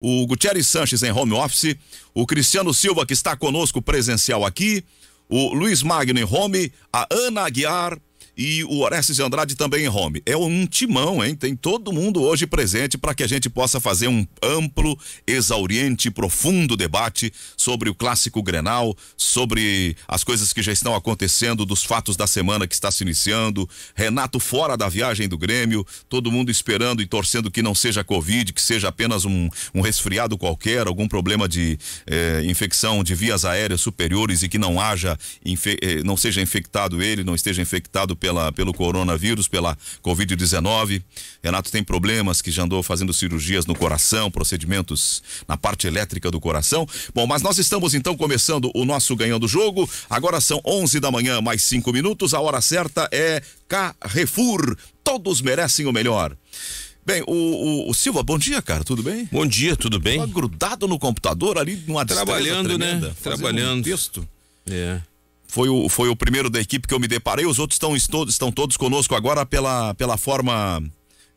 o Gutierrez Sanches em home office, o Cristiano Silva, que está conosco presencial aqui, o Luiz Magno em home, a Ana Aguiar e o Orestes Andrade também em home. É um timão, hein? Tem todo mundo hoje presente para que a gente possa fazer um amplo, exauriente, profundo debate sobre o clássico Grenal, sobre as coisas que já estão acontecendo, dos fatos da semana que está se iniciando. Renato fora da viagem do Grêmio, todo mundo esperando e torcendo que não seja Covid, que seja apenas um resfriado qualquer, algum problema de infecção de vias aéreas superiores e que não não seja infectado ele, não esteja infectado pelo coronavírus, pela Covid-19. Renato tem problemas, que já andou fazendo cirurgias no coração, procedimentos na parte elétrica do coração. Bom, mas nós estamos então começando o nosso Ganhando o Jogo. Agora são 11 da manhã, mais 5 minutos. A hora certa é Carrefour. Todos merecem o melhor. Bem, o Silva, bom dia, cara, tudo bem? Bom dia, tudo bem? Tá grudado no computador ali, numa trabalhando, né? Trabalhando. Texto. É. Foi o primeiro da equipe que eu me deparei, os outros estão todos conosco agora pela forma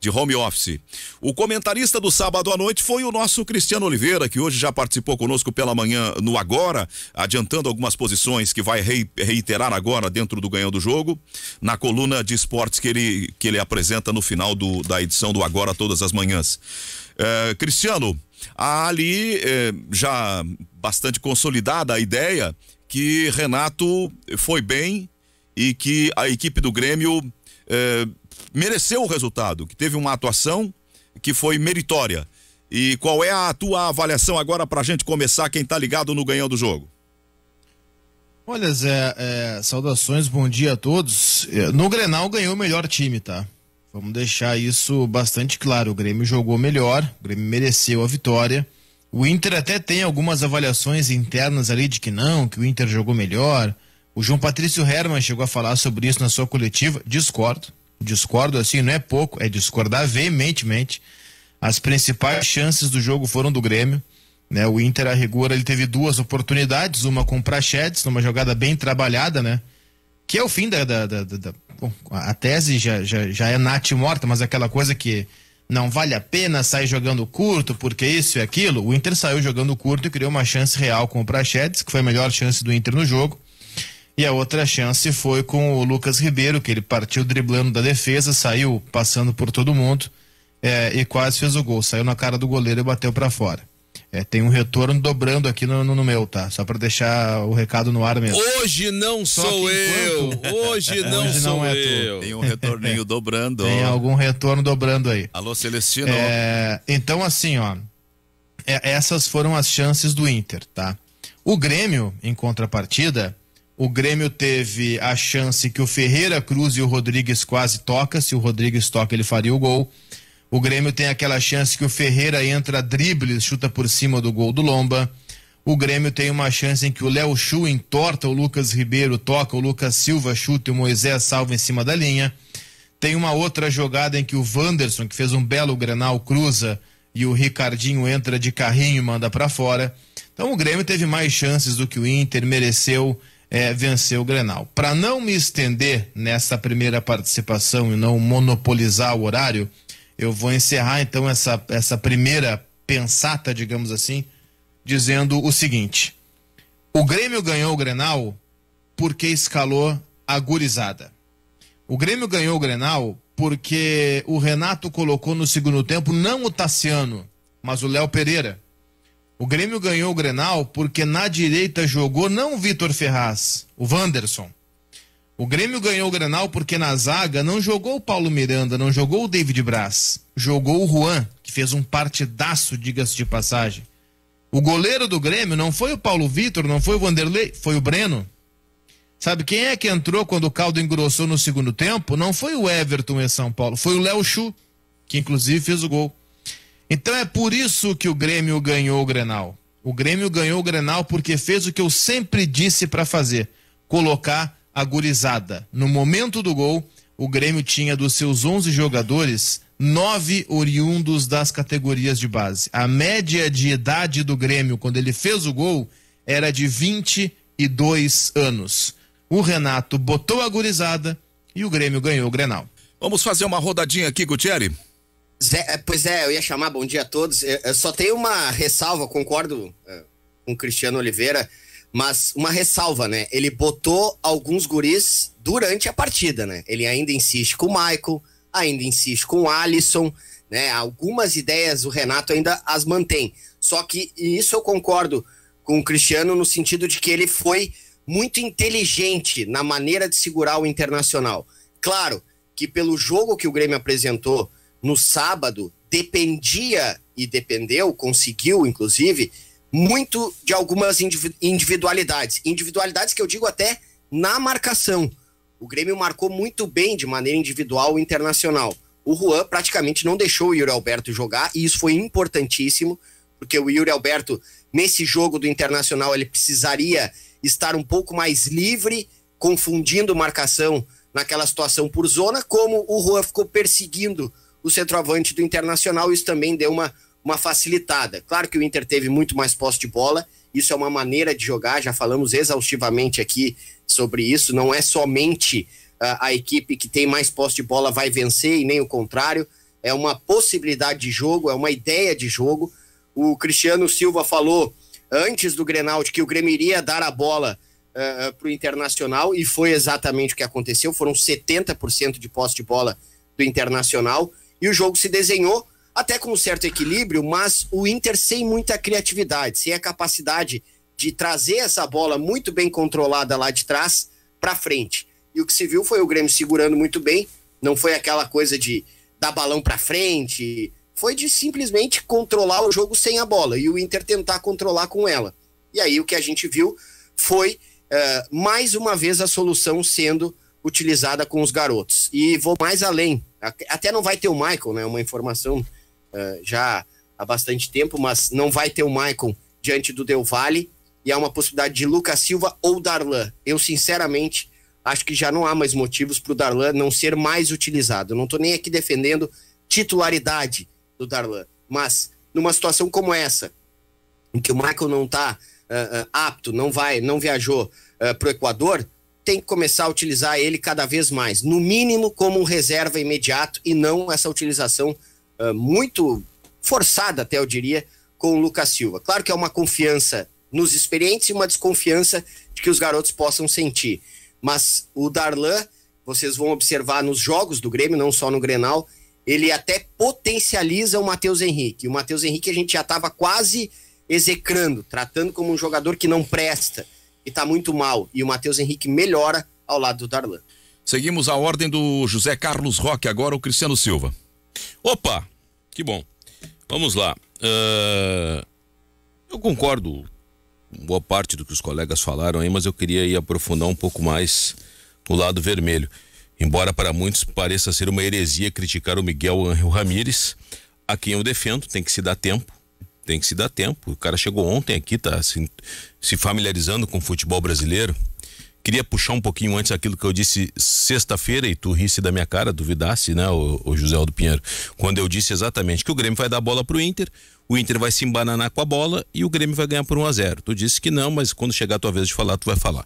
de home office. O comentarista do sábado à noite foi o nosso Cristiano Oliveira, que hoje já participou conosco pela manhã no Agora, adiantando algumas posições que vai reiterar agora dentro do Ganhando o Jogo, na coluna de esportes que ele apresenta no final da edição do Agora todas as manhãs. Cristiano, ali já bastante consolidada a ideia que Renato foi bem e que a equipe do Grêmio mereceu o resultado, que teve uma atuação que foi meritória. E qual é a tua avaliação agora pra gente começar, quem tá ligado no Ganhando o Jogo? Olha, Zé, saudações, bom dia a todos. No Grenal ganhou o melhor time, tá? Vamos deixar isso bastante claro, o Grêmio jogou melhor, o Grêmio mereceu a vitória. O Inter até tem algumas avaliações internas ali de que o Inter jogou melhor. O João Patrício Hermann chegou a falar sobre isso na sua coletiva. Discordo assim, não é pouco, é discordar veementemente. As principais chances do jogo foram do Grêmio, né? O Inter, a rigor, ele teve duas oportunidades, uma com o Praxedes, numa jogada bem trabalhada, né? Que é o fim Bom, a tese já é nat morta, mas aquela coisa que não vale a pena sair jogando curto, porque isso e aquilo. O Inter saiu jogando curto e criou uma chance real com o Praxedes, que foi a melhor chance do Inter no jogo. E a outra chance foi com o Lucas Ribeiro, que ele partiu driblando da defesa, saiu passando por todo mundo e quase fez o gol. Saiu na cara do goleiro e bateu para fora. Tem um retorno dobrando aqui no meu, tá? Só para deixar o recado no ar mesmo. Hoje não sou eu. Hoje não sou eu. Tem um retorninho dobrando. Tem algum retorno dobrando aí. Alô, Celestino. Então, assim, ó. Essas foram as chances do Inter, tá? O Grêmio, em contrapartida, o Grêmio teve a chance que o Ferreira Cruz e o Rodrigues quase toca. Se o Rodrigues toca, ele faria o gol. O Grêmio tem aquela chance que o Ferreira entra, drible, chuta por cima do gol do Lomba. O Grêmio tem uma chance em que o Léo Chu entorta o Lucas Ribeiro, toca, o Lucas Silva chuta e o Moisés salva em cima da linha. Tem uma outra jogada em que o Wanderson, que fez um belo Grenal, cruza e o Ricardinho entra de carrinho e manda para fora. Então o Grêmio teve mais chances do que o Inter, mereceu vencer o Grenal. Para não me estender nessa primeira participação e não monopolizar o horário, eu vou encerrar então essa primeira pensata, digamos assim, dizendo o seguinte: o Grêmio ganhou o Grenal porque escalou a gurizada. O Grêmio ganhou o Grenal porque o Renato colocou no segundo tempo não o Tassiano, mas o Léo Pereira. O Grêmio ganhou o Grenal porque na direita jogou não o Vitor Ferraz, o Wanderson. O Grêmio ganhou o Grenal porque na zaga não jogou o Paulo Miranda, não jogou o David Braz, jogou o Juan, que fez um partidaço, diga-se de passagem. O goleiro do Grêmio não foi o Paulo Vitor, não foi o Vanderlei, foi o Breno. Sabe quem é que entrou quando o caldo engrossou no segundo tempo? Não foi o Everton em São Paulo, foi o Léo Chu, que inclusive fez o gol. Então é por isso que o Grêmio ganhou o Grenal. O Grêmio ganhou o Grenal porque fez o que eu sempre disse para fazer, colocar a gurizada. No momento do gol, o Grêmio tinha dos seus 11 jogadores, 9 oriundos das categorias de base. A média de idade do Grêmio, quando ele fez o gol, era de 22 anos. O Renato botou a gurizada e o Grêmio ganhou o Grenal. Vamos fazer uma rodadinha aqui, Gutierrez? Pois é, eu ia chamar bom dia a todos. Eu só tenho uma ressalva, concordo com o Cristiano Oliveira, mas uma ressalva, né? Ele botou alguns guris durante a partida, né? Ele ainda insiste com o Michael, ainda insiste com o Alisson, né? Algumas ideias o Renato ainda as mantém. Só que isso eu concordo com o Cristiano no sentido de que ele foi muito inteligente na maneira de segurar o Internacional. Claro que pelo jogo que o Grêmio apresentou no sábado, dependia e dependeu, conseguiu inclusive, muito de algumas individualidades. Individualidades que eu digo até na marcação. O Grêmio marcou muito bem de maneira individual o Internacional. O Juan praticamente não deixou o Yuri Alberto jogar e isso foi importantíssimo, porque o Yuri Alberto, nesse jogo do Internacional, ele precisaria estar um pouco mais livre, confundindo marcação naquela situação por zona, como o Juan ficou perseguindo o centroavante do Internacional, isso também deu uma facilitada. Claro que o Inter teve muito mais posse de bola, isso é uma maneira de jogar, já falamos exaustivamente aqui sobre isso, não é somente a equipe que tem mais posse de bola vai vencer e nem o contrário, é uma possibilidade de jogo, é uma ideia de jogo. O Cristiano Silva falou antes do Grenal de que o Grêmio iria dar a bola para o Internacional e foi exatamente o que aconteceu, foram 70% de posse de bola do Internacional e o jogo se desenhou até com um certo equilíbrio, mas o Inter sem muita criatividade, sem a capacidade de trazer essa bola muito bem controlada lá de trás para frente. E o que se viu foi o Grêmio segurando muito bem, não foi aquela coisa de dar balão para frente, foi de simplesmente controlar o jogo sem a bola e o Inter tentar controlar com ela. E aí o que a gente viu foi mais uma vez a solução sendo utilizada com os garotos. E vou mais além, até não vai ter o Michael, né? Uma informação já há bastante tempo, mas não vai ter o Michael diante do Del Valle e há uma possibilidade de Lucas Silva ou Darlan. Eu sinceramente acho que já não há mais motivos para o Darlan não ser mais utilizado. Eu não estou nem aqui defendendo titularidade do Darlan, mas numa situação como essa, em que o Michael não está apto, não viajou para o Equador, tem que começar a utilizar ele cada vez mais, no mínimo como um reserva imediato e não essa utilização muito forçada, até eu diria, com o Lucas Silva. Claro que é uma confiança nos experientes e uma desconfiança de que os garotos possam sentir, mas o Darlan, vocês vão observar nos jogos do Grêmio, não só no Grenal, ele até potencializa o Matheus Henrique. O Matheus Henrique a gente já estava quase execrando, tratando como um jogador que não presta, e está muito mal. E o Matheus Henrique melhora ao lado do Darlan. Seguimos a ordem do José Carlos Roque, agora o Cristiano Silva. Opa, que bom. Vamos lá. Eu concordo com boa parte do que os colegas falaram aí, mas eu queria ir aprofundar um pouco mais o lado vermelho. Embora para muitos pareça ser uma heresia criticar o Miguel Ángel Ramírez, a quem eu defendo, tem que se dar tempo. Tem que se dar tempo. O cara chegou ontem aqui, tá se familiarizando com o futebol brasileiro. Queria puxar um pouquinho antes aquilo que eu disse sexta-feira e tu risse da minha cara, duvidasse, né, o José Aldo Pinheiro, quando eu disse exatamente que o Grêmio vai dar a bola pro Inter, o Inter vai se embananar com a bola e o Grêmio vai ganhar por 1-0. Tu disse que não, mas quando chegar a tua vez de falar, tu vai falar.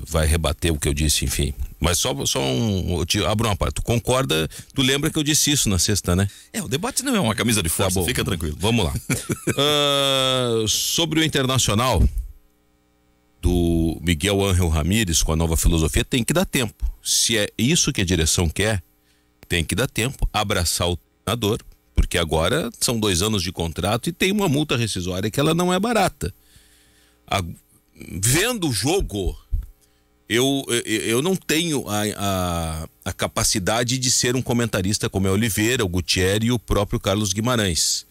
Vai rebater o que eu disse, enfim. Mas só eu te abro uma parte. Tu concorda, tu lembra que eu disse isso na sexta, né? O debate não é uma camisa de força, tá bom, fica tranquilo. Vamos lá. Sobre o Internacional do Miguel Ángel Ramírez com a nova filosofia, tem que dar tempo. Se é isso que a direção quer, tem que dar tempo, abraçar o treinador, porque agora são 2 anos de contrato e tem uma multa rescisória que ela não é barata. Vendo o jogo, eu não tenho a capacidade de ser um comentarista como é o Oliveira, o Gutierrez e o próprio Carlos Guimarães.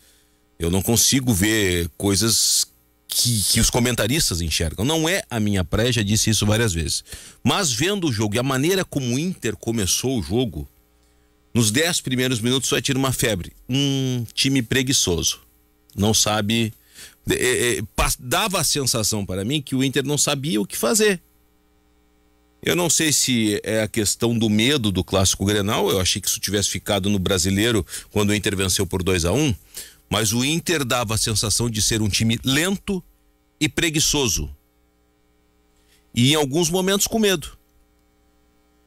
Eu não consigo ver coisas que os comentaristas enxergam. Não é a minha praia, já disse isso várias vezes. Mas vendo o jogo e a maneira como o Inter começou o jogo, nos 10 primeiros minutos só tira uma febre. Um time preguiçoso. Não sabe... dava a sensação para mim que o Inter não sabia o que fazer. Eu não sei se é a questão do medo do Clássico Grenal. Eu achei que isso tivesse ficado no Brasileiro quando o Inter venceu por 2-1. Mas o Inter dava a sensação de ser um time lento e preguiçoso. E em alguns momentos com medo.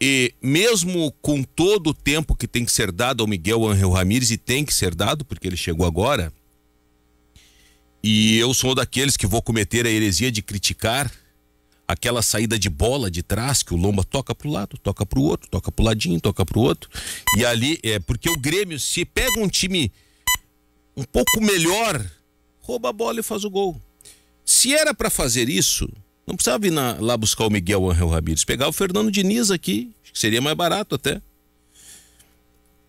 E mesmo com todo o tempo que tem que ser dado ao Miguel Ángel Ramírez, e tem que ser dado, porque ele chegou agora, e eu sou daqueles que vou cometer a heresia de criticar aquela saída de bola de trás, que o Lomba toca pro lado, toca pro outro, toca pro ladinho, toca pro outro, e ali, porque o Grêmio, se pega um time um pouco melhor, rouba a bola e faz o gol. Se era para fazer isso, não precisava ir lá buscar o Miguel Ángel Ramírez, pegar o Fernando Diniz aqui, acho que seria mais barato até.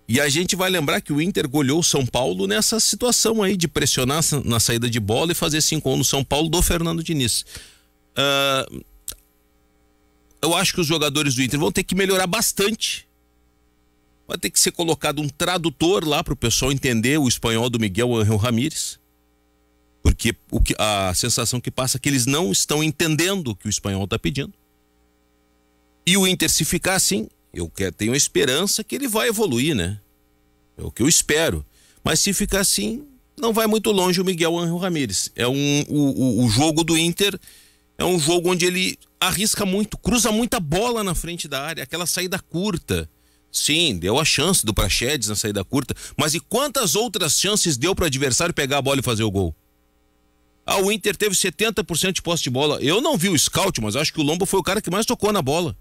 E a gente vai lembrar que o Inter goleou o São Paulo nessa situação aí de pressionar na saída de bola e fazer 5-1 no São Paulo do Fernando Diniz. Eu acho que os jogadores do Inter vão ter que melhorar bastante. Vai ter que ser colocado um tradutor lá para o pessoal entender o espanhol do Miguel Ángel Ramírez. Porque a sensação que passa é que eles não estão entendendo o que o espanhol está pedindo. E o Inter, se ficar assim, eu tenho a esperança que ele vai evoluir, né? É o que eu espero. Mas se ficar assim, não vai muito longe o Miguel Ángel Ramírez. O jogo do Inter é um jogo onde ele arrisca muito, cruza muita bola na frente da área, aquela saída curta. Sim, deu a chance do Praxedes na saída curta, mas e quantas outras chances deu para o adversário pegar a bola e fazer o gol? O Inter teve 70% de posse de bola. Eu não vi o scout, mas acho que o Lomba foi o cara que mais tocou na bola.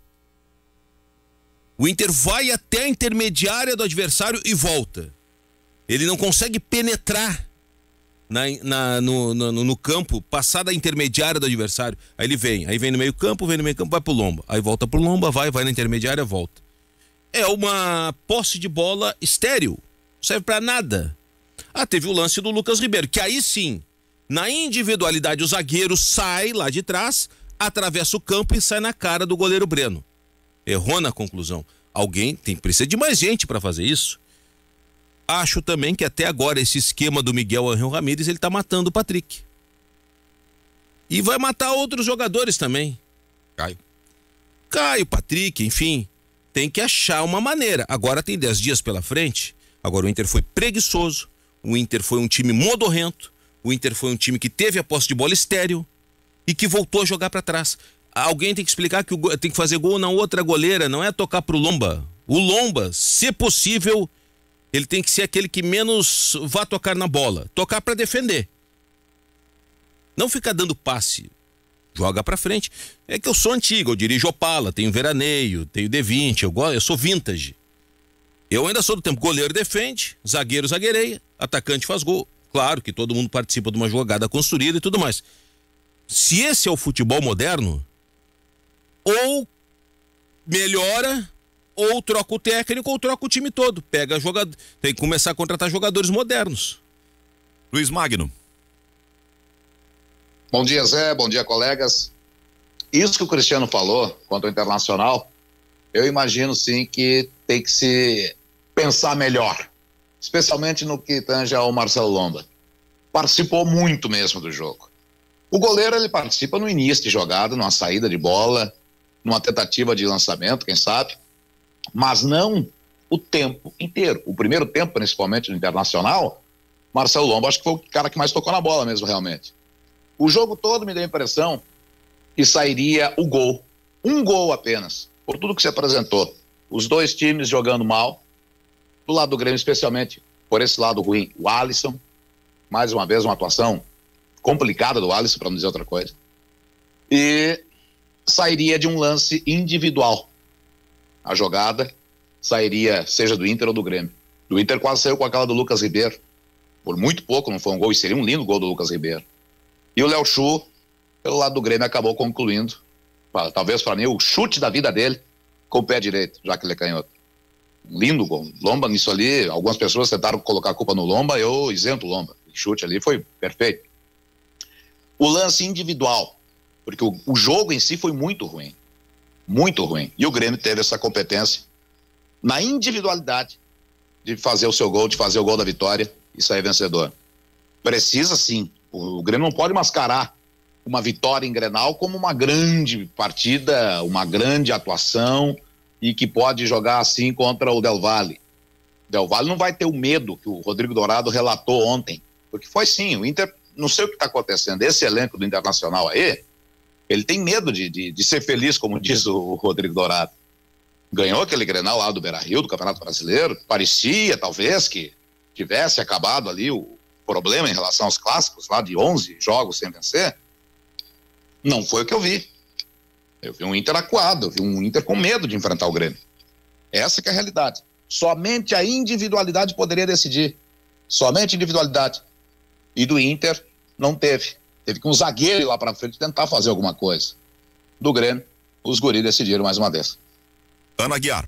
O Inter vai até a intermediária do adversário e volta. Ele não consegue penetrar no campo, passar da intermediária do adversário. Aí ele vem no meio campo, vai pro Lomba. Aí volta pro Lomba, vai na intermediária, volta. É uma posse de bola estéril. Não serve pra nada. Teve o lance do Lucas Ribeiro, que aí sim, na individualidade, o zagueiro sai lá de trás, atravessa o campo e sai na cara do goleiro Breno. Errou na conclusão. Precisa de mais gente para fazer isso. Acho também que até agora esse esquema do Miguel Ángel Ramírez, ele tá matando o Patrick. E vai matar outros jogadores também. Caio, Patrick, enfim. Tem que achar uma maneira. Agora tem 10 dias pela frente. Agora o Inter foi preguiçoso. O Inter foi um time modorrento. O Inter foi um time que teve a posse de bola estéril e que voltou a jogar para trás. Alguém tem que explicar que tem que fazer gol na outra goleira, não é tocar pro Lomba. O Lomba, se possível, ele tem que ser aquele que menos vá tocar na bola. Tocar para defender. Não ficar dando passe. Joga para frente. É que eu sou antigo, eu dirijo Opala, tenho veraneio, tenho D20, eu sou vintage. Eu ainda sou do tempo, goleiro defende, zagueiro zagueireia, atacante faz gol. Claro que todo mundo participa de uma jogada construída e tudo mais. Se esse é o futebol moderno, ou melhora, ou troca o técnico, ou troca o time todo. Pega jogador, tem que começar a contratar jogadores modernos. Luiz Magno. Bom dia, Zé, bom dia, colegas. Isso que o Cristiano falou quanto ao Internacional, eu imagino sim que tem que se pensar melhor, especialmente no que tange ao Marcelo Lomba. Participou muito mesmo do jogo. O goleiro, ele participa no início de jogada, numa saída de bola, numa tentativa de lançamento, quem sabe, mas não o tempo inteiro. O primeiro tempo, principalmente no Internacional, Marcelo Lomba acho que foi o cara que mais tocou na bola mesmo, realmente. O jogo todo me deu a impressão que sairia o gol. Um gol apenas, por tudo que se apresentou. Os dois times jogando mal. Do lado do Grêmio, especialmente por esse lado ruim, o Alisson. Mais uma vez, uma atuação complicada do Alisson, para não dizer outra coisa. E sairia de um lance individual. A jogada sairia, seja do Inter ou do Grêmio. Do Inter quase saiu com aquela do Lucas Ribeiro. Por muito pouco não foi um gol, e seria um lindo gol do Lucas Ribeiro. E o Léo Chu, pelo lado do Grêmio, acabou concluindo. Talvez para mim o chute da vida dele com o pé direito, já que ele é canhoto. Um lindo gol. Lomba nisso ali, algumas pessoas tentaram colocar a culpa no Lomba, eu isento o Lomba. O chute ali foi perfeito. O lance individual, porque o jogo em si foi muito ruim. Muito ruim. E o Grêmio teve essa competência na individualidade de fazer o seu gol, de fazer o gol da vitória e sair vencedor. Precisa sim. O Grêmio não pode mascarar uma vitória em Grenal como uma grande partida, uma grande atuação e que pode jogar assim contra o Del Valle. O Del Valle não vai ter o medo que o Rodrigo Dourado relatou ontem, porque foi sim, o Inter, não sei o que está acontecendo, esse elenco do Internacional aí, ele tem medo de ser feliz, como diz o Rodrigo Dourado. ganhou aquele Grenal lá do Beira-Rio, do Campeonato Brasileiro, parecia talvez que tivesse acabado ali o problema em relação aos clássicos lá de 11 jogos sem vencer. Não foi o que eu vi. Eu vi um Inter acuado, eu vi um Inter com medo de enfrentar o Grêmio. Essa que é a realidade. Somente a individualidade poderia decidir. Somente a individualidade. E do Inter não teve. Teve que um zagueiro ir lá para frente tentar fazer alguma coisa. Do Grêmio, os guris decidiram mais uma vez. Ana Aguiar.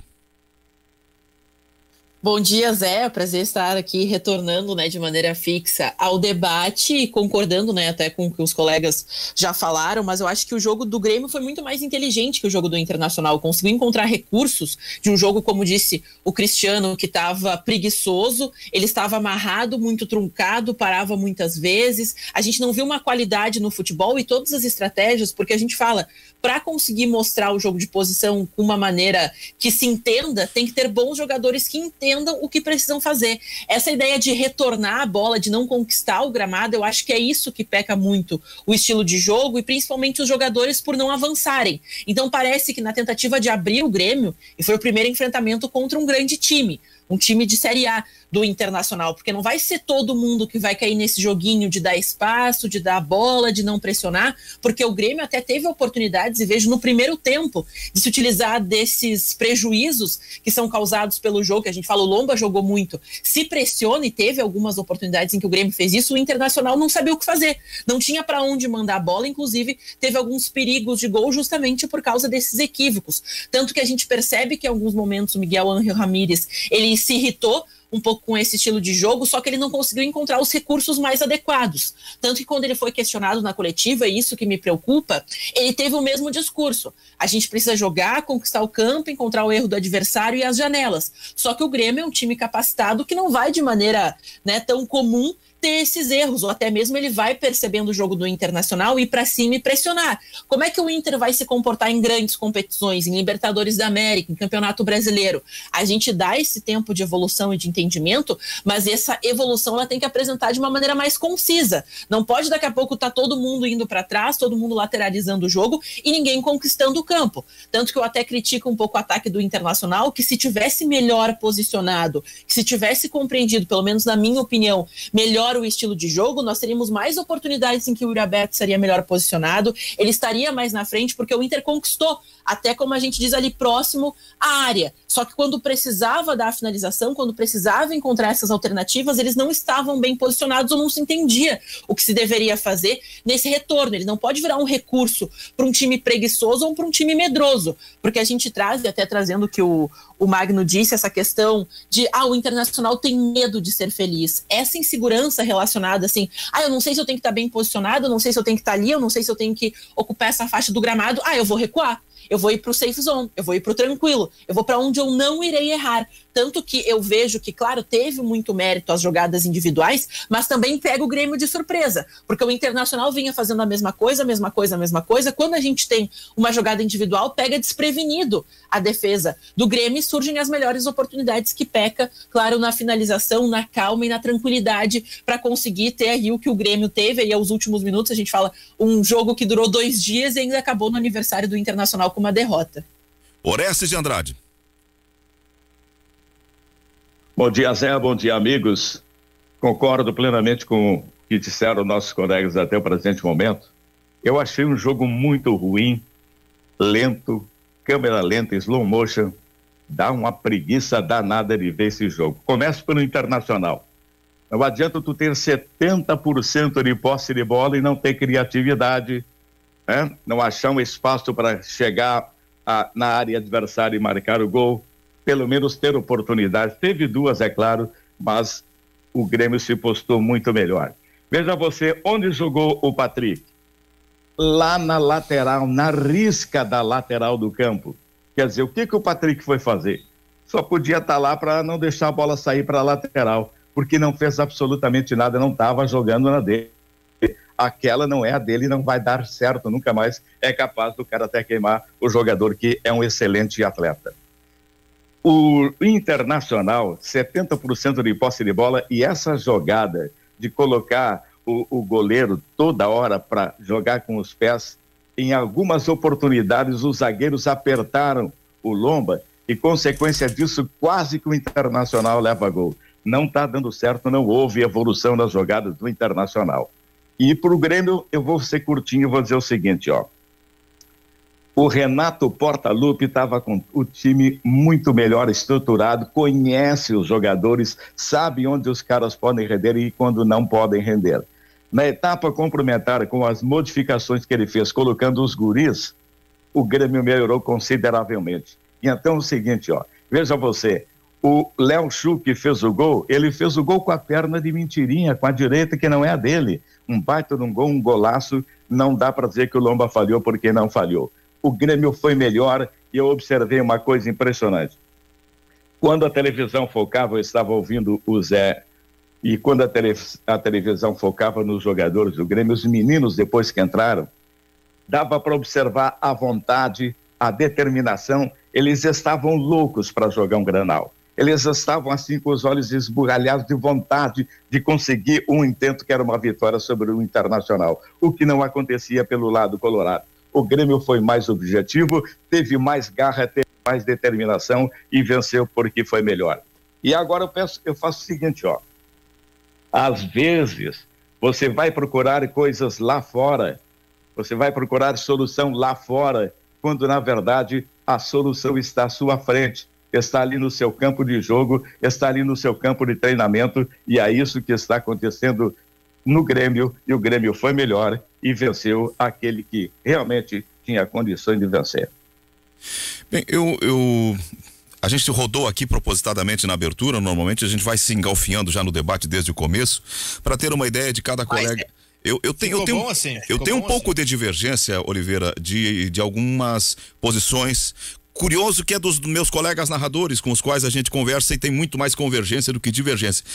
Bom dia, Zé. É um prazer estar aqui retornando, né, de maneira fixa ao debate, concordando, né, até com o que os colegas já falaram, mas eu acho que o jogo do Grêmio foi muito mais inteligente que o jogo do Internacional. Conseguiu encontrar recursos de um jogo, como disse o Cristiano, que estava preguiçoso, ele estava amarrado, muito truncado, parava muitas vezes. A gente não viu uma qualidade no futebol e todas as estratégias, porque a gente fala, para conseguir mostrar o jogo de posição com uma maneira que se entenda, tem que ter bons jogadores que entendam o que precisam fazer. Essa ideia de retornar a bola, de não conquistar o gramado, eu acho que é isso que peca muito o estilo de jogo e principalmente os jogadores por não avançarem. Então parece que na tentativa de abrir o Grêmio, e foi o primeiro enfrentamento contra um grande time, um time de Série A do Internacional, porque não vai ser todo mundo que vai cair nesse joguinho de dar espaço, de dar a bola, de não pressionar, porque o Grêmio até teve oportunidades, e vejo no primeiro tempo, de se utilizar desses prejuízos que são causados pelo jogo, que a gente fala, o Lomba jogou muito, se pressiona, e teve algumas oportunidades em que o Grêmio fez isso, o Internacional não sabia o que fazer, não tinha para onde mandar a bola, inclusive teve alguns perigos de gol justamente por causa desses equívocos, tanto que a gente percebe que em alguns momentos o Miguel Ángel Ramírez, ele se irritou um pouco com esse estilo de jogo, só que ele não conseguiu encontrar os recursos mais adequados. Tanto que quando ele foi questionado na coletiva, e isso que me preocupa, ele teve o mesmo discurso. A gente precisa jogar, conquistar o campo, encontrar o erro do adversário e as janelas. Só que o Grêmio é um time capacitado que não vai de maneira, né, tão comum ter esses erros, ou até mesmo ele vai percebendo o jogo do Internacional e ir para cima e pressionar. Como é que o Inter vai se comportar em grandes competições, em Libertadores da América, em Campeonato Brasileiro? A gente dá esse tempo de evolução e de entendimento, mas essa evolução ela tem que apresentar de uma maneira mais concisa. Não pode daqui a pouco estar todo mundo indo para trás, todo mundo lateralizando o jogo e ninguém conquistando o campo. Tanto que eu até critico um pouco o ataque do Internacional, que se tivesse melhor posicionado, que se tivesse compreendido, pelo menos na minha opinião, melhor o estilo de jogo, nós teríamos mais oportunidades em que o Yuri Alberto estaria melhor posicionado, ele estaria mais na frente, porque o Inter conquistou, até como a gente diz ali, próximo à área. Só que quando precisava dar a finalização, quando precisava encontrar essas alternativas, eles não estavam bem posicionados ou não se entendia o que se deveria fazer nesse retorno. Ele não pode virar um recurso para um time preguiçoso ou para um time medroso, porque a gente traz, e até trazendo o que o Magno disse, essa questão de, o Internacional tem medo de ser feliz. Essa insegurança relacionada assim, eu não sei se eu tenho que estar bem posicionado, eu não sei se eu tenho que estar ali, eu não sei se eu tenho que ocupar essa faixa do gramado, eu vou recuar. Eu vou ir para o safe zone, eu vou ir para o tranquilo, eu vou para onde eu não irei errar. Tanto que eu vejo que, claro, teve muito mérito as jogadas individuais, mas também pega o Grêmio de surpresa, porque o Internacional vinha fazendo a mesma coisa. Quando a gente tem uma jogada individual, pega desprevenido a defesa do Grêmio e surgem as melhores oportunidades que peca, claro, na finalização, na calma e na tranquilidade para conseguir ter aí o que o Grêmio teve aí aos últimos minutos. A gente fala um jogo que durou 2 dias e ainda acabou no aniversário do Internacional com uma derrota. Orestes de Andrade. Bom dia, Zé, bom dia, amigos. Concordo plenamente com o que disseram nossos colegas até o presente momento. Eu achei um jogo muito ruim, lento, câmera lenta, slow motion. Dá uma preguiça danada de ver esse jogo. Começa pelo Internacional. Não adianta tu ter 70% de posse de bola e não ter criatividade, né? Não achar um espaço para chegar na área adversária e marcar o gol. Pelo menos ter oportunidade. Teve 2, é claro, mas o Grêmio se postou muito melhor. Veja você, onde jogou o Patrick? Lá na lateral, na risca da lateral do campo. Quer dizer, o que o Patrick foi fazer? Só podia estar lá para não deixar a bola sair para a lateral, porque não fez absolutamente nada, não estava jogando na dele. Aquela não é a dele, não vai dar certo, nunca mais é capaz do cara até queimar o jogador que é um excelente atleta. O Internacional, 70% de posse de bola, e essa jogada de colocar o goleiro toda hora para jogar com os pés, em algumas oportunidades os zagueiros apertaram o Lomba e consequência disso quase que o Internacional leva gol. Não está dando certo, não houve evolução nas jogadas do Internacional. E para o Grêmio, eu vou ser curtinho e vou dizer o seguinte, ó. O Renato Portaluppi estava com o time muito melhor estruturado, conhece os jogadores, sabe onde os caras podem render e quando não podem render. Na etapa complementar, com as modificações que ele fez, colocando os guris, o Grêmio melhorou consideravelmente. E então é o seguinte, ó, veja você, o Léo Chu que fez o gol, ele fez o gol com a perna de mentirinha, com a direita que não é a dele. Um baita de um gol, um golaço, não dá para dizer que o Lomba falhou porque não falhou. O Grêmio foi melhor e eu observei uma coisa impressionante. Quando a televisão focava, eu estava ouvindo o Zé, e quando a televisão focava nos jogadores do Grêmio, os meninos, depois que entraram, dava para observar a vontade, a determinação, eles estavam loucos para jogar um Grenal. Eles estavam assim com os olhos esbugalhados de vontade de conseguir um intento que era uma vitória sobre o Internacional, o que não acontecia pelo lado colorado. O Grêmio foi mais objetivo, teve mais garra, teve mais determinação e venceu porque foi melhor. E agora eu faço o seguinte, ó. Às vezes, você vai procurar coisas lá fora, você vai procurar solução lá fora, quando na verdade a solução está à sua frente, está ali no seu campo de jogo, está ali no seu campo de treinamento, e é isso que está acontecendo no Grêmio, e o Grêmio foi melhor e venceu aquele que realmente tinha condições de vencer. Bem, a gente rodou aqui propositadamente na abertura, normalmente a gente vai se engalfinhando já no debate desde o começo, para ter uma ideia de cada colega. Eu tenho um pouco de divergência, Oliveira, de algumas posições. Curioso que é dos meus colegas narradores com os quais a gente conversa e tem muito mais convergência do que divergência.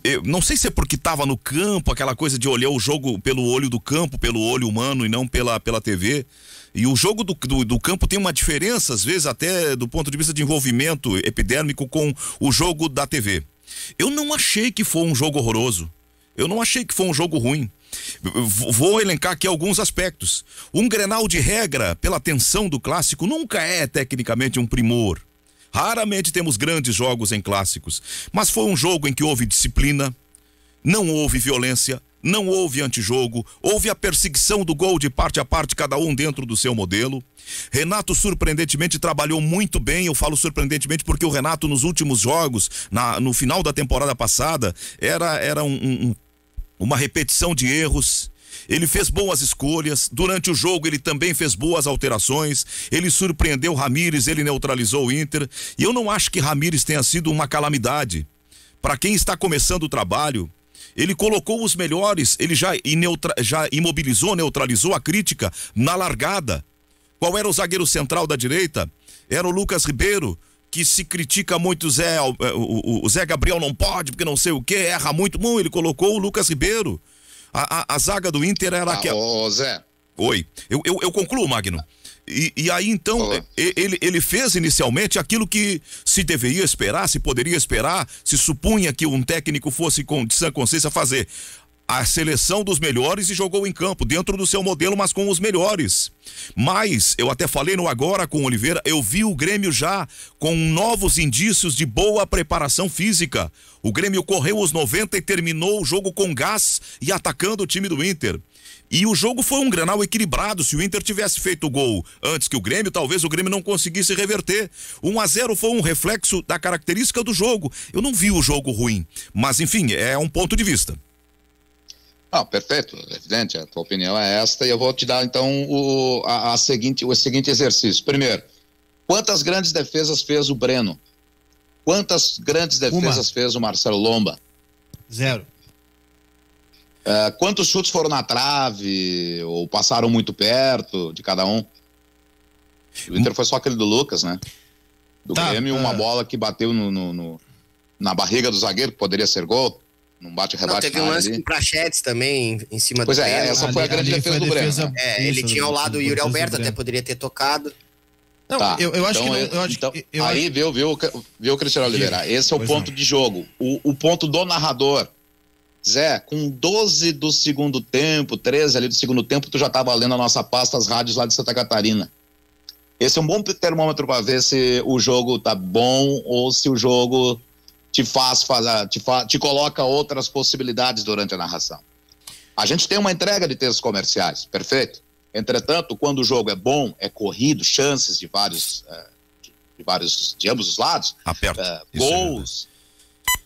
Eu não sei se é porque estava no campo, aquela coisa de olhar o jogo pelo olho do campo, pelo olho humano e não pela TV. E o jogo do campo tem uma diferença, às vezes, até do ponto de vista de envolvimento epidérmico com o jogo da TV. Eu não achei que foi um jogo horroroso. Eu não achei que foi um jogo ruim. Vou elencar aqui alguns aspectos. Um Grenal de regra, pela tensão do clássico, nunca é tecnicamente um primor. Raramente temos grandes jogos em clássicos, mas foi um jogo em que houve disciplina, não houve violência, não houve antijogo, houve a perseguição do gol de parte a parte, cada um dentro do seu modelo. Renato surpreendentemente trabalhou muito bem. Eu falo surpreendentemente porque o Renato nos últimos jogos, no final da temporada passada, era uma repetição de erros. Ele fez boas escolhas, durante o jogo ele também fez boas alterações, ele surpreendeu Ramires, ele neutralizou o Inter, e eu não acho que Ramires tenha sido uma calamidade. Para quem está começando o trabalho, ele colocou os melhores, ele já imobilizou, neutralizou a crítica na largada. Qual era o zagueiro central da direita? Era o Lucas Ribeiro, que se critica muito o Zé Gabriel não pode, porque não sei o que, erra muito. Bom, ele colocou o Lucas Ribeiro. A zaga do Inter era aquela. Ô Zé. Oi, eu concluo, Magno. E aí então, ele fez inicialmente aquilo que se deveria esperar, se poderia esperar, se supunha que um técnico fosse de sã consciência fazer. A seleção dos melhores e jogou em campo, dentro do seu modelo, mas com os melhores. Mas, eu até falei no Agora com o Oliveira, eu vi o Grêmio já com novos indícios de boa preparação física. O Grêmio correu os 90 e terminou o jogo com gás e atacando o time do Inter. E o jogo foi um Grenal equilibrado. Se o Inter tivesse feito o gol antes que o Grêmio, talvez o Grêmio não conseguisse reverter. 1-0 foi um reflexo da característica do jogo. Eu não vi o jogo ruim, mas enfim, é um ponto de vista. Não, perfeito, evidente, a tua opinião é esta, e eu vou te dar então o seguinte exercício. Primeiro, quantas grandes defesas fez o Breno? Quantas grandes defesas fez o Marcelo Lomba? 0. Quantos chutes foram na trave ou passaram muito perto de cada um? O Inter foi só aquele do Lucas, né? Do Grêmio, uma bola que bateu na barriga do zagueiro, que poderia ser gol. Não bate-rebate. Teve um lance com Prachetes também em cima do Breno. Essa foi a grande defesa do Breno. Ele tinha ao lado o Yuri Alberto, até poderia ter tocado. Não, eu acho que não. Aí, viu, Cristiano Oliveira? Esse é o ponto de jogo. O ponto do narrador. Zé, com 12 do segundo tempo, 13 ali do segundo tempo, tu já estava lendo a nossa pasta, as rádios lá de Santa Catarina. Esse é um bom termômetro para ver se o jogo tá bom ou se o jogo te coloca outras possibilidades durante a narração. A gente tem uma entrega de textos comerciais, perfeito? Entretanto, quando o jogo é bom, é corrido, chances de ambos os lados, gols.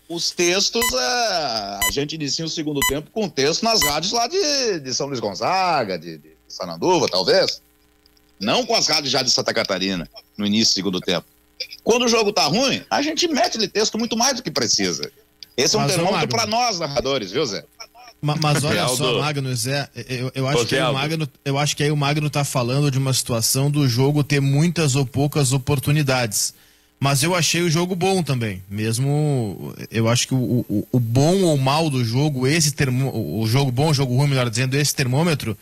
Os textos, a gente inicia o segundo tempo com texto nas rádios lá de São Luís Gonzaga, de Sananduva, talvez. Não com as rádios já de Santa Catarina, no início do segundo tempo. Quando o jogo tá ruim, a gente mete de texto muito mais do que precisa. Esse é um termômetro para nós, narradores, viu, Zé? Mas olha só, Magno, Zé, eu acho que aí o Magno tá falando de uma situação do jogo ter muitas ou poucas oportunidades. Mas eu achei o jogo bom também. Mesmo, eu acho que o bom ou mal do jogo, o jogo bom, o jogo ruim, melhor dizendo, esse termômetro,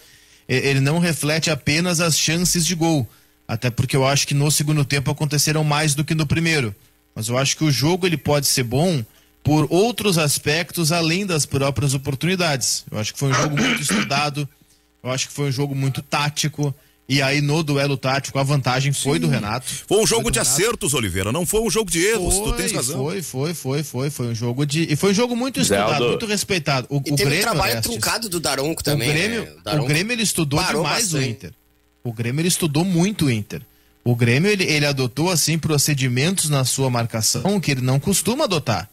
ele não reflete apenas as chances de gol. Até porque eu acho que no segundo tempo aconteceram mais do que no primeiro. Mas eu acho que o jogo ele pode ser bom por outros aspectos além das próprias oportunidades. Eu acho que foi um jogo muito estudado, eu acho que foi um jogo muito tático. E aí, no duelo tático, a vantagem foi do Renato. Foi um jogo de acertos, Oliveira, não foi um jogo de erros, tu tens razão. Foi um jogo e foi um jogo muito estudado, muito respeitado. E teve um trabalho truncado do Daronco também. O Grêmio ele estudou demais o Inter. O Grêmio ele estudou muito o Inter. O Grêmio ele adotou assim procedimentos na sua marcação que ele não costuma adotar.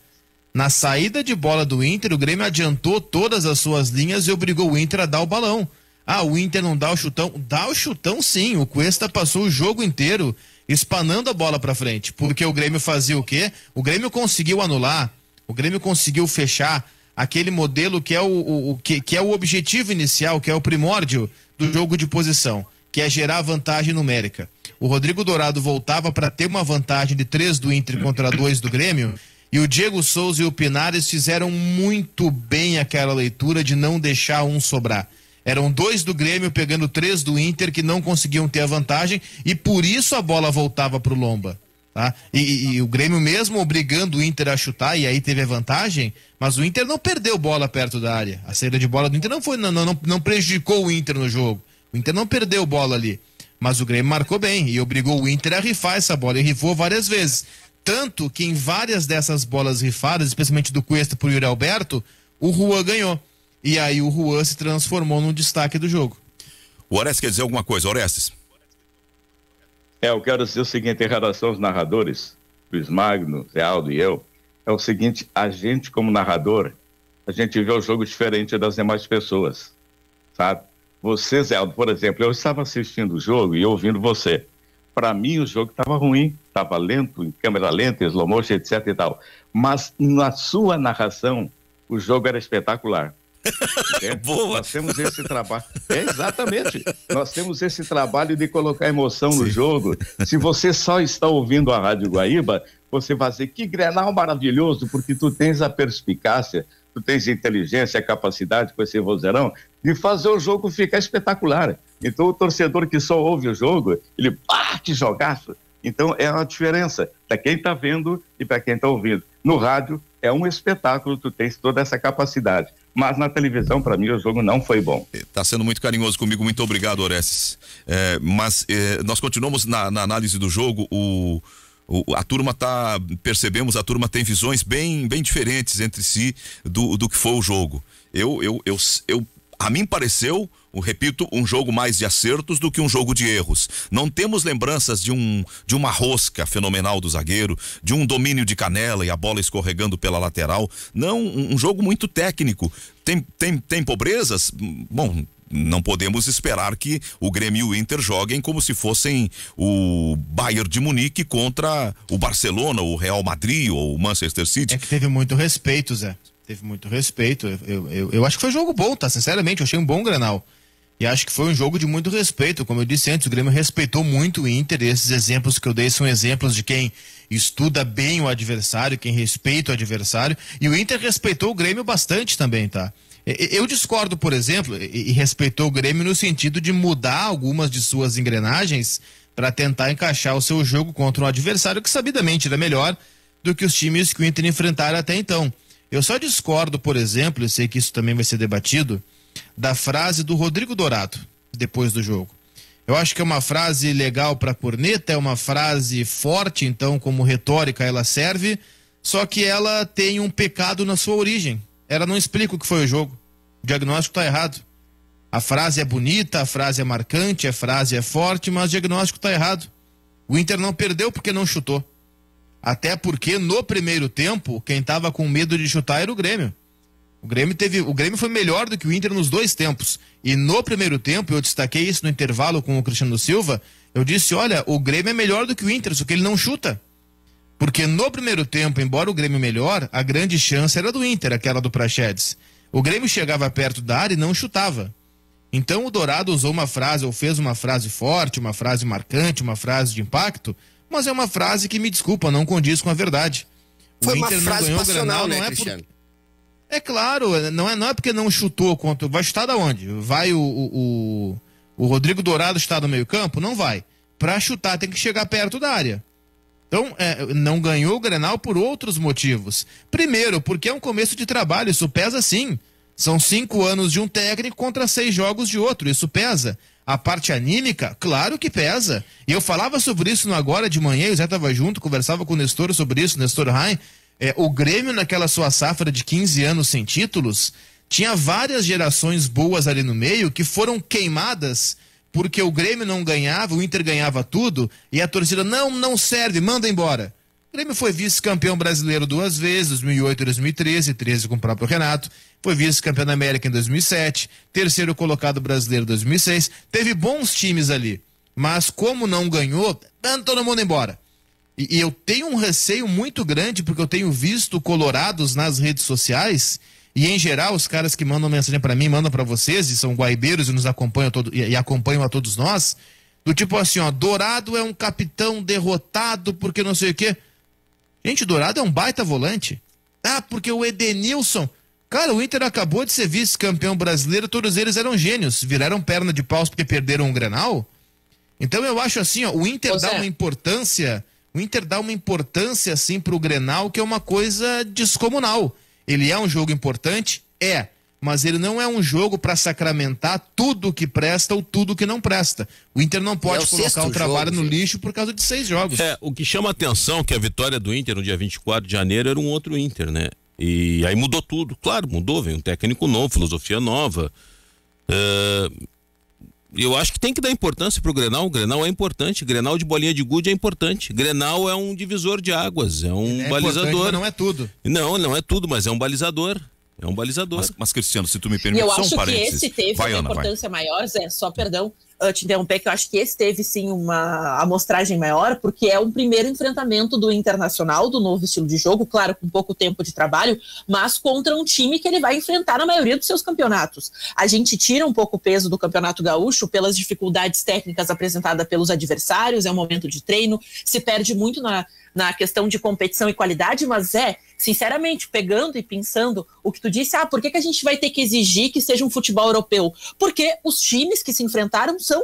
Na saída de bola do Inter, o Grêmio adiantou todas as suas linhas e obrigou o Inter a dar o balão. Ah, o Inter não dá o chutão? Dá o chutão sim, o Cuesta passou o jogo inteiro espanando a bola pra frente, porque o Grêmio fazia o quê? O Grêmio conseguiu anular, o Grêmio conseguiu fechar aquele modelo que é o objetivo inicial, que é o primórdio do jogo de posição, que é gerar vantagem numérica. O Rodrigo Dourado voltava para ter uma vantagem de 3 do Inter contra 2 do Grêmio, e o Diego Souza e o Pinares fizeram muito bem aquela leitura de não deixar um sobrar. Eram 2 do Grêmio pegando 3 do Inter que não conseguiam ter a vantagem e por isso a bola voltava pro Lomba. Tá? E o Grêmio mesmo obrigando o Inter a chutar e aí teve a vantagem, mas o Inter não perdeu bola perto da área. A saída de bola do Inter não prejudicou o Inter no jogo. O Inter não perdeu bola ali. Mas o Grêmio marcou bem e obrigou o Inter a rifar essa bola e rifou várias vezes. Tanto que em várias dessas bolas rifadas, especialmente do Cuesta por Yuri Alberto, o Juan ganhou. E aí o Juan se transformou num destaque do jogo. O Orestes quer dizer alguma coisa, Orestes? Eu quero dizer o seguinte em relação aos narradores, Luiz Magno, Zé Aldo e eu, é o seguinte, a gente como narrador, a gente vê o jogo diferente das demais pessoas, sabe? Você, Zé Aldo, por exemplo, eu estava assistindo o jogo e ouvindo você. Para mim o jogo estava ruim, estava lento, em câmera lenta, slow motion, etc e tal. Mas na sua narração, o jogo era espetacular. Boa. Nós temos esse trabalho. Exatamente. Nós temos esse trabalho de colocar emoção no jogo. Se você só está ouvindo a Rádio Guaíba, você vai dizer que Grenal maravilhoso, porque tu tens a perspicácia, tu tens a inteligência, a capacidade com esse vozeirão de fazer o jogo ficar espetacular. Então o torcedor que só ouve o jogo, ele que jogaço. Então é a diferença para quem está vendo e para quem está ouvindo. No rádio é um espetáculo, tu tens toda essa capacidade. Mas na televisão, para mim, o jogo não foi bom. Tá sendo muito carinhoso comigo, muito obrigado, Orestes. Nós continuamos na análise do jogo, a turma percebemos, a turma tem visões bem diferentes entre si do que foi o jogo. A mim pareceu, repito, um jogo mais de acertos do que um jogo de erros. Não temos lembranças de uma rosca fenomenal do zagueiro, de um domínio de canela e a bola escorregando pela lateral. Não, um jogo muito técnico. Tem pobrezas? Bom, não podemos esperar que o Grêmio e o Inter joguem como se fossem o Bayern de Munique contra o Barcelona, o Real Madrid ou o Manchester City. É que teve muito respeito, Zé. Teve muito respeito. Eu acho que foi um jogo bom, tá? Sinceramente, eu achei um bom Grenal. E acho que foi um jogo de muito respeito. Como eu disse antes, o Grêmio respeitou muito o Inter. E esses exemplos que eu dei são exemplos de quem estuda bem o adversário, quem respeita o adversário. E o Inter respeitou o Grêmio bastante também, tá? Eu discordo, por exemplo, e respeitou o Grêmio no sentido de mudar algumas de suas engrenagens para tentar encaixar o seu jogo contra um adversário que sabidamente era melhor do que os times que o Inter enfrentaram até então. Eu só discordo, por exemplo, eu sei que isso também vai ser debatido, da frase do Rodrigo Dourado, depois do jogo. Eu acho que é uma frase legal para corneta, é uma frase forte, então como retórica ela serve, só que ela tem um pecado na sua origem. Ela não explica o que foi o jogo. O diagnóstico está errado. A frase é bonita, a frase é marcante, a frase é forte, mas o diagnóstico está errado. O Inter não perdeu porque não chutou. Até porque no primeiro tempo, quem estava com medo de chutar era o Grêmio. O Grêmio foi melhor do que o Inter nos 2 tempos. E no primeiro tempo, eu destaquei isso no intervalo com o Cristiano Silva, eu disse, olha, o Grêmio é melhor do que o Inter, só que ele não chuta. Porque no primeiro tempo, embora o Grêmio melhor, a grande chance era do Inter, aquela do Praxedes. O Grêmio chegava perto da área e não chutava. Então o Dourado usou uma frase, ou fez uma frase forte, uma frase marcante, uma frase de impacto, mas é uma frase que, me desculpa, não condiz com a verdade. Foi uma frase passional, né, Cristiano? É claro, não é porque não chutou, vai chutar da onde? Vai o Rodrigo Dourado chutar no meio campo? Não vai. Para chutar tem que chegar perto da área. Então, não ganhou o Grenal por outros motivos. Primeiro, porque é um começo de trabalho, isso pesa sim. São 5 anos de um técnico contra 6 jogos de outro, isso pesa. A parte anímica, claro que pesa. E eu falava sobre isso no Agora de Manhã, o Zé estava junto, conversava com o Nestor sobre isso, Nestor Rain. O Grêmio, naquela sua safra de 15 anos sem títulos, tinha várias gerações boas ali no meio que foram queimadas porque o Grêmio não ganhava, o Inter ganhava tudo, e a torcida, não serve, manda embora. O Grêmio foi vice-campeão brasileiro 2 vezes, 2008 e 2013, 13 com o próprio Renato, foi vice-campeão da América em 2007, terceiro colocado brasileiro em 2006, teve bons times ali, mas como não ganhou, manda todo mundo embora. E eu tenho um receio muito grande, porque eu tenho visto colorados nas redes sociais, e em geral os caras que mandam mensagem para mim, mandam para vocês, e são guaibeiros e nos acompanham, e acompanham a todos nós, do tipo assim, ó, Dourado é um capitão derrotado porque não sei o quê. Gente, Dourado é um baita volante. Ah, porque o Edenilson... Cara, o Inter acabou de ser vice-campeão brasileiro, todos eles eram gênios, viraram perna de paus porque perderam o Grenal. Então eu acho assim, ó, o Inter dá uma importância... O Inter dá uma importância, assim, pro Grenal, que é uma coisa descomunal. Ele é um jogo importante? É. Mas ele não é um jogo para sacramentar tudo que presta ou tudo que não presta. O Inter não pode colocar o trabalho no lixo por causa de 6 jogos. O que chama a atenção é que a vitória do Inter no dia 24 de janeiro era um outro Inter, né? E aí mudou tudo. Claro, mudou, vem um técnico novo, filosofia nova. Eu acho que tem que dar importância pro Grenal. O Grenal é importante. Grenal de bolinha de gude é importante. Grenal é um divisor de águas, é um balizador. Mas não é tudo. Não é tudo, mas é um balizador. É um balizador. Mas Cristiano, se tu me permite, só um parênteses. Eu acho que esse teve uma importância maior, Zé, só perdão te interromper, que eu acho que esse teve sim uma amostragem maior, porque é um primeiro enfrentamento do Internacional, do novo estilo de jogo, claro, com pouco tempo de trabalho, mas contra um time que ele vai enfrentar na maioria dos seus campeonatos. A gente tira um pouco o peso do Campeonato Gaúcho pelas dificuldades técnicas apresentadas pelos adversários, é um momento de treino, se perde muito na questão de competição e qualidade, mas sinceramente, pegando e pensando o que tu disse, por que a gente vai ter que exigir que seja um futebol europeu? Porque os times que se enfrentaram são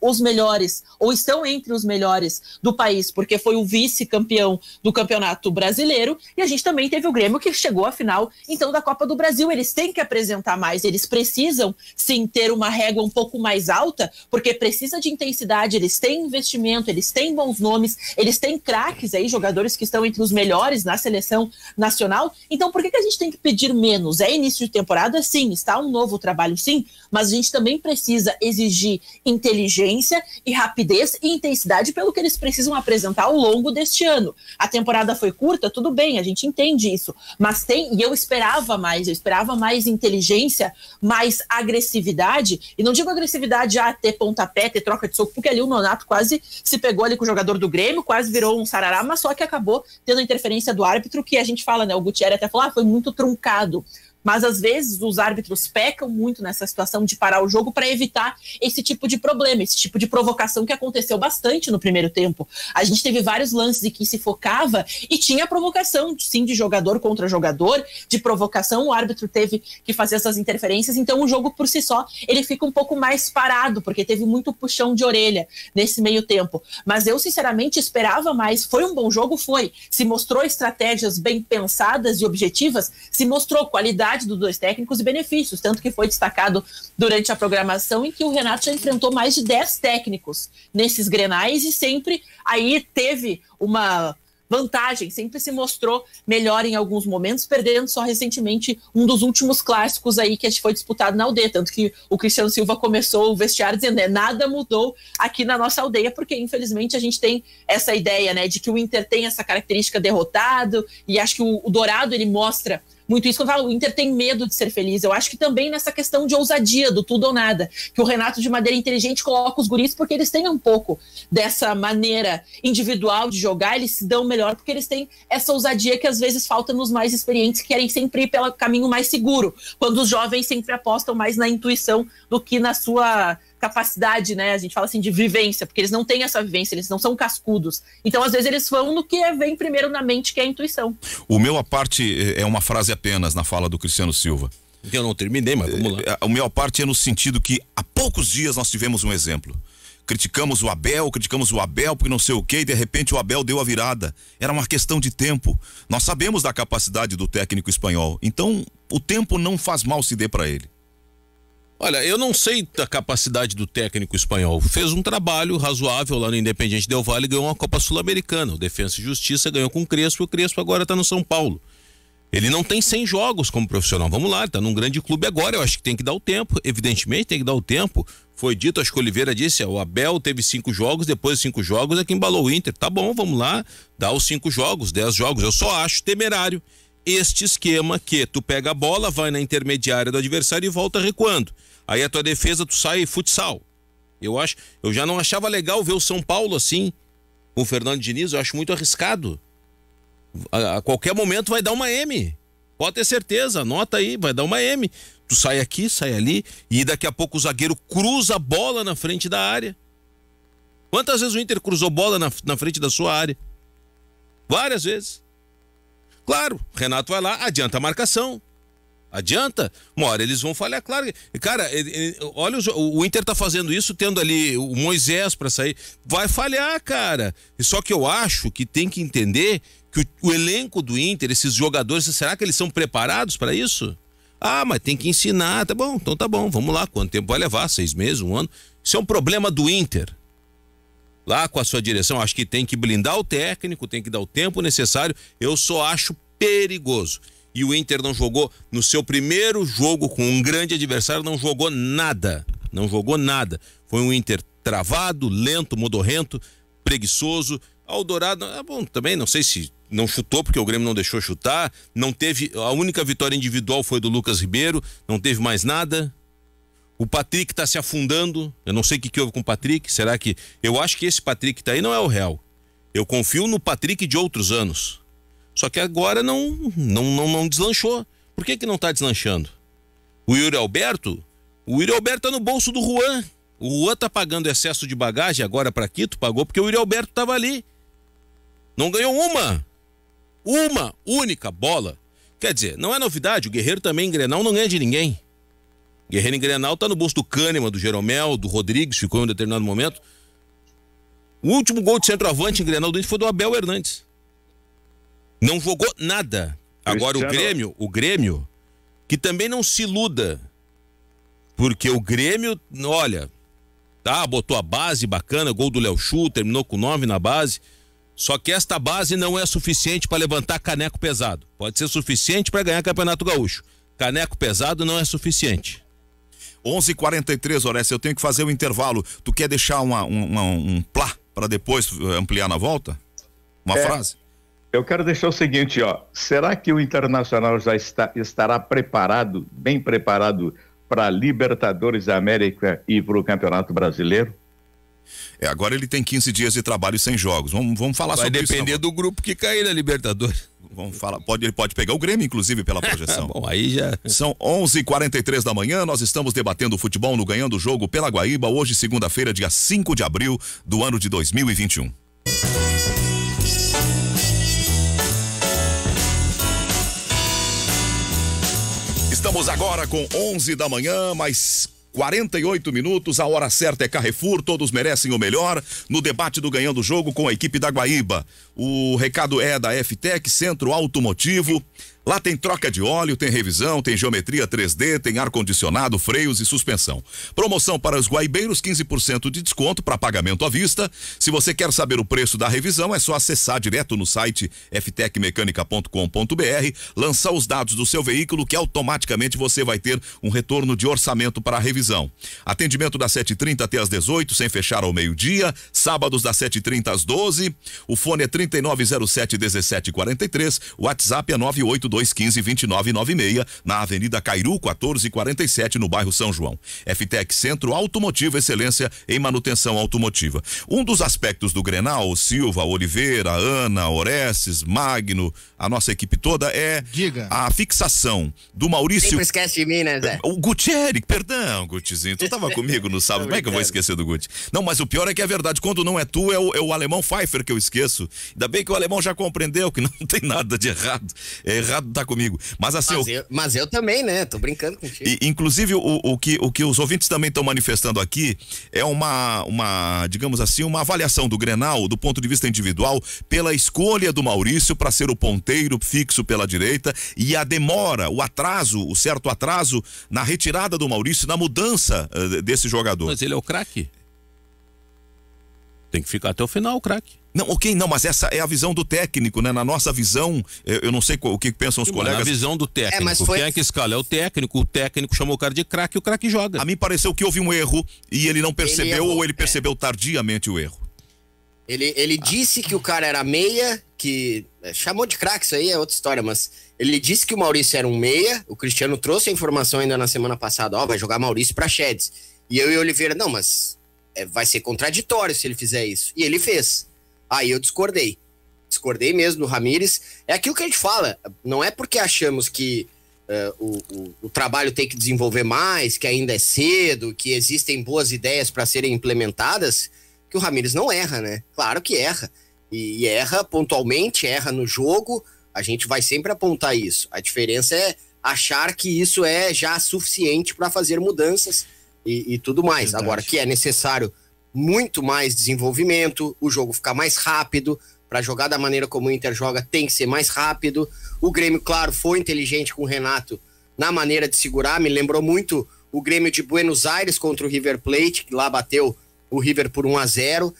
os melhores, ou estão entre os melhores do país, porque foi o vice-campeão do Campeonato Brasileiro, e a gente também teve o Grêmio que chegou à final, então, da Copa do Brasil. Eles têm que apresentar mais, eles precisam, sim, ter uma régua um pouco mais alta, porque precisa de intensidade, eles têm investimento, eles têm bons nomes, eles têm craques aí, jogadores que estão entre os melhores na seleção nacional. Então por que a gente tem que pedir menos? É início de temporada, sim, está um novo trabalho, sim, mas a gente também precisa exigir inteligência e rapidez e intensidade pelo que eles precisam apresentar ao longo deste ano. A temporada foi curta, tudo bem, a gente entende isso, mas e eu esperava mais inteligência, mais agressividade, e não digo agressividade ter pontapé, ter troca de soco, porque ali o Nonato quase se pegou ali com o jogador do Grêmio, quase virou um sarará, mas só que acabou tendo a interferência do árbitro, que a gente fala, né, o Gutierrez até falou, foi muito truncado. Mas às vezes os árbitros pecam muito nessa situação de parar o jogo para evitar esse tipo de problema, esse tipo de provocação que aconteceu bastante no primeiro tempo. A gente teve vários lances em que se focava e tinha provocação, sim, de jogador contra jogador, de provocação, o árbitro teve que fazer essas interferências, então o jogo por si só, ele fica um pouco mais parado, porque teve muito puxão de orelha nesse meio tempo. Mas eu sinceramente esperava mais, foi um bom jogo, se mostrou estratégias bem pensadas e objetivas, se mostrou qualidade qualidade dos dois técnicos e benefícios, tanto que foi destacado durante a programação em que o Renato já enfrentou mais de 10 técnicos nesses Grenais e sempre aí teve uma vantagem, sempre se mostrou melhor em alguns momentos, perdendo só recentemente um dos últimos clássicos aí que foi disputado na aldeia, tanto que o Cristiano Silva começou o vestiário dizendo, nada mudou aqui na nossa aldeia, porque infelizmente a gente tem essa ideia, né, de que o Inter tem essa característica derrotado, e acho que o Dourado, ele mostra muito isso, quando fala, o Inter tem medo de ser feliz. Eu acho que também nessa questão de ousadia, do tudo ou nada, que o Renato, de maneira inteligente, coloca os guris porque eles têm um pouco dessa maneira individual de jogar, eles se dão melhor porque eles têm essa ousadia que às vezes falta nos mais experientes, que querem sempre ir pelo caminho mais seguro, quando os jovens sempre apostam mais na intuição do que na sua capacidade, né, a gente fala assim de vivência, porque eles não têm essa vivência, eles não são cascudos, então às vezes eles vão no que vem primeiro na mente, que é a intuição. O meu à parte é uma frase apenas na fala do Cristiano Silva. Eu não terminei, mas vamos lá. O meu à parte é no sentido que há poucos dias nós tivemos um exemplo. Criticamos o Abel porque não sei o que, e de repente o Abel deu a virada. Era uma questão de tempo. Nós sabemos da capacidade do técnico espanhol, então o tempo não faz mal se dê para ele. Olha, eu não sei da capacidade do técnico espanhol. Fez um trabalho razoável lá no Independiente Del Valle e ganhou uma Copa Sul-Americana. O Defensa e Justiça ganhou com o Crespo e o Crespo agora está no São Paulo. Ele não tem 100 jogos como profissional. Vamos lá, ele tá num grande clube agora. Eu acho que tem que dar o tempo. Evidentemente tem que dar o tempo. Foi dito, acho que o Oliveira disse, o Abel teve 5 jogos, depois de 5 jogos é que embalou o Inter. Tá bom, vamos lá, dá os 5 jogos, 10 jogos. Eu só acho temerário este esquema que tu pega a bola, vai na intermediária do adversário e volta recuando. Aí a tua defesa, tu sai futsal. Eu já não achava legal ver o São Paulo assim, com o Fernando Diniz, eu acho muito arriscado. A qualquer momento vai dar uma M. Pode ter certeza, anota aí, vai dar uma M. Tu sai aqui, sai ali, e daqui a pouco o zagueiro cruza a bola na frente da área. Quantas vezes o Inter cruzou bola na frente da sua área? Várias vezes. Claro, Renato vai lá, adianta a marcação. Adianta? Uma hora eles vão falhar, claro. Cara, olha, o Inter tá fazendo isso, tendo ali o Moisés pra sair. Vai falhar, cara. Só que eu acho que tem que entender que o elenco do Inter, esses jogadores, será que eles são preparados para isso? Ah, mas tem que ensinar. Tá bom, então tá bom, vamos lá. Quanto tempo vai levar? 6 meses, 1 ano? Isso é um problema do Inter. Lá com a sua direção, acho que tem que blindar o técnico, tem que dar o tempo necessário. Eu só acho perigoso. E o Inter não jogou no seu primeiro jogo com um grande adversário, não jogou nada. Não jogou nada. Foi um Inter travado, lento, modorrento, preguiçoso. O Dourado, bom, também não sei se não chutou, porque o Grêmio não deixou chutar. Não teve, a única vitória individual foi do Lucas Ribeiro, não teve mais nada. O Patrick tá se afundando. Eu não sei o que houve com o Patrick. Será que... Eu acho que esse Patrick tá aí não é o real. Eu confio no Patrick de outros anos. Só que agora não deslanchou. Por que não tá deslanchando? O Yuri Alberto tá no bolso do Juan. O Juan tá pagando excesso de bagagem agora para Quito, pagou porque o Yuri Alberto tava ali. Não ganhou uma única bola. Quer dizer, não é novidade, o Guerreiro também em Grenal não ganha de ninguém. Guerreiro em Grenal tá no bolso do Kahneman, do Jeromel, do Rodrigues, ficou em um determinado momento. O último gol de centroavante em Grenal do Inter foi do Abel Hernandes. Não jogou nada. Agora o Grêmio, que também não se iluda, porque o Grêmio, olha, botou a base bacana, gol do Léo Chu, terminou com 9 na base, só que esta base não é suficiente para levantar caneco pesado. Pode ser suficiente para ganhar Campeonato Gaúcho. Caneco pesado não é suficiente. 11h43, Orestes, eu tenho que fazer o intervalo. Tu quer deixar um plá para depois ampliar na volta? Uma frase? Eu quero deixar o seguinte, será que o Internacional já estará preparado, bem preparado para Libertadores da América e para o Campeonato Brasileiro? Agora ele tem 15 dias de trabalho sem jogos. Vamos falar sobre isso. Vai depender do grupo que cair na Libertadores. Vamos falar, ele pode pegar o Grêmio, inclusive, pela projeção. Bom, aí já... São 11h43 da manhã, nós estamos debatendo o futebol no Ganhando o Jogo pela Guaíba, hoje segunda-feira, dia 5 de abril do ano de 2021. Estamos agora com 11 da manhã, mais 48 minutos, a hora certa é Carrefour, todos merecem o melhor no debate do Ganhando o Jogo com a equipe da Guaíba. O recado é da FTEC, Centro Automotivo. Lá tem troca de óleo, tem revisão, tem geometria 3D, tem ar-condicionado, freios e suspensão. Promoção para os guaibeiros, 15% de desconto para pagamento à vista. Se você quer saber o preço da revisão, é só acessar direto no site ftecmecanica.com.br, lançar os dados do seu veículo, que automaticamente você vai ter um retorno de orçamento para a revisão. Atendimento das 7h30 até às 18h, sem fechar ao meio-dia, sábados das 7h30 às 12h. O fone é 3907-1743, o WhatsApp é 98215-2996, na Avenida Cairu, 1447, no bairro São João. FTEC Centro Automotivo, excelência em manutenção automotiva. Um dos aspectos do Grenal, Silva, Oliveira, Ana, Orestes, Magno, a nossa equipe toda, é a fixação do Maurício. Sempre esquece de mim, né, Zé? O Gutierrez, perdão, Gutizinho, tu tava comigo no sábado, como é que eu vou esquecer do Guti? Não, mas o pior é que é verdade, quando não é tu, é o alemão Pfeiffer que eu esqueço. Ainda bem que o alemão já compreendeu que não tem nada de errado, é errado tá comigo. Mas assim... Mas eu também, né, tô brincando contigo. Inclusive, o que os ouvintes também estão manifestando aqui é digamos assim, uma avaliação do Grenal, do ponto de vista individual, pela escolha do Maurício para ser o ponteiro fixo pela direita e a demora, o certo atraso na retirada do Maurício, na mudança desse jogador. Mas ele é o craque. Tem que ficar até o final, o craque. Não, ok, não, mas essa é a visão do técnico, né? Na nossa visão, eu não sei o que pensam os colegas. Na visão do técnico, quem é que escala? É o técnico chamou o cara de craque e o craque joga. A mim pareceu que houve um erro e ele não percebeu, ou ele percebeu tardiamente o erro. Ele disse que o cara era meia, que chamou de craque, isso aí é outra história, mas ele disse que o Maurício era um meia, o Cristiano trouxe a informação ainda na semana passada, vai jogar Maurício pra Chedes. E eu e o Oliveira, não, mas vai ser contraditório se ele fizer isso. E ele fez. Aí eu discordei mesmo do Ramires. É aquilo que a gente fala, não é porque achamos que o trabalho tem que desenvolver mais, que ainda é cedo, que existem boas ideias para serem implementadas, que o Ramires não erra, né? Claro que erra. E erra pontualmente, erra no jogo, a gente vai sempre apontar isso. A diferença é achar que isso é já suficiente para fazer mudanças e tudo mais. Verdade. Agora, que é necessário muito mais desenvolvimento, o jogo ficar mais rápido, para jogar da maneira como o Inter joga tem que ser mais rápido. O Grêmio, claro, foi inteligente com o Renato na maneira de segurar, me lembrou muito o Grêmio de Buenos Aires contra o River Plate, que lá bateu o River por 1-0,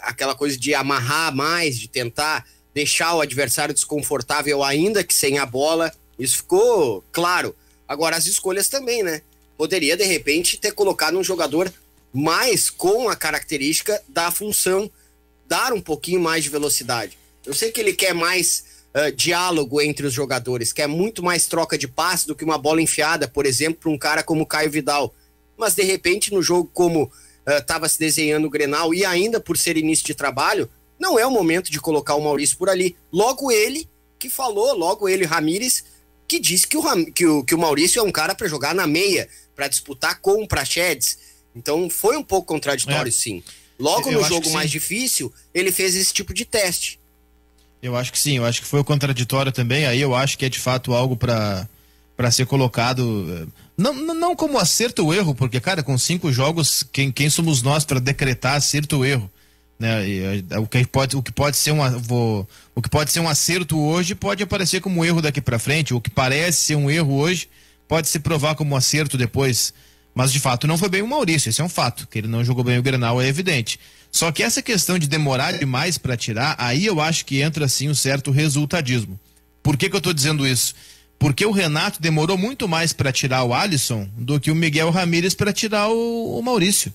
aquela coisa de amarrar mais, de tentar deixar o adversário desconfortável ainda que sem a bola, isso ficou claro. Agora as escolhas também, né? Poderia de repente ter colocado um jogador mais com a característica da função, dar um pouquinho mais de velocidade. Eu sei que ele quer mais diálogo entre os jogadores, quer muito mais troca de passe do que uma bola enfiada, por exemplo, para um cara como o Caio Vidal. Mas de repente no jogo como estava se desenhando o Grenal e ainda por ser início de trabalho, não é o momento de colocar o Maurício por ali. Logo ele que falou, Ramires, que disse que o Maurício é um cara para jogar na meia, para disputar com o Praxedes. Então foi um pouco contraditório, sim. Logo no jogo mais difícil, ele fez esse tipo de teste. Eu acho que sim, eu acho que foi o contraditório também. Aí eu acho que é de fato algo para ser colocado, não como acerto ou erro, porque, cara, com 5 jogos, quem somos nós para decretar acerto ou erro? Né? O que pode ser um acerto hoje pode aparecer como um erro daqui para frente. O que parece ser um erro hoje pode se provar como um acerto depois. Mas de fato não foi bem o Maurício, esse é um fato, que ele não jogou bem o Grenal, é evidente. Só que essa questão de demorar demais para tirar, aí eu acho que entra sim um certo resultadismo. Por que eu estou dizendo isso? Porque o Renato demorou muito mais para tirar o Alisson do que o Miguel Ramírez para tirar o Maurício.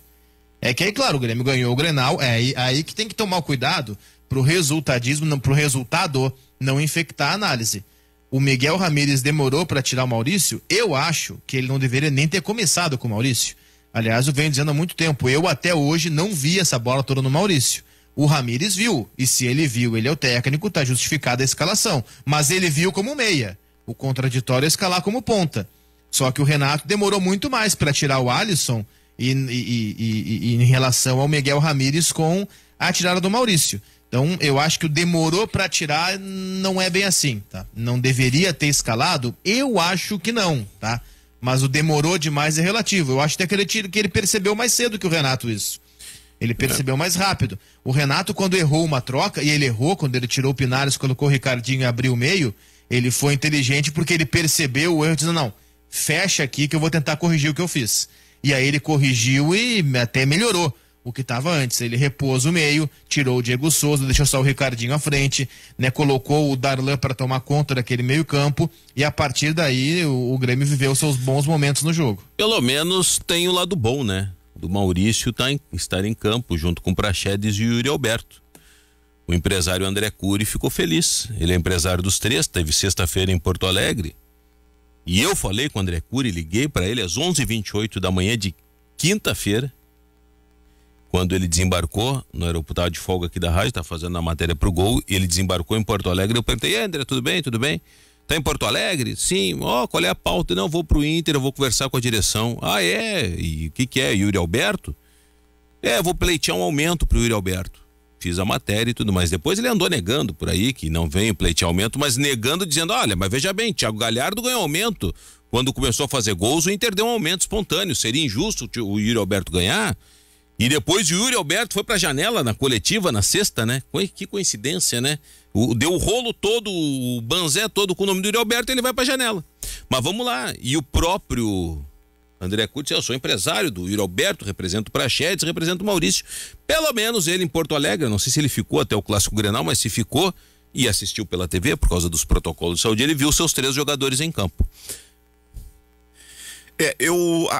É que aí, claro, o Grêmio ganhou o Grenal, é aí que tem que tomar cuidado pro resultadismo, pro resultado não infectar a análise. O Miguel Ramírez demorou para tirar o Maurício, eu acho que ele não deveria nem ter começado com o Maurício. Aliás, eu venho dizendo há muito tempo, eu até hoje não vi essa bola toda no Maurício. O Ramírez viu, e se ele viu, ele é o técnico, tá justificada a escalação. Mas ele viu como meia. O contraditório é escalar como ponta. Só que o Renato demorou muito mais para tirar o Alisson e em relação ao Miguel Ramírez com a tirada do Maurício. Então, eu acho que o demorou para tirar não é bem assim, tá? Não deveria ter escalado? Eu acho que não, tá? Mas o demorou demais é relativo. Eu acho até que ele percebeu mais cedo que o Renato isso. Ele percebeu mais rápido. O Renato, quando errou uma troca, e ele errou quando ele tirou o Pinares, colocou o Ricardinho e abriu o meio, Ele foi inteligente porque ele percebeu o erro, dizendo, não, fecha aqui que eu vou tentar corrigir o que eu fiz. E aí ele corrigiu e até melhorou o que estava antes. Ele repôs o meio, tirou o Diego Souza, deixou só o Ricardinho à frente, né, colocou o Darlan para tomar conta daquele meio campo, e a partir daí o Grêmio viveu seus bons momentos no jogo. Pelo menos tem o lado bom, né? Do Maurício estar em campo junto com o Praxedes e o Yuri Alberto. O empresário André Cury ficou feliz. Ele é empresário dos três, teve sexta-feira em Porto Alegre. E eu falei com o André Cury, liguei para ele às 11h28 da manhã de quinta-feira, quando ele desembarcou no aeroporto de folga aqui da rádio, tá fazendo a matéria pro Gol, e ele desembarcou em Porto Alegre. Eu perguntei, e aí, André, tudo bem? Tudo bem? Tá em Porto Alegre? Sim. Qual é a pauta? Não, vou pro Inter, eu vou conversar com a direção. Ah, é? E o que é? Yuri Alberto? Eu vou pleitear um aumento pro Yuri Alberto. Fiz a matéria e tudo mais. Depois ele andou negando por aí que não vem pleitear aumento, mas negando, dizendo, olha, mas veja bem, Thiago Galhardo ganhou aumento. Quando começou a fazer gols, o Inter deu um aumento espontâneo. Seria injusto o Yuri Alberto ganhar? E depois o Yuri Alberto foi pra janela na coletiva, na sexta, né? Que coincidência, né? Deu o rolo todo, o banzé todo com o nome do Yuri Alberto, ele vai pra janela. Mas vamos lá. E o próprio André Curtis, eu sou empresário do Yuri Alberto, represento o Praxedes, represento o Maurício. Pelo menos ele em Porto Alegre, não sei se ele ficou até o Clássico Grenal, mas se ficou e assistiu pela TV por causa dos protocolos de saúde, ele viu seus 3 jogadores em campo.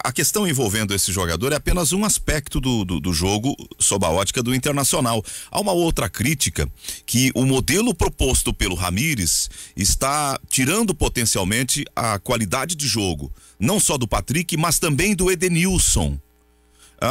A questão envolvendo esse jogador é apenas um aspecto do jogo sob a ótica do Internacional. Há uma outra crítica, que o modelo proposto pelo Ramires está tirando potencialmente a qualidade de jogo, não só do Patrick, mas também do Edenilson.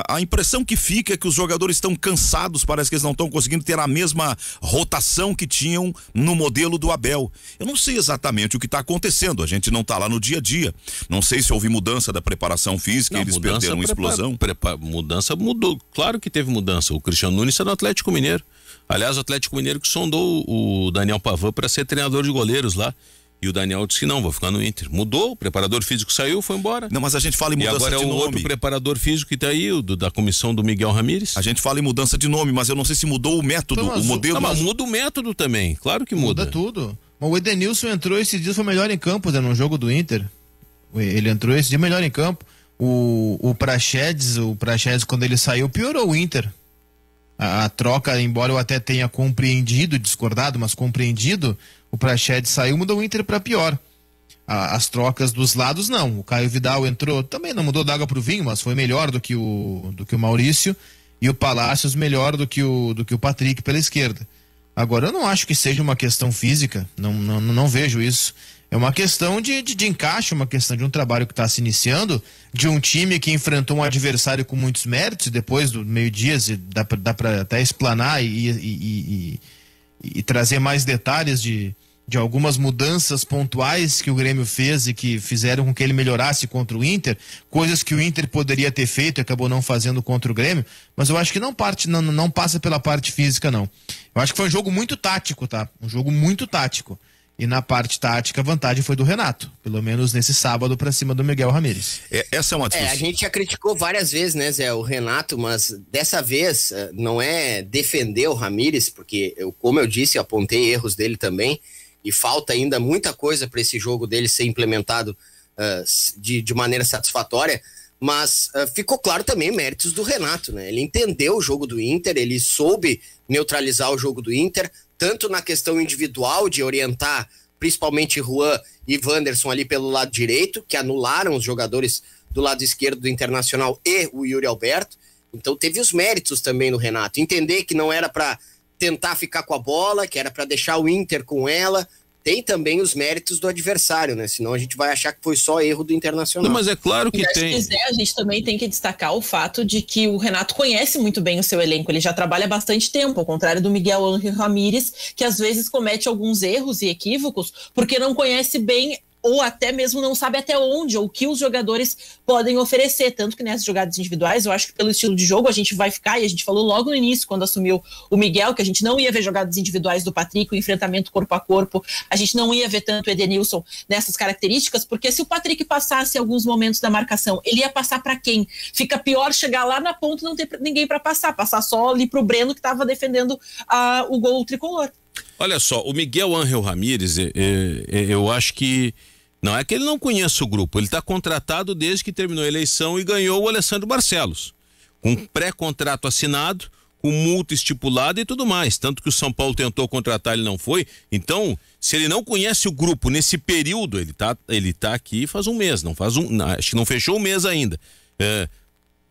A impressão que fica é que os jogadores estão cansados, parece que eles não estão conseguindo ter a mesma rotação que tinham no modelo do Abel. Eu não sei exatamente o que está acontecendo, a gente não está lá no dia a dia. Não sei se houve mudança da preparação física, eles perderam explosão. Mudança mudou, claro que teve mudança. O Cristiano Nunes está no Atlético Mineiro. Aliás, o Atlético Mineiro que sondou o Daniel Pavan para ser treinador de goleiros lá. E o Daniel disse que não, vou ficar no Inter. Mudou, o preparador físico saiu, foi embora. Não, mas a gente fala em mudança de nome. E agora é o outro preparador físico que tá aí, da comissão do Miguel Ramires. A gente fala em mudança de nome, mas eu não sei se mudou o método, então, o modelo. Não, mas muda o método também, claro que muda. Muda tudo. O Edenilson entrou esse dia, foi melhor em campo, né, no jogo do Inter. Ele entrou esse dia melhor em campo. O Praxedes, quando ele saiu, piorou o Inter. A troca, embora eu até tenha compreendido, discordado, mas compreendido, o Praxedes saiu, mudou o Inter para pior. As trocas dos lados, não. O Caio Vidal entrou, também não mudou da água pro vinho, mas foi melhor do que o Maurício, e o Palácios melhor do que o Patrick pela esquerda. Agora, eu não acho que seja uma questão física, não vejo isso. É uma questão de encaixe, uma questão de um trabalho que está se iniciando, de um time que enfrentou um adversário com muitos méritos, depois do meio-dia dá para até explanar e trazer mais detalhes de algumas mudanças pontuais que o Grêmio fez e que fizeram com que ele melhorasse contra o Inter, coisas que o Inter poderia ter feito e acabou não fazendo contra o Grêmio, mas eu acho que não passa pela parte física, não. Eu acho que foi um jogo muito tático, tá? Um jogo muito tático. E na parte tática, a vantagem foi do Renato, pelo menos nesse sábado, para cima do Miguel Ramires. Essa é uma discussão. A gente já criticou várias vezes, né, Zé, o Renato, mas dessa vez não é defender o Ramires, porque, como eu disse, eu apontei erros dele também, e falta ainda muita coisa para esse jogo dele ser implementado de maneira satisfatória, mas ficou claro também méritos do Renato, né? Ele entendeu o jogo do Inter, ele soube neutralizar o jogo do Inter, tanto na questão individual de orientar principalmente Juan e Wanderson ali pelo lado direito, que anularam os jogadores do lado esquerdo do Internacional e o Yuri Alberto. Então teve os méritos também no Renato, entender que não era para tentar ficar com a bola, que era para deixar o Inter com ela. Tem também os méritos do adversário, né? Senão a gente vai achar que foi só erro do Internacional. Não, mas é claro que tem. Se quiser, a gente também tem que destacar o fato de que o Renato conhece muito bem o seu elenco. Ele já trabalha há bastante tempo, ao contrário do Miguel Ángel Ramírez, que às vezes comete alguns erros e equívocos porque não conhece bem ou até mesmo não sabe até onde ou o que os jogadores podem oferecer, tanto que nessas jogadas individuais, eu acho que pelo estilo de jogo a gente vai ficar, e a gente falou logo no início, quando assumiu o Miguel, que a gente não ia ver jogadas individuais do Patrick, o enfrentamento corpo a corpo, a gente não ia ver tanto o Edenilson nessas características, porque se o Patrick passasse alguns momentos da marcação, ele ia passar para quem? Fica pior chegar lá na ponta e não ter ninguém para passar só ali pro Breno, que estava defendendo o gol tricolor. Olha só, o Miguel Ángel Ramírez, eu acho que não é que ele não conheça o grupo, ele está contratado desde que terminou a eleição e ganhou o Alessandro Barcelos, com pré-contrato assinado, com multa estipulada e tudo mais, tanto que o São Paulo tentou contratar, ele não foi. Então, se ele não conhece o grupo nesse período, ele tá aqui faz um mês, acho que não fechou um mês ainda,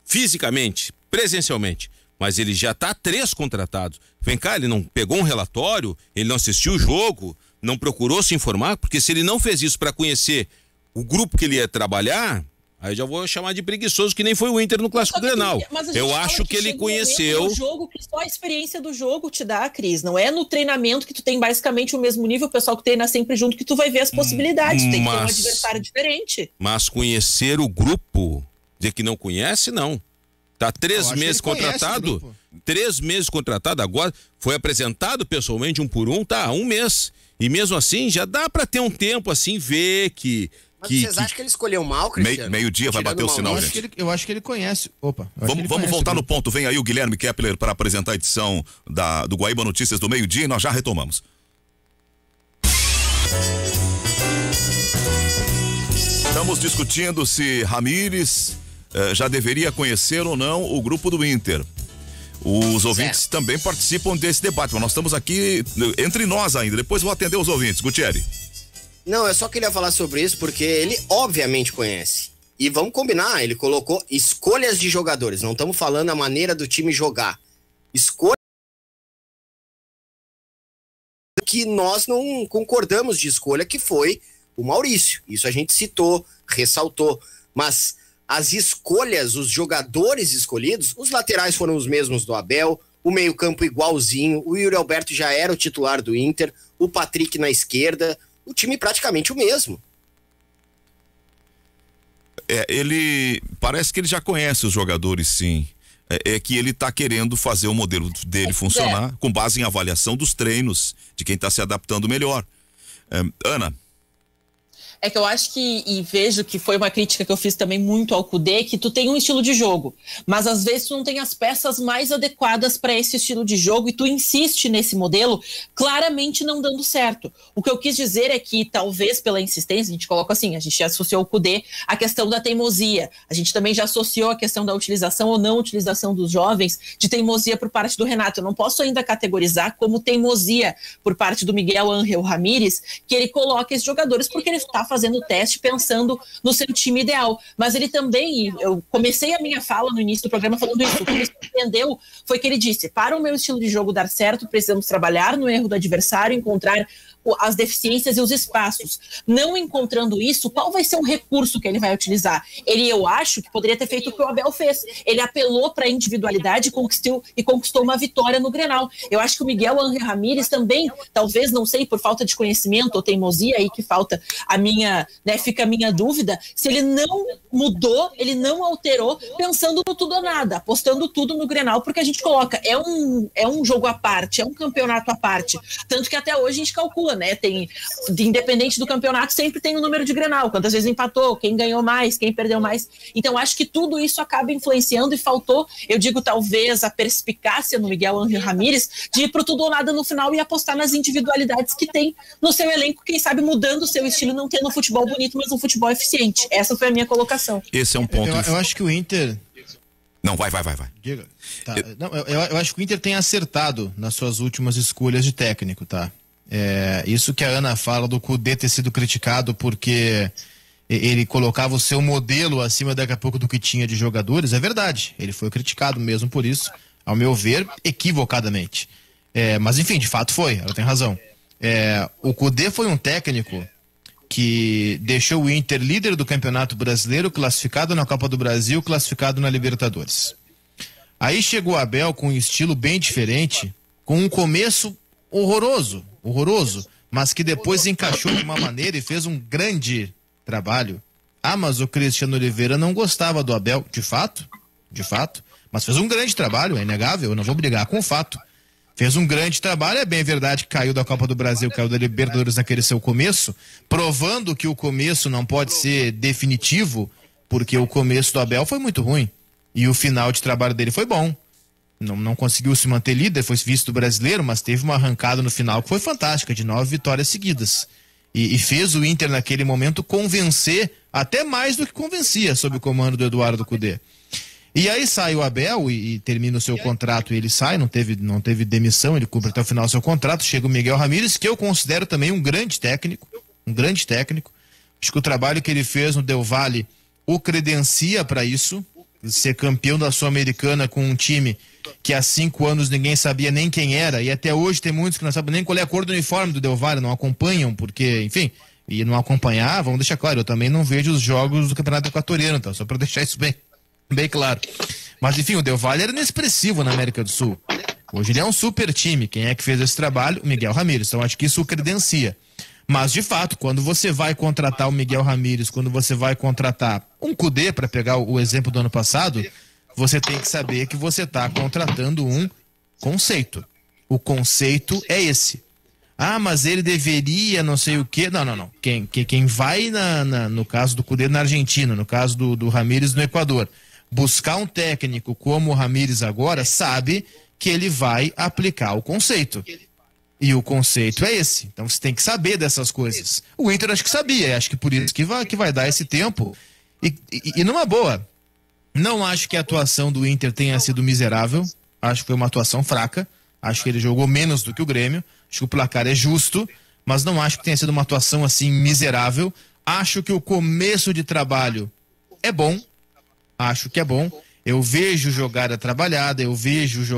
fisicamente, presencialmente, mas ele já tá 3 contratados. Vem cá, ele não pegou um relatório, ele não assistiu o jogo, não procurou se informar, porque se ele não fez isso para conhecer o grupo que ele ia trabalhar, aí já vou chamar de preguiçoso, que nem foi o Inter no Clássico Grenal. Eu acho que ele conheceu... Um jogo que só a experiência do jogo te dá, Cris. Não é no treinamento que tu tem basicamente o mesmo nível, o pessoal que treina sempre junto, que tu vai ver as possibilidades. Tem que ter um adversário diferente. Mas conhecer o grupo, dizer que não conhece, não. Tá 3 meses contratado, 3 meses contratado, agora foi apresentado pessoalmente um por um, tá, 1 mês. E mesmo assim, já dá pra ter um tempo assim, ver que... Vocês acham que ele escolheu mal, Cristiano? Meio-dia vai bater o sinal, gente. Eu acho que ele conhece. Opa. Vamos voltar no ponto. Vem aí o Guilherme Kepler para apresentar a edição do Guaíba Notícias do meio-dia e nós já retomamos. Estamos discutindo se Ramírez já deveria conhecer ou não o grupo do Inter. Os ouvintes também participam desse debate, mas nós estamos aqui entre nós ainda. Depois vou atender os ouvintes. Gutierre. Não, eu só queria falar sobre isso porque ele obviamente conhece. E vamos combinar, ele colocou escolhas de jogadores. Não estamos falando a maneira do time jogar. Escolha que nós não concordamos de escolha, que foi o Maurício. Isso a gente citou, ressaltou. Mas as escolhas, os jogadores escolhidos, os laterais foram os mesmos do Abel, o meio-campo igualzinho, o Yuri Alberto já era o titular do Inter, o Patrick na esquerda, o time praticamente o mesmo. Ele parece que ele já conhece os jogadores, sim. É que ele tá querendo fazer o modelo dele funcionar com base em avaliação dos treinos, de quem tá se adaptando melhor. Ana. É que eu acho que, e vejo que foi uma crítica que eu fiz também muito ao Kudê, que tu tem um estilo de jogo, mas às vezes tu não tem as peças mais adequadas para esse estilo de jogo e tu insiste nesse modelo, claramente não dando certo. O que eu quis dizer é que talvez pela insistência, a gente coloca assim, a gente já associou o Kudê à questão da teimosia, a gente também já associou a questão da utilização ou não utilização dos jovens de teimosia por parte do Renato. Eu não posso ainda categorizar como teimosia por parte do Miguel Ángel Ramírez, que ele coloca esses jogadores porque ele está fazendo o teste pensando no seu time ideal, mas ele também, eu comecei a minha fala no início do programa falando isso, o que ele entendeu foi que ele disse, para o meu estilo de jogo dar certo, precisamos trabalhar no erro do adversário, encontrar as deficiências e os espaços. Não encontrando isso, qual vai ser o recurso que ele vai utilizar? Eu acho que poderia ter feito o que o Abel fez. Ele apelou para a individualidade e conquistou uma vitória no Grenal. Eu acho que o Miguel Ángel Ramírez também, talvez, não sei, por falta de conhecimento ou teimosia, aí que falta fica a minha dúvida, se ele não mudou, ele não alterou, pensando no tudo ou nada, apostando tudo no Grenal, porque a gente coloca, é um jogo à parte, é um campeonato à parte. Tanto que até hoje a gente calcula, né? Independente do campeonato, sempre tem o número de Grenal, quantas vezes empatou, quem ganhou mais, quem perdeu mais. Então acho que tudo isso acaba influenciando e faltou, eu digo, talvez a perspicácia no Miguel Ángel Ramírez de ir pro tudo ou nada no final e apostar nas individualidades que tem no seu elenco, quem sabe mudando o seu estilo, não tendo um futebol bonito, mas um futebol eficiente. Essa foi a minha colocação. Esse é um ponto. Eu acho que o Inter... Não, vai. Diga. Tá. Eu acho que o Inter tem acertado nas suas últimas escolhas de técnico, tá? Isso que a Ana fala do Kudê ter sido criticado porque ele colocava o seu modelo acima daqui a pouco do que tinha de jogadores, é verdade, ele foi criticado mesmo por isso, ao meu ver, equivocadamente. Mas enfim, de fato foi, ela tem razão. O Kudê foi um técnico que deixou o Inter líder do Campeonato Brasileiro, classificado na Copa do Brasil, classificado na Libertadores. Aí chegou o Abel com um estilo bem diferente, com um começo horroroso, mas que depois encaixou de uma maneira e fez um grande trabalho. Mas o Cristiano Oliveira não gostava do Abel, de fato, mas fez um grande trabalho, é inegável, eu não vou brigar com o fato. Fez um grande trabalho, é bem verdade que caiu da Copa do Brasil, caiu da Libertadores naquele seu começo, provando que o começo não pode ser definitivo, porque o começo do Abel foi muito ruim, e o final de trabalho dele foi bom. não conseguiu se manter líder, foi vice do Brasileiro, mas teve uma arrancada no final que foi fantástica, de 9 vitórias seguidas. E fez o Inter naquele momento convencer, até mais do que convencia, sob o comando do Eduardo Cudê. E aí sai o Abel e termina o seu contrato e ele sai, não teve demissão, ele cumpre até o final do seu contrato, chega o Miguel Ramírez, que eu considero também um grande técnico. Acho que o trabalho que ele fez no Del Valle o credencia para isso, ser campeão da Sul-Americana com um time que há 5 anos ninguém sabia nem quem era, e até hoje tem muitos que não sabem nem qual é a cor do uniforme do Del Valle, não acompanham, porque, enfim, e não acompanhar, vamos deixar claro, eu também não vejo os jogos do Campeonato Equatoriano, então, só para deixar isso bem claro. Mas, enfim, o Del Valle era inexpressivo na América do Sul. Hoje ele é um super time. Quem é que fez esse trabalho? O Miguel Ramírez. Então, acho que isso o credencia. Mas, de fato, quando você vai contratar o Miguel Ramírez, quando você vai contratar um Cudê, para pegar o exemplo do ano passado, você tem que saber que você está contratando um conceito. O conceito é esse. Ah, mas ele deveria não sei o quê. Não. Quem vai, no caso do Cudê na Argentina, no caso do Ramírez no Equador, buscar um técnico como o Ramírez agora, sabe que ele vai aplicar o conceito. E o conceito é esse. Então você tem que saber dessas coisas. O Inter acho que sabia, acho que por isso que vai dar esse tempo. E numa boa, não acho que a atuação do Inter tenha sido miserável. Acho que foi uma atuação fraca. Acho que ele jogou menos do que o Grêmio. Acho que o placar é justo, mas não acho que tenha sido uma atuação assim miserável. Acho que o começo de trabalho é bom. Acho que é bom. Eu vejo jogada trabalhada, eu vejo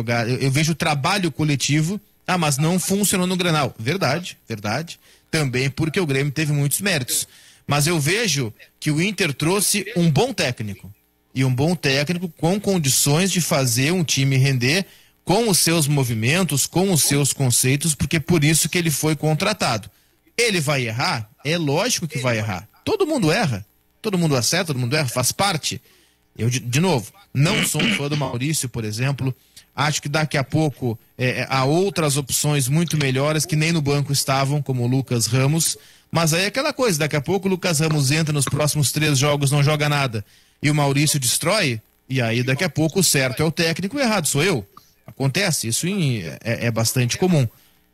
o trabalho coletivo. Ah, mas não funcionou no Grenal. Verdade. Também porque o Grêmio teve muitos méritos. Mas eu vejo que o Inter trouxe um bom técnico. E um bom técnico com condições de fazer um time render com os seus movimentos, com os seus conceitos, porque é por isso que ele foi contratado. Ele vai errar? É lógico que vai errar. Todo mundo erra. Todo mundo acerta, todo mundo erra, faz parte. Eu, de novo, não sou um fã do Maurício, por exemplo. Acho que daqui a pouco há outras opções muito melhores que nem no banco estavam, como o Lucas Ramos. Mas aí é aquela coisa, daqui a pouco o Lucas Ramos entra nos próximos 3 jogos, não joga nada, e o Maurício destrói, e aí daqui a pouco o certo é o técnico, o errado sou eu. Acontece, isso é bastante comum.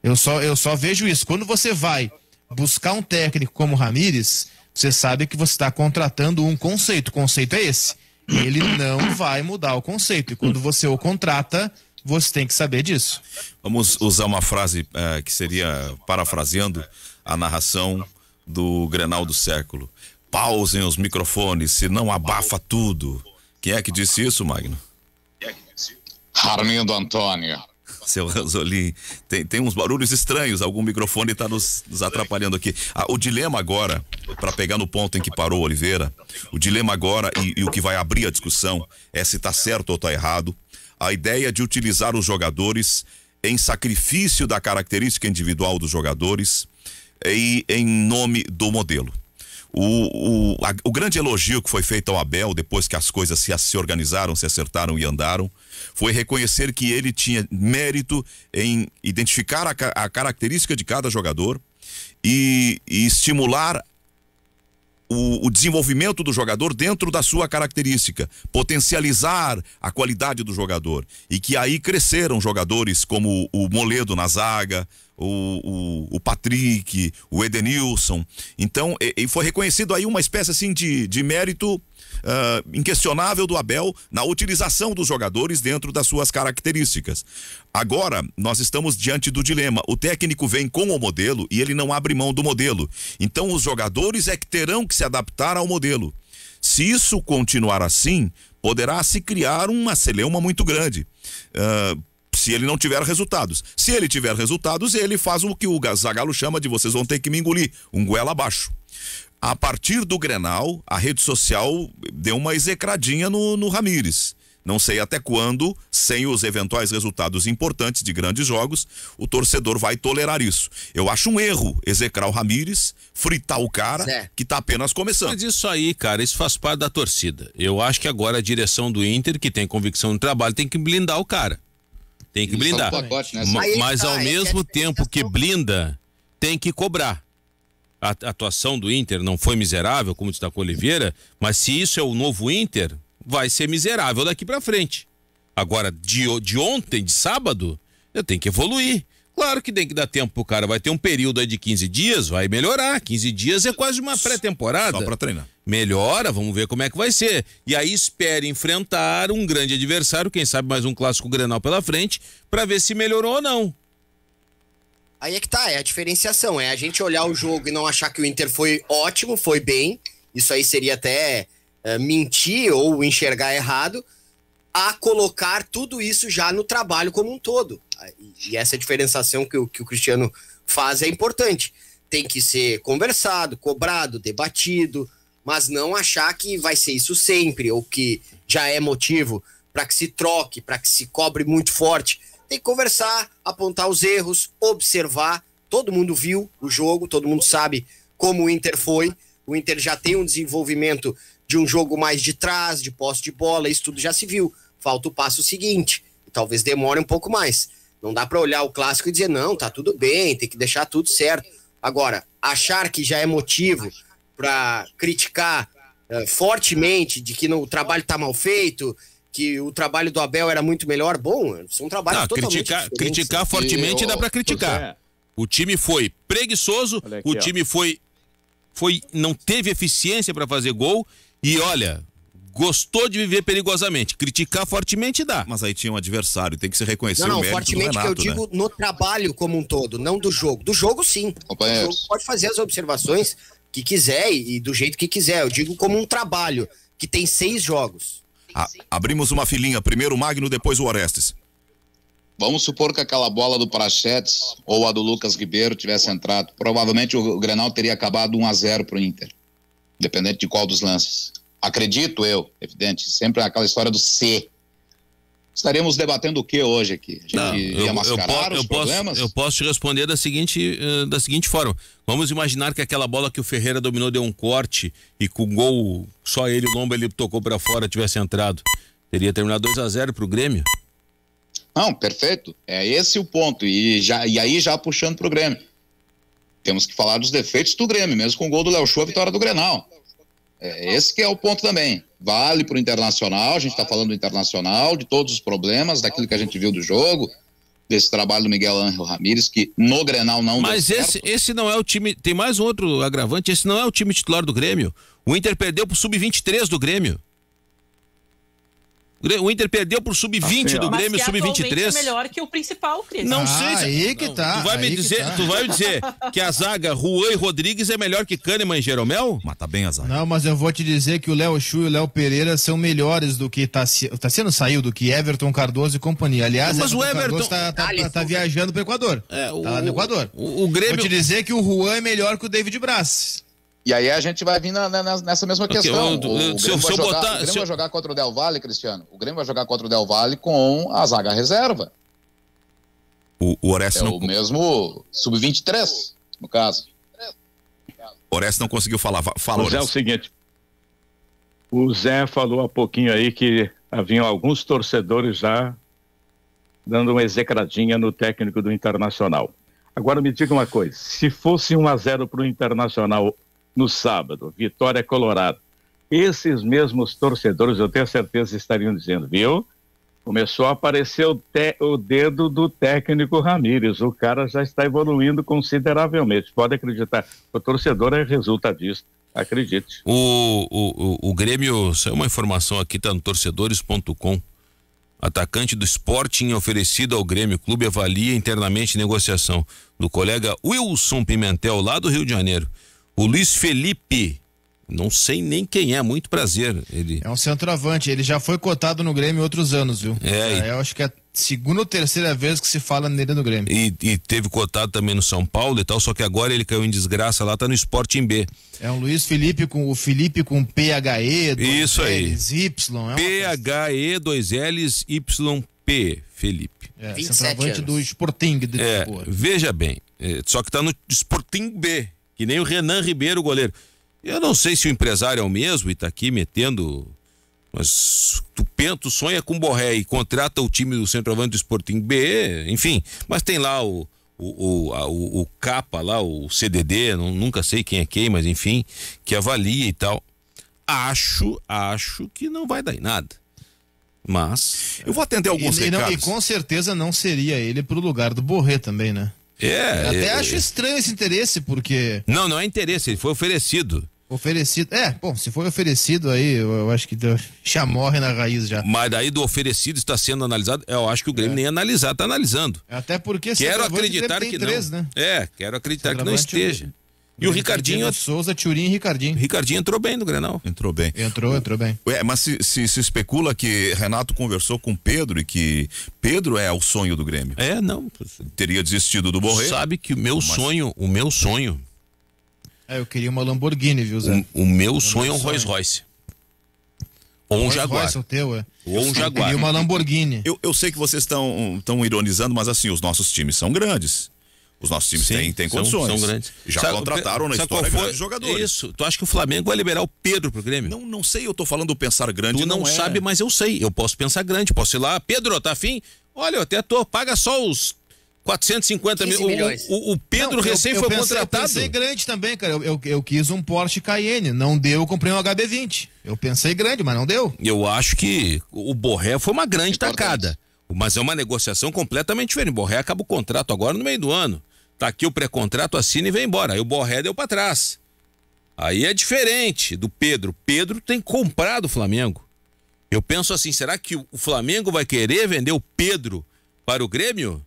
Eu só vejo isso. Quando você vai buscar um técnico como o Ramírez, você sabe que você está contratando um conceito. O conceito é esse. Ele não vai mudar o conceito. E quando você o contrata, você tem que saber disso. Vamos usar uma frase que seria, parafraseando a narração do Grenal do século. Pausem os microfones, senão abafa tudo. Quem é que disse isso, Magno? Armindo Antônio. Seu Ranzolin, tem uns barulhos estranhos, algum microfone está nos atrapalhando aqui. O dilema agora, para pegar no ponto em que parou o Oliveira, o dilema agora e o que vai abrir a discussão é se está certo ou está errado. A ideia de utilizar os jogadores em sacrifício da característica individual dos jogadores e em nome do modelo. O grande elogio que foi feito ao Abel depois que as coisas se organizaram, se acertaram e andaram, foi reconhecer que ele tinha mérito em identificar a característica de cada jogador e estimular o desenvolvimento do jogador dentro da sua característica, potencializar a qualidade do jogador, e que aí cresceram jogadores como o Moledo na zaga, o Patrick, o Edenilson. Então, e foi reconhecido aí uma espécie assim de mérito inquestionável do Abel na utilização dos jogadores dentro das suas características. Agora, nós estamos diante do dilema. O técnico vem com o modelo e ele não abre mão do modelo. Então, os jogadores é que terão que se adaptar ao modelo. Se isso continuar assim, poderá se criar uma celeuma muito grande. Se ele não tiver resultados. Se ele tiver resultados, ele faz o que o Zagallo chama de vocês vão ter que me engolir, um goela abaixo. A partir do Grenal, a rede social deu uma execradinha no Ramírez. Não sei até quando, sem os eventuais resultados importantes de grandes jogos, o torcedor vai tolerar isso. Eu acho um erro execrar o Ramírez, fritar o cara que tá apenas começando. Mas isso aí, cara, isso faz parte da torcida. Eu acho que agora a direção do Inter, que tem convicção no trabalho, tem que blindar o cara. Tem que blindar. Mas ao mesmo tempo que blinda, tem que cobrar. A atuação do Inter não foi miserável, como destacou Oliveira, mas se isso é o novo Inter, vai ser miserável daqui pra frente. Agora, de ontem, de sábado, eu tenho que evoluir. Claro que tem que dar tempo pro cara. Vai ter um período aí de 15 dias, vai melhorar. 15 dias é quase uma pré-temporada. Só pra treinar. Melhora, vamos ver como é que vai ser. E aí espere enfrentar um grande adversário, quem sabe mais um clássico Grenal pela frente, pra ver se melhorou ou não. Aí é que tá, é a diferenciação. É a gente olhar o jogo e não achar que o Inter foi ótimo, foi bem. Isso aí seria até mentir ou enxergar errado. A colocar tudo isso já no trabalho como um todo. E essa diferenciação que o Cristiano faz é importante. Tem que ser conversado, cobrado, debatido, mas não achar que vai ser isso sempre, ou que já é motivo para que se troque, para que se cobre muito forte. Tem que conversar, apontar os erros, observar. Todo mundo viu o jogo, todo mundo sabe como o Inter foi. O Inter já tem um desenvolvimento de um jogo mais de trás, de posse de bola, isso tudo já se viu. Falta o passo seguinte, e talvez demore um pouco mais. Não dá para olhar o clássico e dizer, não, tá tudo bem, tem que deixar tudo certo. Agora, achar que já é motivo para criticar fortemente de que o trabalho tá mal feito, que o trabalho do Abel era muito melhor, bom, são trabalhos totalmente diferentes. Criticar fortemente dá para criticar. O time foi preguiçoso, aqui, o time não teve eficiência para fazer gol e olha, gostou de viver perigosamente. Criticar fortemente dá. Mas aí tinha um adversário, tem que se reconhecer o mérito fortemente do Renato, que eu digo, né? No trabalho como um todo, não do jogo. Do jogo, sim. O jogo pode fazer as observações que quiser e do jeito que quiser. Eu digo como um trabalho que tem 6 jogos. Abrimos uma filinha, primeiro o Magno, depois o Orestes. Vamos supor que aquela bola do Prachetes ou a do Lucas Ribeiro tivesse entrado. Provavelmente o Grenal teria acabado 1-0 pro Inter. Independente de qual dos lances. Acredito eu, evidente, sempre aquela história do C. Estaremos debatendo o que hoje aqui? A gente ia mascarar os problemas? Eu posso te responder da seguinte forma. Vamos imaginar que aquela bola que o Ferreira dominou deu um corte e com o gol, só ele, o Lomba, ele tocou para fora, tivesse entrado. Teria terminado 2-0 pro Grêmio? Não, perfeito. É esse o ponto. E aí já puxando pro Grêmio. Temos que falar dos defeitos do Grêmio, mesmo com o gol do Léo Chu, a vitória do Grenal. Esse que é o ponto também. Vale pro Internacional, a gente tá falando do Internacional, de todos os problemas, daquilo que a gente viu do jogo, desse trabalho do Miguel Ángel Ramírez, que no Grenal não Mas esse não é o time, tem mais um outro agravante, esse não é o time titular do Grêmio. O Inter perdeu pro Sub-23 do Grêmio. O Inter perdeu pro Sub-20 do Grêmio, Sub-23. É melhor que o principal, Cris. Não sei. Aí que tá. Tu vai me dizer que a zaga Juan e Rodrigues é melhor que Kahneman e Jeromel? Mas tá bem a zaga. Não, mas eu vou te dizer que o Léo Chu e o Léo Pereira são melhores do que Tassiano saiu, do que Everton Cardoso e companhia. Aliás, mas o Everton tá viajando pro Equador. Tá lá no Equador. O Grêmio... Vou te dizer que o Juan é melhor que o David Braz. E aí a gente vai vir nessa mesma questão. O Grêmio vai jogar contra o Del Valle, Cristiano. O Grêmio vai jogar contra o Del Valle com a zaga reserva. O Orestes o mesmo Sub-23, no caso. O Orestes não conseguiu falar. Fala, Orestes. É o seguinte. O Zé falou há pouquinho aí que haviam alguns torcedores já dando uma execradinha no técnico do Internacional. Agora me diga uma coisa. Se fosse 1-0 para o Internacional no sábado, vitória colorada, esses mesmos torcedores, eu tenho certeza, estariam dizendo, viu? Começou a aparecer o dedo do técnico Ramírez, o cara já está evoluindo consideravelmente, pode acreditar, o torcedor é resultadista, acredite. O Grêmio, saiu uma informação aqui, tá no torcedores.com, atacante do Sporting oferecido ao Grêmio, o clube avalia internamente negociação do colega Wilson Pimentel, lá do Rio de Janeiro. O Luiz Felipe, não sei nem quem é, muito prazer. Ele é um centroavante, ele já foi cotado no Grêmio outros anos, viu? Eu acho que é a segunda ou terceira vez que se fala nele no Grêmio. E teve cotado também no São Paulo e tal, só que agora ele caiu em desgraça lá, tá no Sporting B. É um Luiz Felipe com o Felipe com PHE, isso aí. Y. PHE, 2 L's, YP, Felipe. Centroavante do Sporting de Lisboa. Veja bem, só que tá no Sporting B. Que nem o Renan Ribeiro, o goleiro. Eu não sei se o empresário é o mesmo e tá aqui metendo. Mas tu sonha com Borré e contrata o time do centroavante do Sporting B, enfim. Mas tem lá o capa lá, o CDD, nunca sei quem é quem, mas enfim, que avalia e tal. Acho que não vai dar em nada. Mas Eu vou atender alguns recados. E com certeza não seria ele pro lugar do Borré também, né? Até acho estranho esse interesse, porque... Não é interesse, ele foi oferecido. Oferecido. Bom, se foi oferecido aí, eu acho que já morre na raiz já. Mas daí do oferecido está sendo analisado, eu acho que o Grêmio nem analisar, tá analisando. Até porque... Quero acreditar que três, não. Né? Quero acreditar que não esteja. E o Ricardinho... Souza, Thurin e Ricardinho. Ricardinho entrou bem no Grenal. Entrou bem. Entrou bem. Mas se especula que Renato conversou com Pedro e que Pedro é o sonho do Grêmio. Não. Teria desistido do Borré. Sabe que o meu sonho... eu queria uma Lamborghini, viu, Zé? O meu sonho é um Rolls Royce. Ou um Jaguar. Royce, o teu, é. Ou um Jaguar. Eu queria uma Lamborghini. Eu sei que vocês estão ironizando, mas assim, os nossos times são grandes. Os nossos times têm condições. São grandes. Já contrataram na história grandes jogadores. Isso. Tu acha que o Flamengo vai liberar o Pedro pro Grêmio? Não sei, eu tô falando pensar grande. Tu não sabe, mas eu sei. Eu posso pensar grande. Posso ir lá, Pedro, tá afim? Olha, eu até paga só os 450 milhões. O Pedro recém foi contratado. Eu pensei grande também, cara. Eu quis um Porsche Cayenne. Não deu, eu comprei um HB20. Eu pensei grande, mas não deu. Eu acho que o Borré foi uma grande tacada. Mas é uma negociação completamente diferente. O Borré acaba o contrato agora no meio do ano. Tá aqui o pré-contrato, assina e vem embora. Aí o Borré deu pra trás. Aí é diferente do Pedro. Pedro tem comprado o Flamengo. Eu penso assim, será que o Flamengo vai querer vender o Pedro para o Grêmio?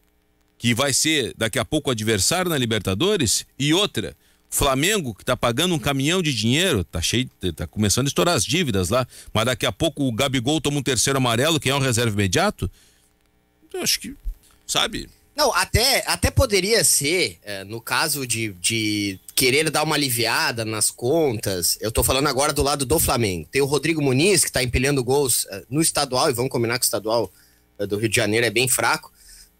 Que vai ser daqui a pouco adversário na Libertadores? E outra, Flamengo que tá pagando um caminhão de dinheiro, tá começando a estourar as dívidas lá, mas daqui a pouco o Gabigol toma um terceiro amarelo, quem é o reserva imediato? Eu acho que, sabe... Não, até poderia ser, no caso de querer dar uma aliviada nas contas. Eu tô falando agora do lado do Flamengo. Tem o Rodrigo Muniz, que tá empilhando gols no estadual, e vamos combinar que o estadual do Rio de Janeiro é bem fraco.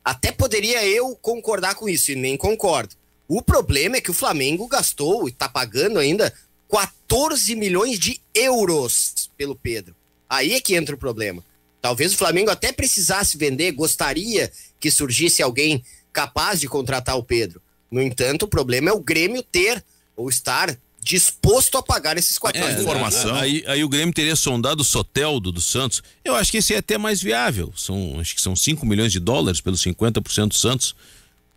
Até poderia eu concordar com isso, e nem concordo. O problema é que o Flamengo gastou, e tá pagando ainda, 14 milhões de euros pelo Pedro. Aí é que entra o problema. Talvez o Flamengo até precisasse vender, gostaria que surgisse alguém capaz de contratar o Pedro. No entanto, o problema é o Grêmio ter ou estar disposto a pagar esses 14 informação. Aí o Grêmio teria sondado o Soteldo do Santos. Eu acho que esse é até mais viável. Acho que são 5 milhões de dólares pelos 50% do Santos.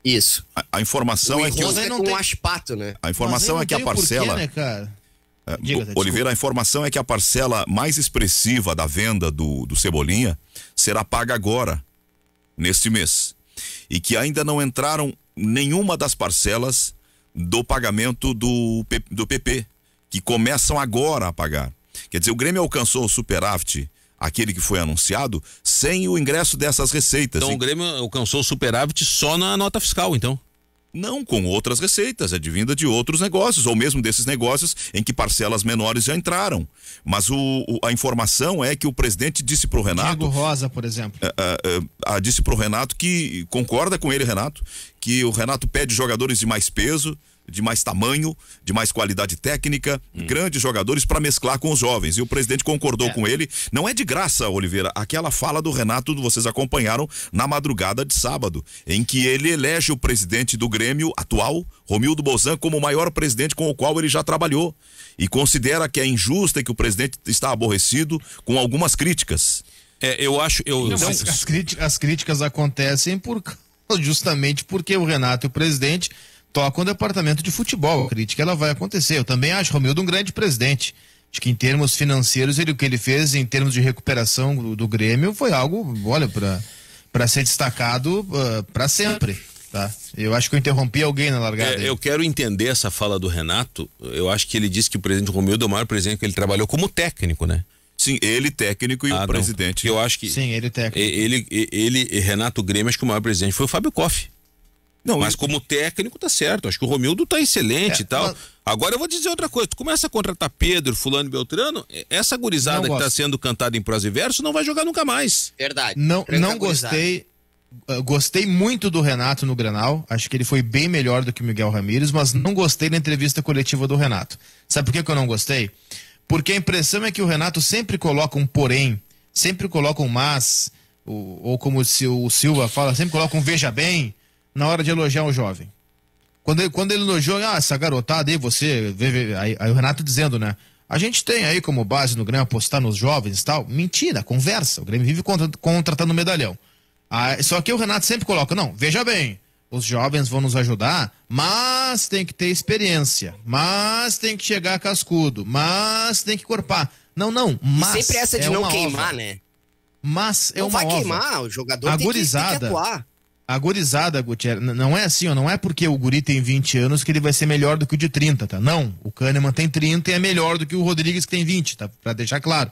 Isso. A informação é que um aspato, né? A informação é que a parcela... Porquê, né, cara? Oliveira, a informação é que a parcela mais expressiva da venda do Cebolinha será paga agora, neste mês. E que ainda não entraram nenhuma das parcelas do pagamento do PP, que começam agora a pagar. Quer dizer, o Grêmio alcançou o superávit, aquele que foi anunciado, sem o ingresso dessas receitas. Então o Grêmio alcançou o superávit só na nota fiscal, então? Não, com outras receitas, advinda de outros negócios, ou mesmo desses negócios em que parcelas menores já entraram. Mas a informação é que o presidente disse pro Renato... Diego Rosa, por exemplo. Disse pro Renato que, concorda com ele, Renato, que o Renato pede jogadores de mais peso, de mais tamanho, de mais qualidade técnica, grandes jogadores para mesclar com os jovens. E o presidente concordou com ele. Não é de graça, Oliveira, aquela fala do Renato, vocês acompanharam na madrugada de sábado, em que ele elege o presidente do Grêmio atual, Romildo Bolzan, como o maior presidente com o qual ele já trabalhou. E considera que é injusta e que o presidente está aborrecido com algumas críticas. Eu acho... As críticas acontecem justamente porque o Renato e o presidente tocam o departamento de futebol. A crítica ela vai acontecer. Eu também acho o Romildo um grande presidente. Acho que em termos financeiros, o que ele fez em termos de recuperação do Grêmio foi algo, olha, para ser destacado para sempre. Tá? Eu acho que eu interrompi alguém na largada. Eu quero entender essa fala do Renato. Eu acho que ele disse que o presidente Romildo é o maior presidente que ele trabalhou como técnico, né? Sim, ele técnico e o presidente. Eu acho que... Sim, ele técnico. Ele Renato Grêmio, acho que o maior presidente foi o Fábio Koff. Não, mas como técnico tá certo, acho que o Romildo tá excelente e tal. Mas... Agora eu vou dizer outra coisa, tu começa a contratar Pedro, fulano e Beltrano, essa gurizada que tá sendo cantada em prosa e verso não vai jogar nunca mais. Verdade. Não gostei, gostei muito do Renato no Grenal, acho que ele foi bem melhor do que o Miguel Ramírez, mas não gostei da entrevista coletiva do Renato. Sabe por que eu não gostei? Porque a impressão é que o Renato sempre coloca um porém, sempre coloca um mas, ou como o Silva fala, sempre coloca um veja bem, na hora de elogiar o jovem. Quando ele elogiou, essa garotada aí, aí o Renato dizendo, né? A gente tem aí como base no Grêmio apostar nos jovens e tal. Mentira, conversa. O Grêmio vive contratando medalhão. Só que o Renato sempre coloca, não, veja bem, os jovens vão nos ajudar, mas tem que ter experiência, mas tem que chegar cascudo, mas tem que corpar. Não, mas... E sempre essa de não queimar, né? Mas é uma ova. Não vai queimar, o jogador tem que atuar. A gurizada, Gutierrez, não é assim, ó, não é porque o guri tem 20 anos que ele vai ser melhor do que o de 30, tá? Não, o Kahneman tem 30 e é melhor do que o Rodrigues que tem 20, tá? Pra deixar claro.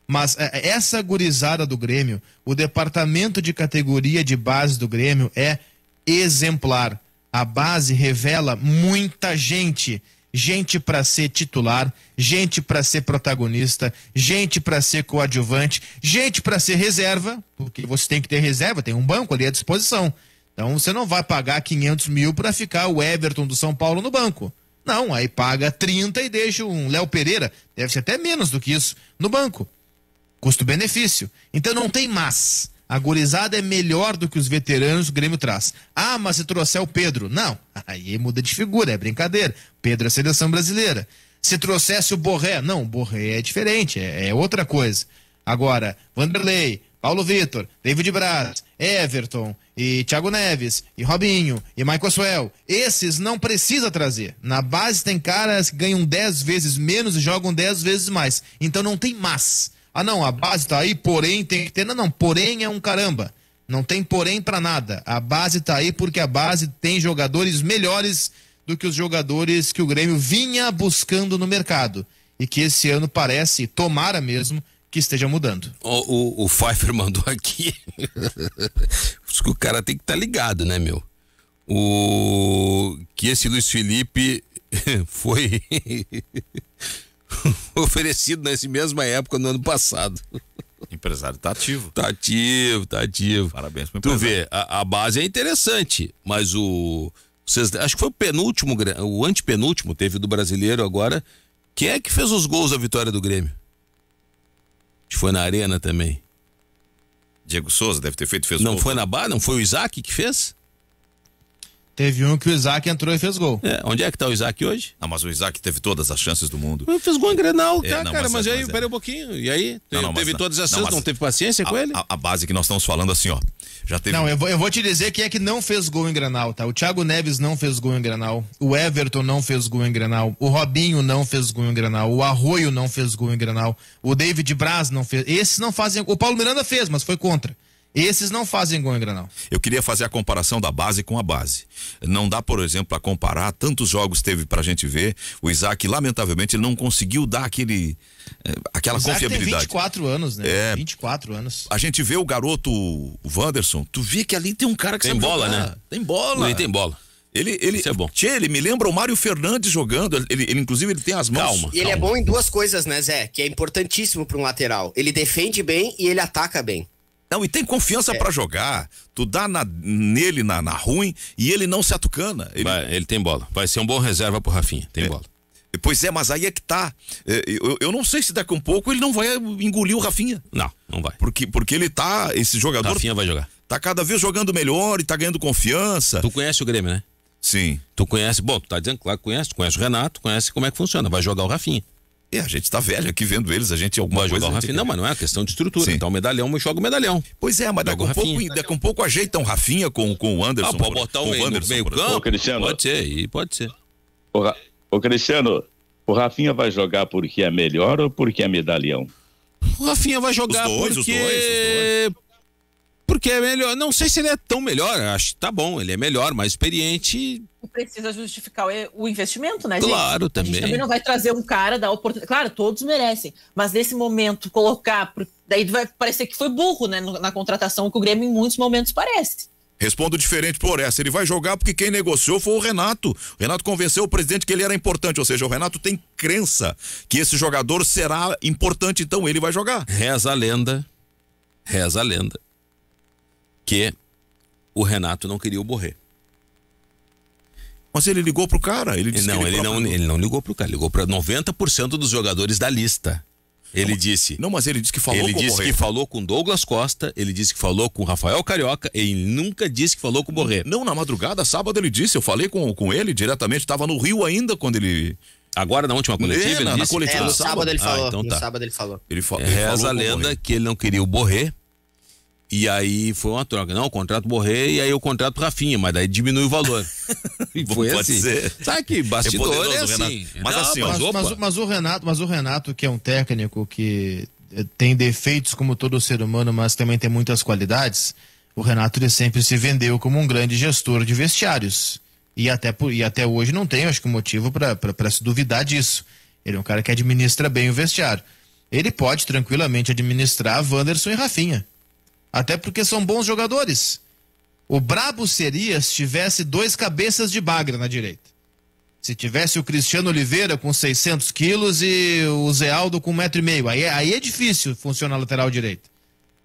Mas essa gurizada do Grêmio, o departamento de categoria de base do Grêmio é exemplar. A base revela muita gente. Gente para ser titular, gente para ser protagonista, gente para ser coadjuvante, gente para ser reserva, porque você tem que ter reserva, tem um banco ali à disposição. Então você não vai pagar 500 mil para ficar o Everton do São Paulo no banco. Não, aí paga 30 e deixa um Léo Pereira, deve ser até menos do que isso, no banco. Custo-benefício. Então não tem mas. A gurizada é melhor do que os veteranos que o Grêmio traz. Ah, mas se trouxer o Pedro. Não, aí muda de figura, é brincadeira. Pedro é seleção brasileira. Se trouxesse o Borré. Não, o Borré é diferente, é outra coisa. Agora, Vanderlei, Paulo Vitor, David Braz, Everton, e Thiago Neves, e Robinho, e Michael Suel. Esses não precisa trazer. Na base tem caras que ganham 10 vezes menos e jogam 10 vezes mais. Então não tem mas. Ah, não, a base tá aí, porém tem que ter. Não, porém é um caramba. Não tem porém pra nada. A base tá aí porque a base tem jogadores melhores do que os jogadores que o Grêmio vinha buscando no mercado. E que esse ano parece, tomara mesmo, que esteja mudando. O Pfeiffer mandou aqui. O cara tem que estar ligado, né, meu? Que esse Luiz Felipe foi... oferecido nessa mesma época no ano passado. O empresário tá ativo. Tá ativo. Parabéns pro Tu empresário. vê, a base é interessante, mas acho que foi o penúltimo, o antepenúltimo, teve do brasileiro agora. Quem é que fez os gols da vitória do Grêmio? Acho que foi na Arena também. Diego Souza deve ter fez Não gol. foi na base? Não foi o Isaac que fez? Teve um que o Isaac entrou e fez gol. Onde é que tá o Isaac hoje? Não, mas o Isaac teve todas as chances do mundo. Fez gol em Grenal, tá, não, cara, mas aí, mas pera um pouquinho, e aí? Não, Teve mas todas as não, chances, mas não teve paciência com ele? A base que nós estamos falando assim, ó, já teve... Não, eu vou te dizer quem é que não fez gol em Grenal, tá? O Thiago Neves não fez gol em Grenal, o Everton não fez gol em Grenal, o Robinho não fez gol em Grenal, o Arroio não fez gol em Grenal, o David Braz não fez, esses não fazem, o Paulo Miranda fez, mas foi contra. Esses não fazem gol em Grenal. Eu queria fazer a comparação da base com a base. Não dá, por exemplo, a comparar, tantos jogos teve pra gente ver. O Isaac, lamentavelmente, ele não conseguiu dar aquela Isaac confiabilidade. tem 24 anos, né? 24 anos. A gente vê o garoto, o Wanderson, tu vê que ali tem um cara que tem sabe bola, jogar. né? Tem bola. Ele tem bola. Isso é bom. Ele me lembra o Mário Fernandes jogando. Ele inclusive, ele tem as mãos. E ele é bom em duas coisas, né, Zé? Que é importantíssimo pra um lateral. Ele defende bem e ele ataca bem. Não, e tem confiança pra jogar. Tu dá nele na ruim e ele não se atucana. Ele tem bola. Vai ser um bom reserva pro Rafinha. Tem bola. Pois é, mas aí é que tá. Eu não sei se daqui a um pouco ele não vai engolir o Rafinha. Não vai. Porque ele tá, esse jogador... Rafinha vai jogar. Tá cada vez jogando melhor e tá ganhando confiança. Tu conhece o Grêmio, né? Sim. Tu conhece, tu tá dizendo, claro que conhece. Tu conhece o Renato, conhece como é que funciona. Vai jogar o Rafinha. A gente tá velho aqui vendo eles, a gente alguma coisa... Jogar o Rafinha. Não, mas não é uma questão de estrutura. Sim. Então o medalhão, joga o medalhão. Pois é, mas daqui a um pouco ajeitam o Rafinha com o Anderson. Pode botar o meio campo. Ô, Cristiano. Pode ser. Ô, Cristiano, o Rafinha vai jogar porque é melhor ou porque é medalhão? O Rafinha vai jogar os dois. Porque é melhor. Não sei se ele é tão melhor. Acho que tá bom. Ele é melhor, mais experiente. Precisa justificar o investimento, né, gente? Claro, também. A gente também não vai trazer um cara da oportunidade. Claro, todos merecem. Mas nesse momento, colocar. Daí vai parecer que foi burro, né? Na contratação, que o Grêmio em muitos momentos parece. Respondo diferente por essa. Ele vai jogar porque quem negociou foi o Renato. O Renato convenceu o presidente que ele era importante. Ou seja, o Renato tem crença que esse jogador será importante, então ele vai jogar. Reza a lenda. Que o Renato não queria o Borré. Mas ele ligou pro cara. Ele disse ele não ligou pro cara. Ligou para 90% dos jogadores da lista. Ele disse. Não, mas ele disse que falou com o Borré. Ele disse que falou com Douglas Costa, ele disse que falou com Rafael Carioca, ele nunca disse que falou com o Borré. Não, na madrugada, sábado ele disse, eu falei com ele diretamente, estava no Rio ainda quando ele Agora na última coletiva, na coletiva no do sábado ele falou. então tá. No sábado ele falou. Ele falou Reza a lenda que ele não queria o Borré. E aí foi uma troca. Não, o contrato Borré e aí o contrato Rafinha, mas daí diminui o valor. E foi Pode assim. ser. Sabe que bastidor é poderoso, assim. Renato. Mas assim, ó, Mas o Renato, que é um técnico que tem defeitos como todo ser humano, mas também tem muitas qualidades, o Renato ele sempre se vendeu como um grande gestor de vestiários. E até hoje não tem, acho que, motivo para se duvidar disso. Ele é um cara que administra bem o vestiário. Ele pode tranquilamente administrar Wanderson e Rafinha. Até porque são bons jogadores. O brabo seria se tivesse 2 cabeças de bagre na direita. Se tivesse o Cristiano Oliveira com 600 quilos e o Zé Aldo com 1,5 m. Aí é difícil funcionar a lateral direita.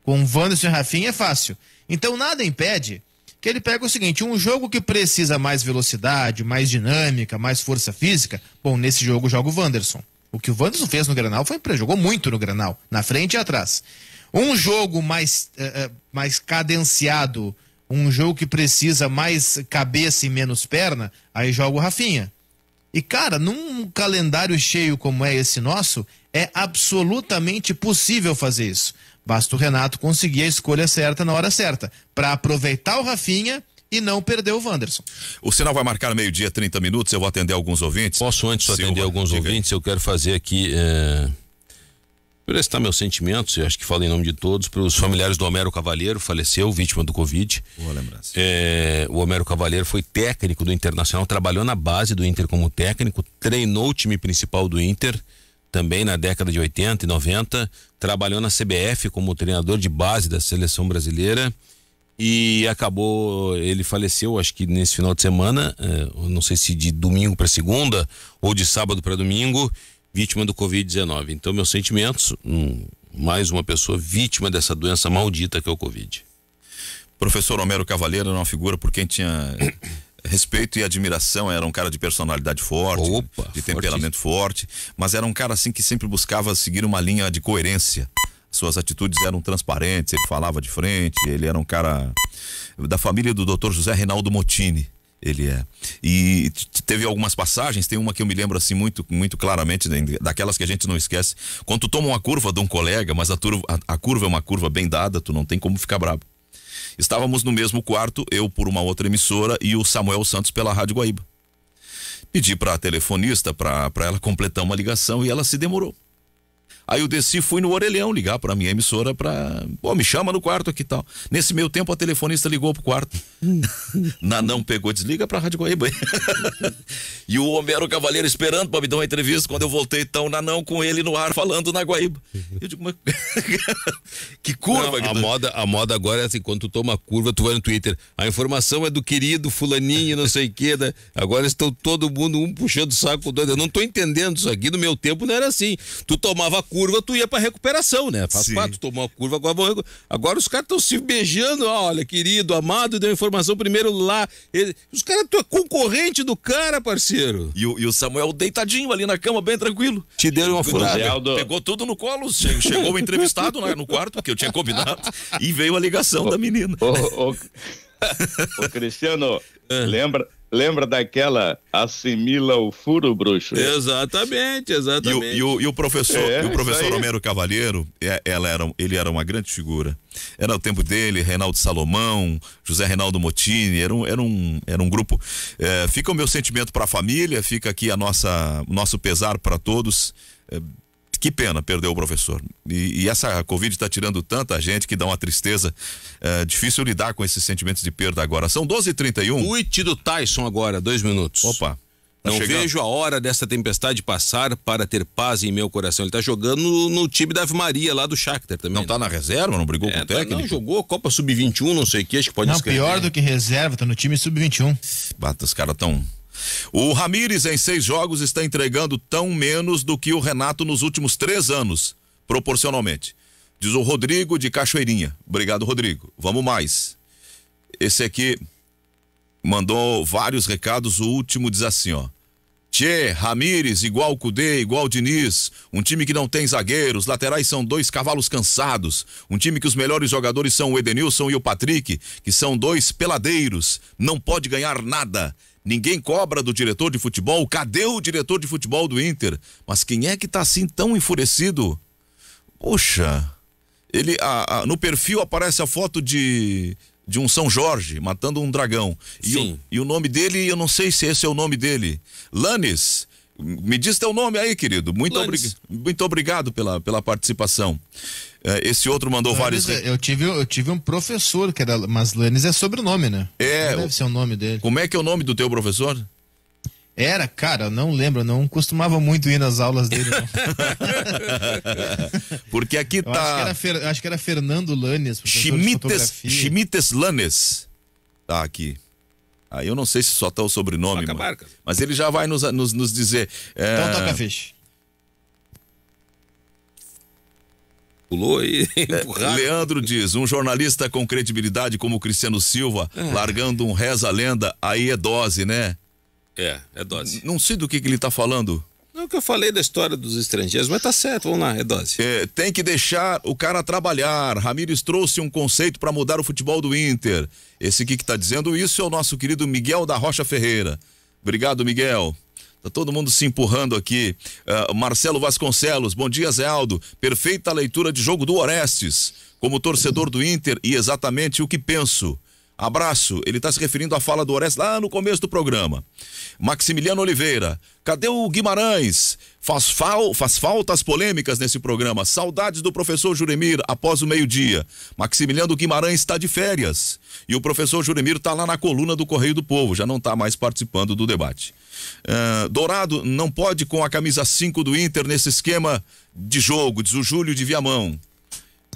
Com o Wanderson e Rafinha é fácil. Então nada impede que ele pega o seguinte, um jogo que precisa mais velocidade, mais dinâmica, mais força física, bom, nesse jogo joga o Wanderson. O que o Wanderson fez no Grenal jogou muito no Grenal, na frente e atrás. Um jogo mais cadenciado, um jogo que precisa mais cabeça e menos perna, aí joga o Rafinha. E, cara, num calendário cheio como é esse nosso, é absolutamente possível fazer isso. Basta o Renato conseguir a escolha certa na hora certa, para aproveitar o Rafinha e não perder o Wanderson. O sinal vai marcar 12h, 30 minutos, eu vou atender alguns ouvintes. Posso antes atender alguns ouvintes? Eu quero fazer aqui... prestar meus sentimentos, eu acho que falo em nome de todos, para os familiares do Homero Cavalheiro, faleceu, vítima do Covid. Boa lembrança. O Homero Cavalheiro foi técnico do Internacional, trabalhou na base do Inter como técnico, treinou o time principal do Inter, também na década de 80 e 90, trabalhou na CBF como treinador de base da seleção brasileira e ele faleceu, acho que nesse final de semana, não sei se de domingo para segunda ou de sábado para domingo, vítima do Covid-19. Então, meus sentimentos, mais uma pessoa vítima dessa doença maldita que é o Covid. Professor Homero Cavalheiro era uma figura por quem tinha respeito e admiração, era um cara de personalidade forte, de temperamento forte, mas era um cara assim que sempre buscava seguir uma linha de coerência. Suas atitudes eram transparentes, ele falava de frente, ele era um cara da família do Dr. José Reinaldo Mottini. Ele é. E teve algumas passagens, tem uma que eu me lembro assim muito claramente, daquelas que a gente não esquece. Quando tu toma uma curva de um colega, mas a curva é uma curva bem dada, tu não tem como ficar bravo. Estávamos no mesmo quarto, eu por uma outra emissora e o Samuel Santos pela Rádio Guaíba. Pedi para a telefonista para ela completar uma ligação e ela se demorou. Aí eu desci, fui no orelhão ligar pra minha emissora me chama no quarto aqui e tal. Nesse meio tempo a telefonista ligou pro quarto. Não pegou, desliga pra Rádio Guaíba. E o Homero Cavalheiro esperando pra me dar uma entrevista. Quando eu voltei, então, Nanão com ele no ar falando na Guaíba. Eu digo, mas que curva. A moda agora é assim, quando tu toma curva, tu vai no Twitter. A informação é do querido fulaninho, não sei o que. Agora estão todo mundo um puxando o saco do outro. Eu não tô entendendo isso aqui. No meu tempo não era assim. Tu tomava curva, tu ia pra recuperação, né? Faz parte, tu tomou a curva, agora os caras estão se beijando, olha, querido, amado, deu informação primeiro lá. Os caras, tu é concorrente do cara, parceiro. E o Samuel deitadinho ali na cama, bem tranquilo. Te deram uma furada. Pegou tudo no colo, chegou o entrevistado no quarto, que eu tinha combinado, e veio a ligação da menina. Ô Cristiano, lembra daquela assimila o furo, bruxo? Exatamente. E o professor Homero Cavalheiro, ele era uma grande figura. Era o tempo dele, Reinaldo Salomão, José Reinaldo Mottini, era um grupo. Fica o meu sentimento para a família, fica aqui nosso pesar para todos. Que pena perder o professor. E essa Covid está tirando tanta gente que dá uma tristeza. Difícil lidar com esses sentimentos de perda agora. São 12h31. Tweet do Tyson agora, 2 minutos. Opa. Não vejo a hora dessa tempestade passar para ter paz em meu coração. Ele tá jogando no time da Ave Maria, lá do Shakhtar também. Não tá na reserva? Não brigou com o técnico? Não, jogou Copa Sub-21, não sei o que, acho que pode escrever. Pior do que reserva, tá no time Sub-21. Bata, os caras tão... O Ramires em 6 jogos está entregando tão menos do que o Renato nos últimos 3 anos, proporcionalmente. Diz o Rodrigo de Cachoeirinha. Obrigado, Rodrigo. Vamos mais. Esse aqui mandou vários recados, o último diz assim, ó. Tchê, Ramires, igual Cudê, igual Diniz, um time que não tem zagueiros, laterais são 2 cavalos cansados, um time que os melhores jogadores são o Edenilson e o Patrick, que são 2 peladeiros, não pode ganhar nada. Ninguém cobra do diretor de futebol. Cadê o diretor de futebol do Inter? Mas quem é que tá assim tão enfurecido? Poxa, ele no perfil aparece a foto de um São Jorge matando um dragão. E o nome dele, eu não sei se esse é o nome dele. Lanes, me diz teu nome aí, querido. Muito obrigado pela participação. Esse outro mandou Lanes, vários. Eu tive um professor que era, mas Lanes é sobrenome, né? Não deve ser o nome dele. Como é que é o nome do teu professor? Era, cara, não lembro, não costumava muito ir nas aulas dele, não. Porque aqui acho que era Fernando Lanes, Schmittes Lanes. Tá aqui. Aí eu não sei se só tá o sobrenome, mas ele já vai nos dizer. Então toca a ficha. Pulou aí, Leandro diz, um jornalista com credibilidade como o Cristiano Silva, largando um reza-lenda, aí é dose, né? É dose. Não sei do que ele tá falando. Não é o que eu falei da história dos estrangeiros, mas tá certo, vamos lá, é dose. Tem que deixar o cara trabalhar. Ramires trouxe um conceito para mudar o futebol do Inter. Esse aqui que tá dizendo isso é o nosso querido Miguel da Rocha Ferreira. Obrigado, Miguel. Tá todo mundo se empurrando aqui. Marcelo Vasconcelos, bom dia, Zé Aldo. Perfeita leitura de jogo do Orestes. Como torcedor do Inter e exatamente o que penso. Abraço, ele está se referindo à fala do Orestes lá no começo do programa. Maximiliano Oliveira, cadê o Guimarães? Faz faltas polêmicas nesse programa. Saudades do professor Juremir após o meio-dia. Maximiliano Guimarães está de férias. E o professor Juremir está lá na coluna do Correio do Povo, já não está mais participando do debate. Dourado não pode com a camisa 5 do Inter nesse esquema de jogo, diz o Júlio de Viamão.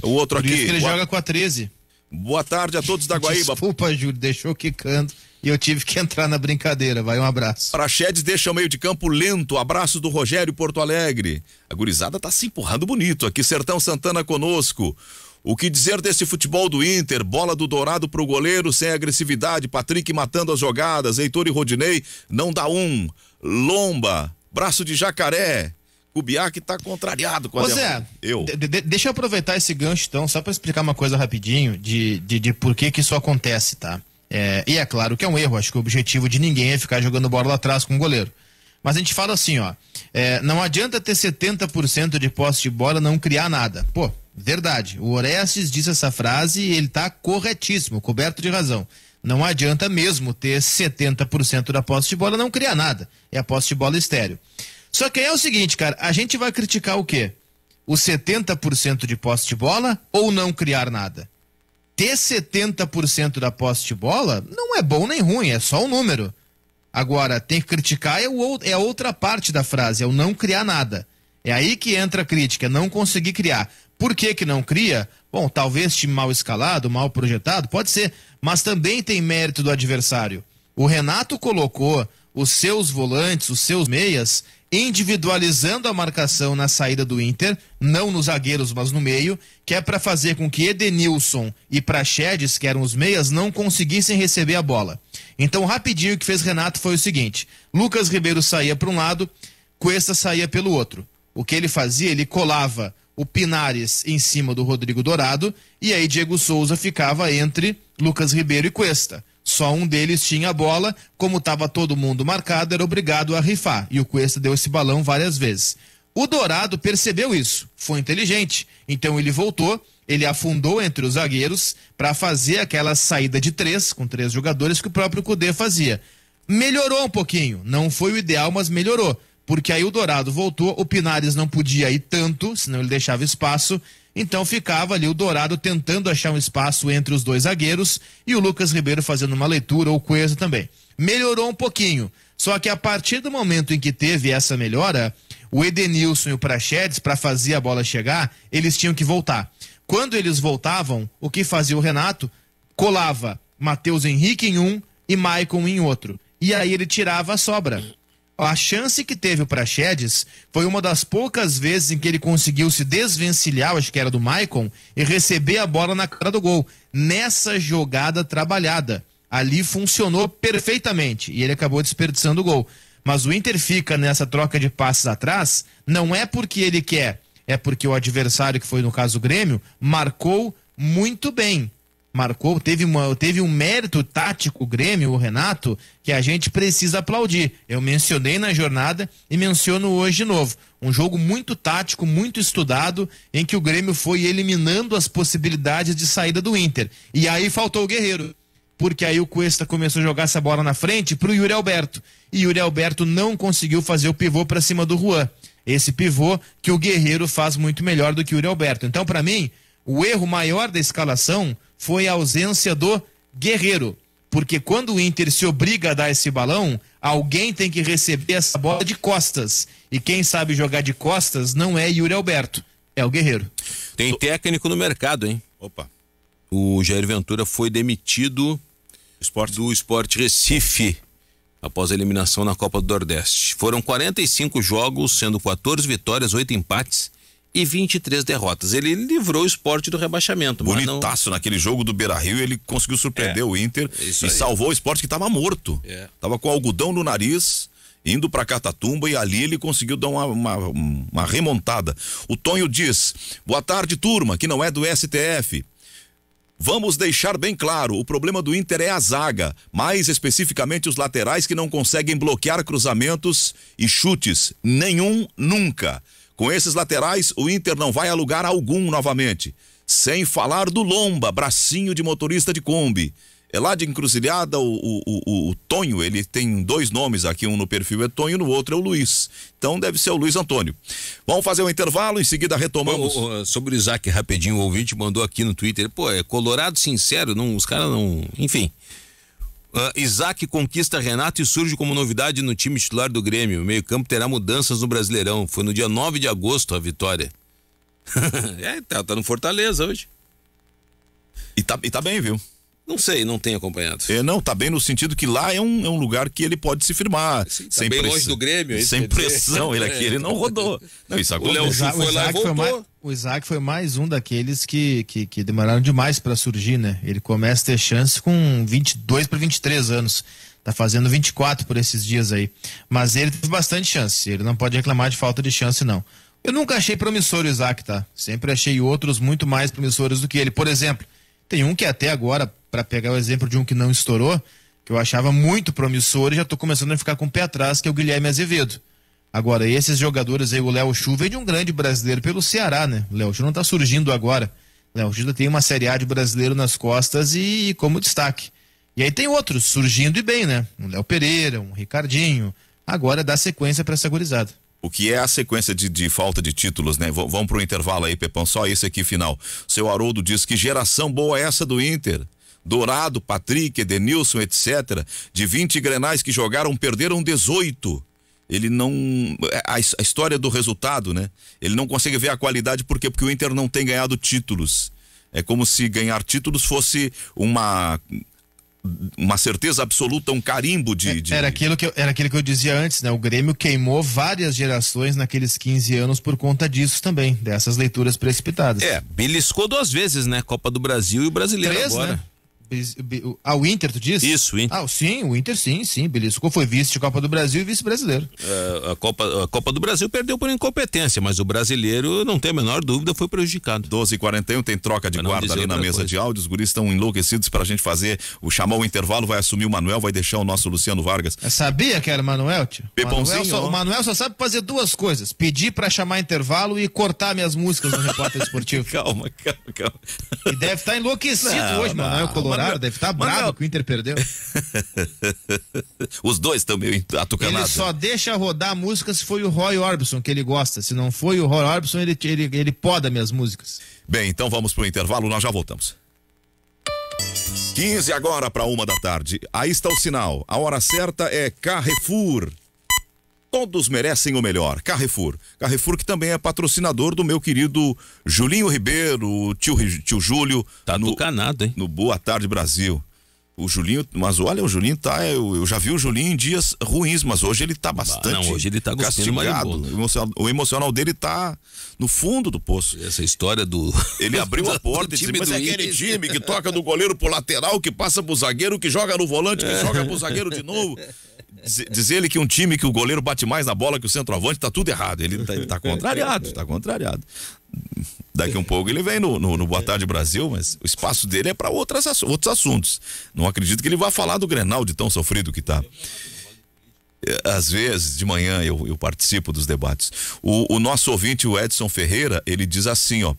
O outro Por aqui. Isso que ele joga com a 13. Boa tarde a todos da Guaíba. Desculpa, Júlio, deixou quicando e eu tive que entrar na brincadeira. Vai, um abraço. Praxedes deixa o meio de campo lento. Abraço do Rogério Porto Alegre. A gurizada tá se empurrando bonito. Aqui Sertão Santana conosco. O que dizer desse futebol do Inter? Bola do Dourado pro goleiro sem agressividade. Patrick matando as jogadas. Heitor e Rodinei não dá um. Lomba, braço de jacaré. Kubiak tá contrariado com a Zé, deixa eu aproveitar esse gancho então, só para explicar uma coisa rapidinho de por que isso acontece, tá? E é claro que é um erro, acho que o objetivo de ninguém é ficar jogando bola lá atrás com o goleiro. Mas a gente fala assim, ó, não adianta ter 70% de posse de bola e não criar nada. Pô, verdade, o Orestes disse essa frase e ele tá corretíssimo, coberto de razão. Não adianta mesmo ter 70% da posse de bola e não criar nada. É a posse de bola estéreo. Só que aí é o seguinte, cara, a gente vai criticar o quê? O 70% de posse de bola ou não criar nada? Ter 70% da posse de bola não é bom nem ruim, é só um número. Agora, tem que criticar é a outra parte da frase, é o não criar nada. É aí que entra a crítica, não conseguir criar. Por que não cria? Bom, talvez time mal escalado, mal projetado, pode ser, mas também tem mérito do adversário. O Renato colocou os seus volantes, os seus meias, individualizando a marcação na saída do Inter, não nos zagueiros, mas no meio, que é para fazer com que Edenilson e Praxedes, que eram os meias, não conseguissem receber a bola. Então, rapidinho, o que fez Renato foi o seguinte: Lucas Ribeiro saía para um lado, Cuesta saía pelo outro. O que ele fazia? Ele colava o Pinares em cima do Rodrigo Dourado, e aí Diego Souza ficava entre Lucas Ribeiro e Cuesta. Só um deles tinha a bola, como estava todo mundo marcado, era obrigado a rifar. E o Cuesta deu esse balão várias vezes. O Dourado percebeu isso, foi inteligente. Então ele voltou, ele afundou entre os zagueiros para fazer aquela saída de 3, com 3 jogadores que o próprio Kudê fazia. Melhorou um pouquinho, não foi o ideal, mas melhorou. Porque aí o Dourado voltou, o Pinares não podia ir tanto, senão ele deixava espaço. Então ficava ali o Dourado tentando achar um espaço entre os dois zagueiros e o Lucas Ribeiro fazendo uma leitura, ou o Cuesta também. Melhorou um pouquinho, só que a partir do momento em que teve essa melhora, o Edenilson e o Praxedes, para fazer a bola chegar, eles tinham que voltar. Quando eles voltavam, o que fazia o Renato? Colava Matheus Henrique em um e Maicon em outro. E aí ele tirava a sobra. A chance que teve o Praxedes foi uma das poucas vezes em que ele conseguiu se desvencilhar, acho que era do Maicon, e receber a bola na cara do gol. Nessa jogada trabalhada. Ali funcionou perfeitamente e ele acabou desperdiçando o gol. Mas o Inter fica nessa troca de passes atrás, não é porque ele quer, é porque o adversário, que foi no caso o Grêmio, marcou muito bem. marcou, teve um mérito tático, o Grêmio, o Renato, que a gente precisa aplaudir. Eu mencionei na jornada e menciono hoje de novo. Um jogo muito tático, muito estudado, em que o Grêmio foi eliminando as possibilidades de saída do Inter. E aí faltou o Guerreiro, porque aí o Cuesta começou a jogar essa bola na frente pro Yuri Alberto. E Yuri Alberto não conseguiu fazer o pivô para cima do Juan. Esse pivô que o Guerreiro faz muito melhor do que o Yuri Alberto. Então, para mim, o erro maior da escalação foi a ausência do Guerreiro. Porque quando o Inter se obriga a dar esse balão, alguém tem que receber essa bola de costas. E quem sabe jogar de costas não é Yuri Alberto, é o Guerreiro. Tem técnico no mercado, hein? Opa. O Jair Ventura foi demitido do Sport Recife após a eliminação na Copa do Nordeste. Foram 45 jogos, sendo 14 vitórias, 8 empates e 23 derrotas. Ele livrou o Sport do rebaixamento. Bonitaço naquele jogo do Beira-Rio, ele conseguiu surpreender o Inter e salvou o Sport, que estava morto. Tava com algodão no nariz, indo para Catatumba, e ali ele conseguiu dar uma remontada. O Tonho diz: boa tarde, turma, que não é do STF. Vamos deixar bem claro, o problema do Inter é a zaga, mais especificamente os laterais que não conseguem bloquear cruzamentos e chutes, nenhum, nunca. Com esses laterais, o Inter não vai a lugar algum novamente. Sem falar do Lomba, bracinho de motorista de Kombi. É lá de Encruzilhada, o Tonho, ele tem 2 nomes aqui, um no perfil é Tonho, no outro é o Luiz. Então deve ser o Luiz Antônio. Vamos fazer um intervalo, em seguida retomamos. Sobre o Isaac, rapidinho, o ouvinte mandou aqui no Twitter, é colorado sincero, não, os caras não, enfim. Isaac conquista Renato e surge como novidade no time titular do Grêmio. O meio-campo terá mudanças no Brasileirão. Foi no dia 9 de agosto a vitória. Tá no Fortaleza hoje. E tá bem, viu? Não sei, não tenho acompanhado. Não, tá bem no sentido que lá é um lugar que ele pode se firmar. Sim, tá sem bem longe do Grêmio. Sem pressão, ele não rodou. Não, isso o Léo foi lá e voltou. O Isaac foi mais um daqueles que demoraram demais para surgir, né? Ele começa a ter chance com 22 para 23 anos. Tá fazendo 24 por esses dias aí. Mas ele teve bastante chance. Ele não pode reclamar de falta de chance, não. Eu nunca achei promissor o Isaac, tá? Sempre achei outros muito mais promissores do que ele. Por exemplo, tem um que até agora, para pegar o exemplo de um que não estourou, que eu achava muito promissor e já tô começando a ficar com o pé atrás, que é o Guilherme Azevedo. Agora, esses jogadores aí, o Léo Chu veio de um grande brasileiro pelo Ceará, né? O Léo Chu não tá surgindo agora. O Léo Chu tem uma Série A de brasileiro nas costas e como destaque. E aí tem outros surgindo e bem, né? Um Léo Pereira, um Ricardinho. Agora dá sequência para essa gurizada. O que é a sequência de falta de títulos, né? Vamos pro intervalo aí, Pepão, só esse aqui final. Seu Haroldo diz: que geração boa é essa do Inter? Dourado, Patrick, Edenilson, etc. De 20 grenais que jogaram, perderam 18. Ele não... A história do resultado, né? Ele não consegue ver a qualidade, por quê? Porque o Inter não tem ganhado títulos. É como se ganhar títulos fosse uma certeza absoluta, um carimbo de... Era aquilo que eu dizia antes, né? O Grêmio queimou várias gerações naqueles 15 anos por conta disso também, dessas leituras precipitadas. Beliscou 2 vezes, né? Copa do Brasil e o Brasileiro 3, agora. Né? O Inter, tu diz? Isso, o Inter. Sim, o Inter sim, beliscou, foi vice de Copa do Brasil e vice-brasileiro. A Copa do Brasil perdeu por incompetência, mas o brasileiro, não tem a menor dúvida, foi prejudicado. 12h41, tem troca de guarda ali na mesa de áudio, os guris estão enlouquecidos pra gente chamar o intervalo, vai assumir o Manuel, vai deixar o nosso Luciano Vargas. Eu sabia que era o Manuel, tio? Pepãozinho. O Manuel só sabe fazer 2 coisas: pedir pra chamar intervalo e cortar minhas músicas no repórter esportivo. Calma. E deve estar enlouquecido hoje, Manuel Colorado. Deve estar bravo que o Inter perdeu. Os dois estão meio atucanados. Ele só deixa rodar a música se foi o Roy Orbison que ele gosta. Se não foi o Roy Orbison, ele poda minhas músicas. Bem, então vamos pro intervalo, nós já voltamos. 15 agora para 1h. Aí está o sinal. A hora certa é Carrefour. Todos merecem o melhor. Carrefour. Carrefour, que também é patrocinador do meu querido Julinho Ribeiro, tio Júlio. Tá atucanado, hein? No Boa Tarde Brasil. O Julinho, mas olha, o Julinho tá, eu já vi o Julinho em dias ruins, mas hoje ele tá bastante hoje ele tá castigado. O emocional dele tá no fundo do poço. Essa história do... Ele abriu a porta e disse: mas é aquele time que toca do goleiro pro lateral, que passa pro zagueiro, que joga no volante, que joga pro zagueiro de novo. Diz ele que um time que o goleiro bate mais na bola que o centroavante, tá tudo errado. Ele tá contrariado, Daqui um pouco ele vem no Boa Tarde Brasil, mas o espaço dele é para outros assuntos. Não acredito que ele vá falar do Grenal de tão sofrido que tá. Às vezes, de manhã, eu participo dos debates. O nosso ouvinte, o Edson Ferreira, ele diz assim, ó: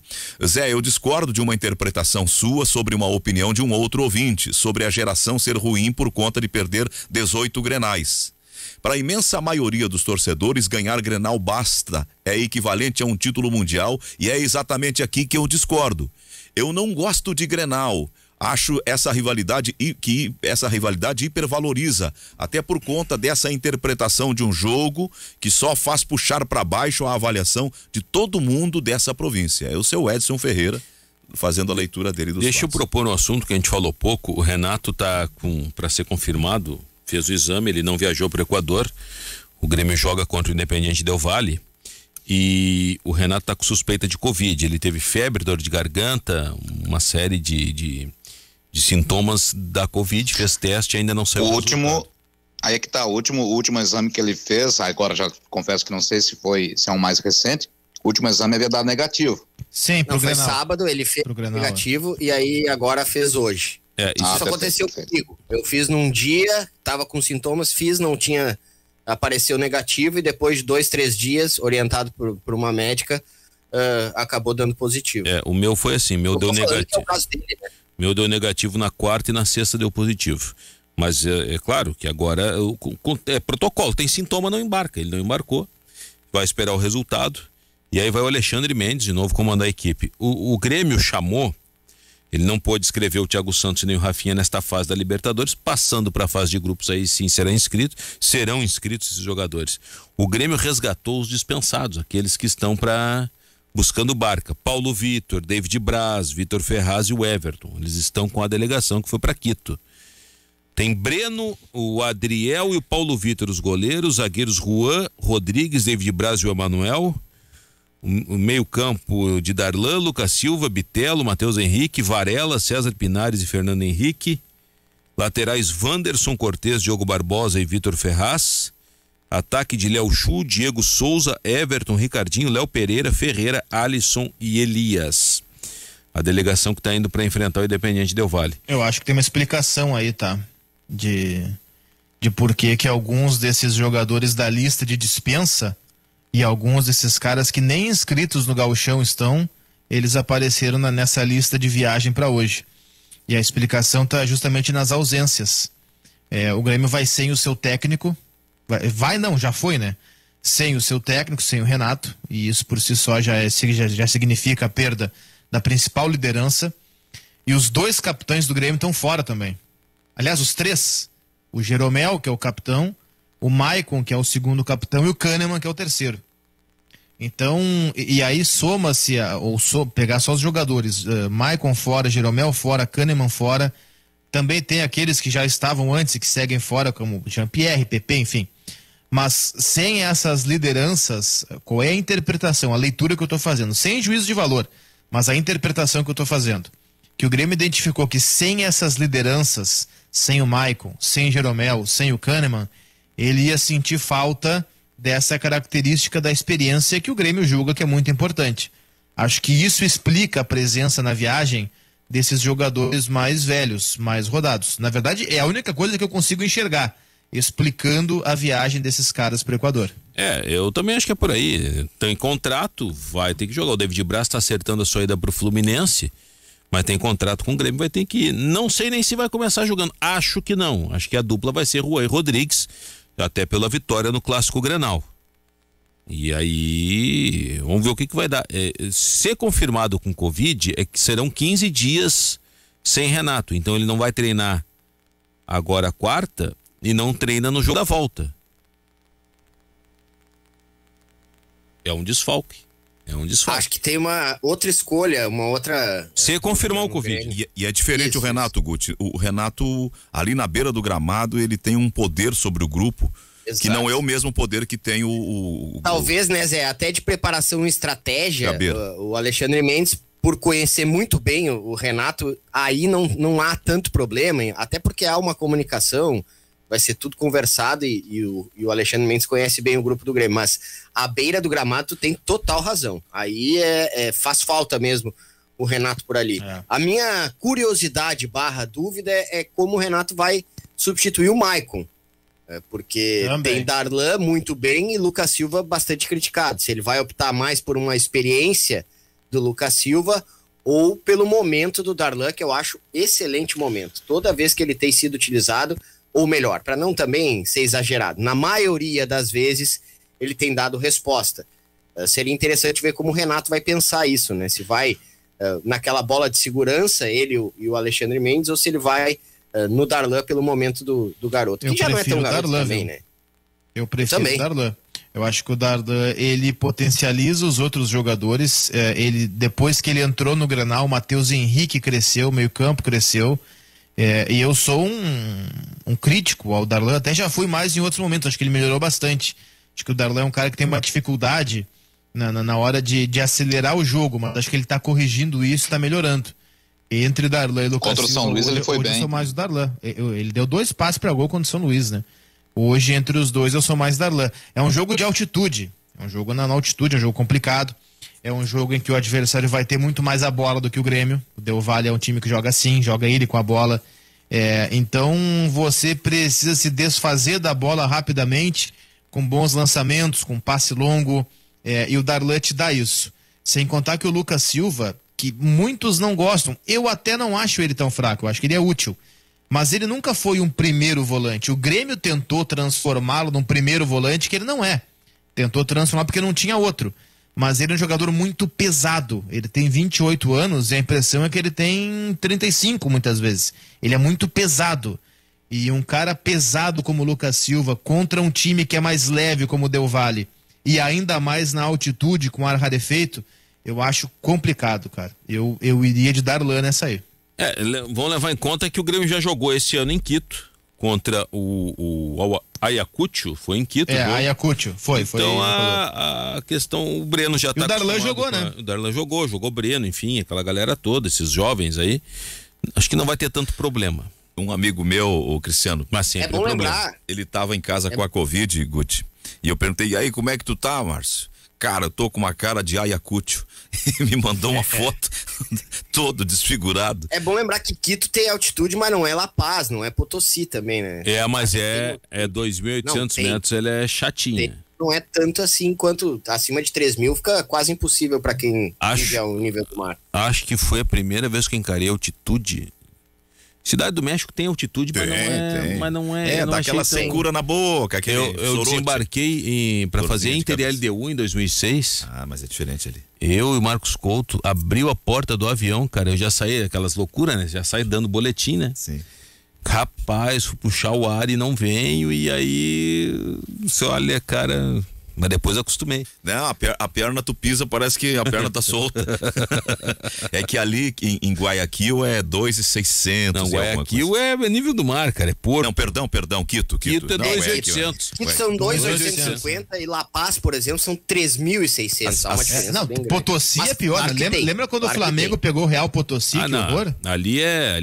Zé, eu discordo de uma interpretação sua sobre uma opinião de um outro ouvinte, sobre a geração ser ruim por conta de perder 18 Grenais. Para a imensa maioria dos torcedores, ganhar Grenal basta, é equivalente a um título mundial, e é exatamente aqui que eu discordo. Eu não gosto de Grenal. Acho essa rivalidade hipervaloriza, até por conta dessa interpretação de um jogo que só faz puxar para baixo a avaliação de todo mundo dessa província. É o seu Edson Ferreira fazendo a leitura dele dos Deixa eu propor um assunto que a gente falou pouco. O Renato tá para ser confirmado, fez o exame, ele não viajou para o Equador. O Grêmio joga contra o Independiente Del Valle. E o Renato tá com suspeita de Covid. Ele teve febre, dor de garganta, uma série de sintomas da Covid, fez teste e ainda não saiu o último. Aí é que tá, o último exame que ele fez, agora já confesso que não sei se é um mais recente, o último exame havia dado negativo. Sim, pro foi Grenal. Sábado, ele fez negativo e aí agora fez hoje. Isso aconteceu comigo. Eu fiz num dia, tava com sintomas, não tinha, apareceu negativo e depois de 2-3 dias, orientado por uma médica, acabou dando positivo. O meu foi assim, meu deu negativo. É o caso dele, né? Meu deu negativo na quarta e na sexta deu positivo. Mas é claro que agora é protocolo, tem sintoma, não embarca. Ele não embarcou, vai esperar o resultado. E aí vai o Alexandre Mendes de novo comandar a equipe. O Grêmio chamou, ele não pôde escrever o Thiago Santos nem o Rafinha nesta fase da Libertadores, passando para a fase de grupos aí sim serão inscritos esses jogadores. O Grêmio resgatou os dispensados, aqueles que estão buscando barca. Paulo Vitor, David Braz, Vitor Ferraz e o Everton. Eles estão com a delegação que foi para Quito. Tem Breno, o Adriel e o Paulo Vitor, os goleiros, zagueiros Juan, Rodrigues, David Braz e o Emanuel. O meio-campo de Darlan, Lucas Silva, Bitelo, Matheus Henrique, Varela, César Pinares e Fernando Henrique. Laterais Wanderson Cortez, Diogo Barbosa e Vitor Ferraz. Ataque de Léo Chu, Diego Souza, Everton, Ricardinho, Léo Pereira, Ferreira, Alisson e Elias. A delegação que está indo para enfrentar o Independiente Del Valle. Eu acho que tem uma explicação aí, tá? De por que alguns desses jogadores da lista de dispensa e alguns desses caras que nem inscritos no Gauchão estão, eles apareceram nessa lista de viagem para hoje. E a explicação está justamente nas ausências. O Grêmio vai sem o seu técnico. Já foi, né? Sem o seu técnico, sem o Renato, e isso por si só já significa a perda da principal liderança. E os 2 capitães do Grêmio estão fora também. Aliás, os 3. O Jeromel, que é o capitão, o Maicon, que é o segundo capitão, e o Kahneman, que é o terceiro. Então, e aí soma-se, pegar só os jogadores, Maicon fora, Jeromel fora, Kahneman fora. Também tem aqueles que já estavam antes e que seguem fora, como Jean-Pierre, Pepe, enfim. Mas sem essas lideranças, qual é a interpretação, a leitura que eu estou fazendo? Sem juízo de valor, mas a interpretação que eu estou fazendo. Que o Grêmio identificou que sem essas lideranças, sem o Maicon, sem o Jeromel, sem o Kahneman, ele ia sentir falta dessa característica da experiência que o Grêmio julga que é muito importante. Acho que isso explica a presença na viagem desses jogadores mais velhos, mais rodados. Na verdade, é a única coisa que eu consigo enxergar, explicando a viagem desses caras para o Equador. Eu também acho que é por aí. Tem contrato, vai ter que jogar. O David Braz está acertando a sua ida para o Fluminense, mas tem contrato com o Grêmio, vai ter que ir. Não sei nem se vai começar jogando. Acho que não. Acho que a dupla vai ser Juan e Rodrigues, até pela vitória no Clássico Grenal. E aí, vamos ver o que vai dar. Ser confirmado com Covid é que serão 15 dias sem Renato. Então ele não vai treinar agora quarta e não treina no jogo da volta. É um desfalque. Acho que tem uma outra escolha, uma outra... Se confirmar o Covid. E é diferente o Renato, Guti. O Renato, ali na beira do gramado, ele tem um poder sobre o grupo. Exato. Que não é o mesmo poder que tem Talvez, né, Zé, até de preparação e estratégia, o Alexandre Mendes, por conhecer muito bem o Renato, aí não há tanto problema, até porque há uma comunicação, vai ser tudo conversado e o Alexandre Mendes conhece bem o grupo do Grêmio, mas à beira do gramado tu tem total razão. Aí faz falta mesmo o Renato por ali. A minha curiosidade / dúvida é como o Renato vai substituir o Maicon. Porque Também. tem Darlan muito bem e Lucas Silva bastante criticado. Se ele vai optar mais por uma experiência do Lucas Silva ou pelo momento do Darlan, que eu acho excelente momento. Toda vez que ele tem sido utilizado, ou melhor, para não também ser exagerado, na maioria das vezes ele tem dado resposta. Seria interessante ver como o Renato vai pensar isso, né? Se vai naquela bola de segurança, ele e o Alexandre Mendes, ou se ele vai no Darlan pelo momento do garoto. Eu Que já não é tão garoto Darlan, também, viu? né? Eu prefiro Também. o Darlan. Eu acho que o Darlan, ele potencializa os outros jogadores. Ele, depois que ele entrou no Grenal, o Matheus Henrique cresceu, o meio-campo cresceu. E eu sou um crítico ao Darlan, até já fui mais em outros momentos. Acho que ele melhorou bastante. Acho que o Darlan é um cara que tem uma dificuldade na hora de acelerar o jogo, mas acho que ele está corrigindo isso, está melhorando. Entre Darlan e Lucas Contra o Silva, São Luís ele foi hoje bem. eu sou mais o Darlan. Ele deu 2 passes para gol contra o São Luís, né? Hoje, entre os dois, eu sou mais Darlan. É um jogo de altitude. É um jogo na altitude, é um jogo complicado. É um jogo em que o adversário vai ter muito mais a bola do que o Grêmio. O Del Valle é um time que joga assim, joga ele com a bola. Então, você precisa se desfazer da bola rapidamente, com bons lançamentos, com passe longo. E o Darlan te dá isso. Sem contar que o Lucas Silva, que muitos não gostam, eu até não acho ele tão fraco, eu acho que ele é útil. Mas ele nunca foi um primeiro volante. O Grêmio tentou transformá-lo num primeiro volante, que ele não é. Tentou transformar porque não tinha outro. Mas ele é um jogador muito pesado. Ele tem 28 anos e a impressão é que ele tem 35 muitas vezes. Ele é muito pesado. E um cara pesado como o Lucas Silva contra um time que é mais leve como o Del Valle e ainda mais na altitude com ar rarefeito, eu acho complicado, cara. Eu iria de Darlan nessa aí. Vamos levar em conta que o Grêmio já jogou esse ano em Quito contra o Ayacucho, foi em Quito. Ayacucho, foi. Então a questão, o Breno já tá. O Darlan jogou, né? O Darlan jogou o Breno, enfim, aquela galera toda, esses jovens aí. Acho que não vai ter tanto problema. Um amigo meu, o Cristiano, Mas sempre É bom problema. lembrar. ele tava em casa com a Covid, Guti, e eu perguntei, e aí, como é que tu tá, Márcio? Cara, eu tô com uma cara de Ayacucho. E me mandou uma foto todo desfigurado. É bom lembrar que Quito tem altitude, mas não é La Paz, não é Potosí também, né? Mas é 2.800 metros, ele é chatinha. Não é tanto assim quanto acima de 3.000 fica quase impossível para quem vive ao nível do mar. Acho que foi a primeira vez que eu encarei altitude. Cidade do México tem altitude, mas não é. Dá aquela secura na boca. Eu desembarquei para fazer Inter e LDU em 2006. Ah, mas é diferente ali. Eu e o Marcos Couto abriu a porta do avião, cara. Eu já saí, aquelas loucuras, né? Já saí dando boletim, né? Sim. Rapaz, fui puxar o ar e não venho. E aí, você olha, cara. Mas depois acostumei. Não, a perna tu pisa, parece que a perna tá solta. É que ali em Guayaquil é 2.600. Não, Guayaquil é nível do mar, cara, é Porto. Não, perdão, Quito. Quito é 2.800. Quito são 2.850 e La Paz, por exemplo, são 3.600. Há uma diferença bem grande. Potosí Mas é pior, né? Lembra quando o Flamengo pegou o Real Potosí, que horror? Ali é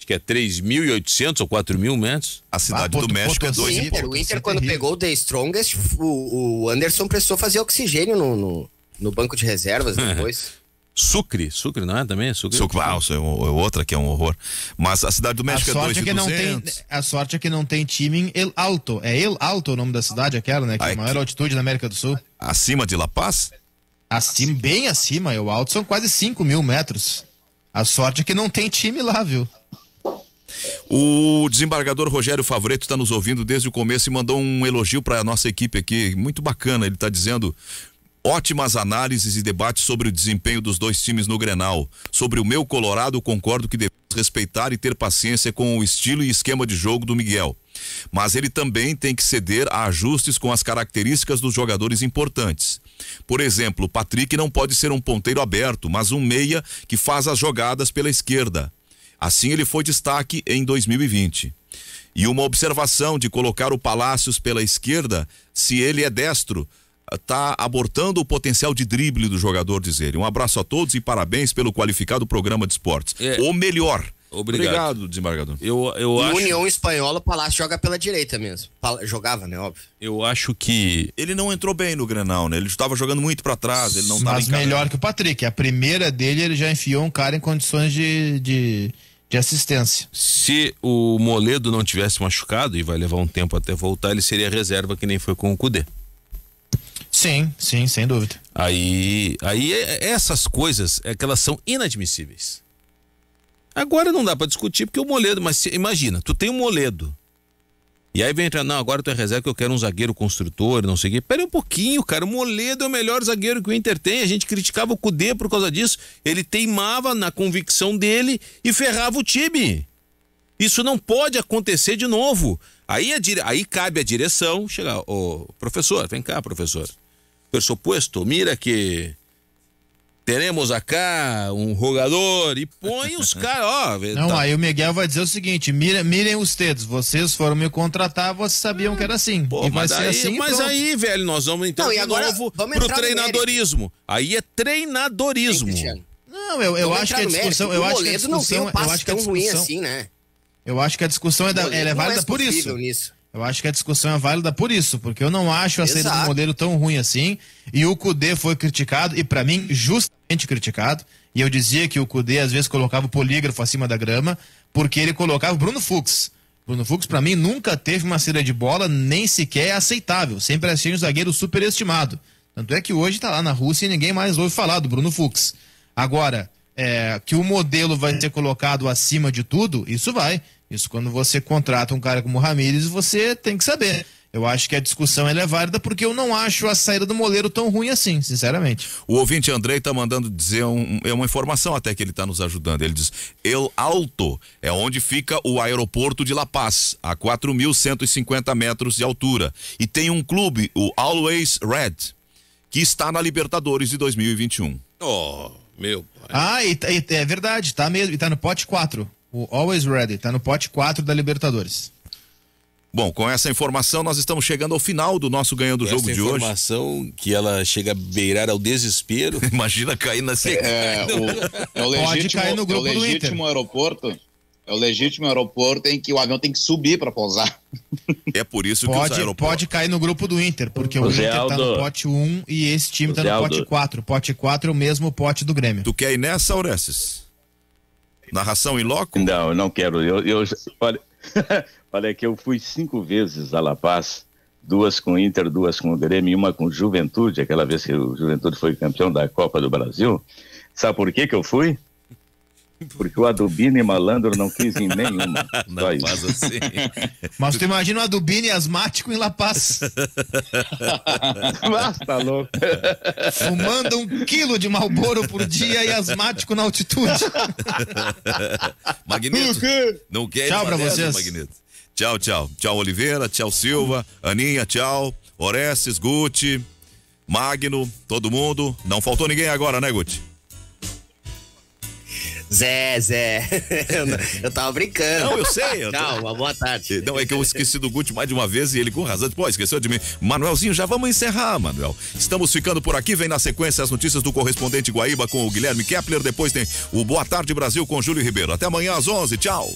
acho que é 3.800 ou 4.000 metros. A cidade do México é 2 O Inter quando pegou o The Strongest, o Anderson precisou fazer oxigênio no banco de reservas depois. Sucre, não é também? Sucre é outra que é um horror. Mas a cidade do México é 2.200. A sorte é que não tem time em El Alto. É El Alto o nome da cidade aquela, né? Que é a maior altitude da América do Sul. Acima de La Paz? Bem acima. El Alto são quase 5.000 metros. A sorte é que não tem time lá, viu? O desembargador Rogério Favreto está nos ouvindo desde o começo e mandou um elogio para a nossa equipe aqui, muito bacana. Ele está dizendo: ótimas análises e debates sobre o desempenho dos dois times no Grenal. Sobre o meu Colorado, concordo que devemos respeitar e ter paciência com o estilo e esquema de jogo do Miguel. Mas ele também tem que ceder a ajustes com as características dos jogadores importantes. Por exemplo, o Patrick não pode ser um ponteiro aberto, mas um meia que faz as jogadas pela esquerda. Assim ele foi destaque em 2020. E uma observação de colocar o Palácios pela esquerda, se ele é destro, está abortando o potencial de drible do jogador, diz ele. Um abraço a todos e parabéns pelo qualificado programa de esportes. O melhor. Obrigado, desembargador. Eu acho... União Espanhola, o Palácio joga pela direita mesmo. Jogava, né, óbvio. Eu acho que... Ele não entrou bem no Grenal, né? Ele estava jogando muito pra trás, ele não estava Mas melhor que o Patrick. A primeira dele, ele já enfiou um cara em condições de assistência. Se o Moledo não tivesse machucado, e vai levar um tempo até voltar, ele seria reserva, que nem foi com o Kudê. Sim, sem dúvida. Aí essas coisas é que elas são inadmissíveis. Agora não dá pra discutir porque o Moledo, mas imagina, tu tem um Moledo e aí vem entrar, não, agora tu é reserva que eu quero um zagueiro construtor, não sei o quê. Pera um pouquinho, cara, o Moledo é o melhor zagueiro que o Inter tem, a gente criticava o Kudê por causa disso, ele teimava na convicção dele e ferrava o time. Isso não pode acontecer de novo. Aí cabe à direção chegar, professor, vem cá, professor. Pressuposto, mira que teremos acá um jogador e põe os caras, Não, aí o Miguel vai dizer o seguinte, mirem vocês foram me contratar, vocês sabiam que era assim. Pô, e vai ser assim. Mas aí, velho, nós vamos então de novo pro treinadorismo. Aí é treinadorismo. Não, eu acho que a discussão, eu acho que a discussão, assim, né? Eu acho que a discussão é válida por isso. Eu acho que a discussão é válida por isso, porque eu não acho a saída do Moledo tão ruim assim, e o Kudê foi criticado, e pra mim, justamente criticado, e eu dizia que o Kudê às vezes colocava o polígrafo acima da grama, porque ele colocava o Bruno Fux. Bruno Fux, pra mim, nunca teve uma saída de bola nem sequer aceitável, sempre achei um zagueiro superestimado. Tanto é que hoje tá lá na Rússia e ninguém mais ouve falar do Bruno Fux. Agora, que o modelo vai ser colocado acima de tudo, isso vai. Isso quando você contrata um cara como o Ramírez, você tem que saber. Eu acho que a discussão é válida porque eu não acho a saída do Moleiro tão ruim assim, sinceramente. O ouvinte Andrei tá mandando dizer uma informação até que ele tá nos ajudando. Ele diz, El Alto é onde fica o aeroporto de La Paz, a 4.150 metros de altura. E tem um clube, o Always Red, que está na Libertadores de 2021. Oh, meu pai. É verdade, tá mesmo, e tá no pote 4. O Always Ready, tá no pote 4 da Libertadores. Bom, com essa informação nós estamos chegando ao final do nosso Ganhando o Jogo de hoje. Essa informação que ela chega a beirar ao desespero. Imagina cair na Pode cair no grupo do Inter. É o legítimo aeroporto em que o avião tem que subir para pousar. É por isso que os aeroportos... Pode cair no grupo do Inter, porque o Inter tá no pote 1 e esse time tá no pote 4. O pote 4 é o mesmo pote do Grêmio. Tu quer ir nessa, Orestes? Narração em loco? Não, eu não quero. Olha que eu fui 5 vezes a La Paz, 2 com o Inter, 2 com o Grêmio e uma com o Juventude, aquela vez que o Juventude foi campeão da Copa do Brasil. Sabe por que eu fui? Porque o Adubini Malandro não quis em nenhuma. Não faz assim. Mas tu imagina o Adubini asmático em La Paz. Mas tá louco. Fumando 1 quilo de Marlboro por dia e asmático na altitude. Magneto, não quer tchau pra vocês. Magneto. Tchau, tchau. Tchau, Oliveira, tchau, Silva, Aninha, tchau, Orestes, Guti, Magno, todo mundo. Não faltou ninguém agora, né, Guti? Zé. Eu tava brincando. Não, eu sei. Tchau, uma boa tarde. Não, é que eu esqueci do Guti mais de uma vez e ele com razão. Pô, esqueceu de mim. Manuelzinho, já vamos encerrar, Manuel. Estamos ficando por aqui. Vem na sequência as notícias do correspondente Guaíba com o Guilherme Kepler. Depois tem o Boa Tarde Brasil com Júlio Ribeiro. Até amanhã às 11. Tchau.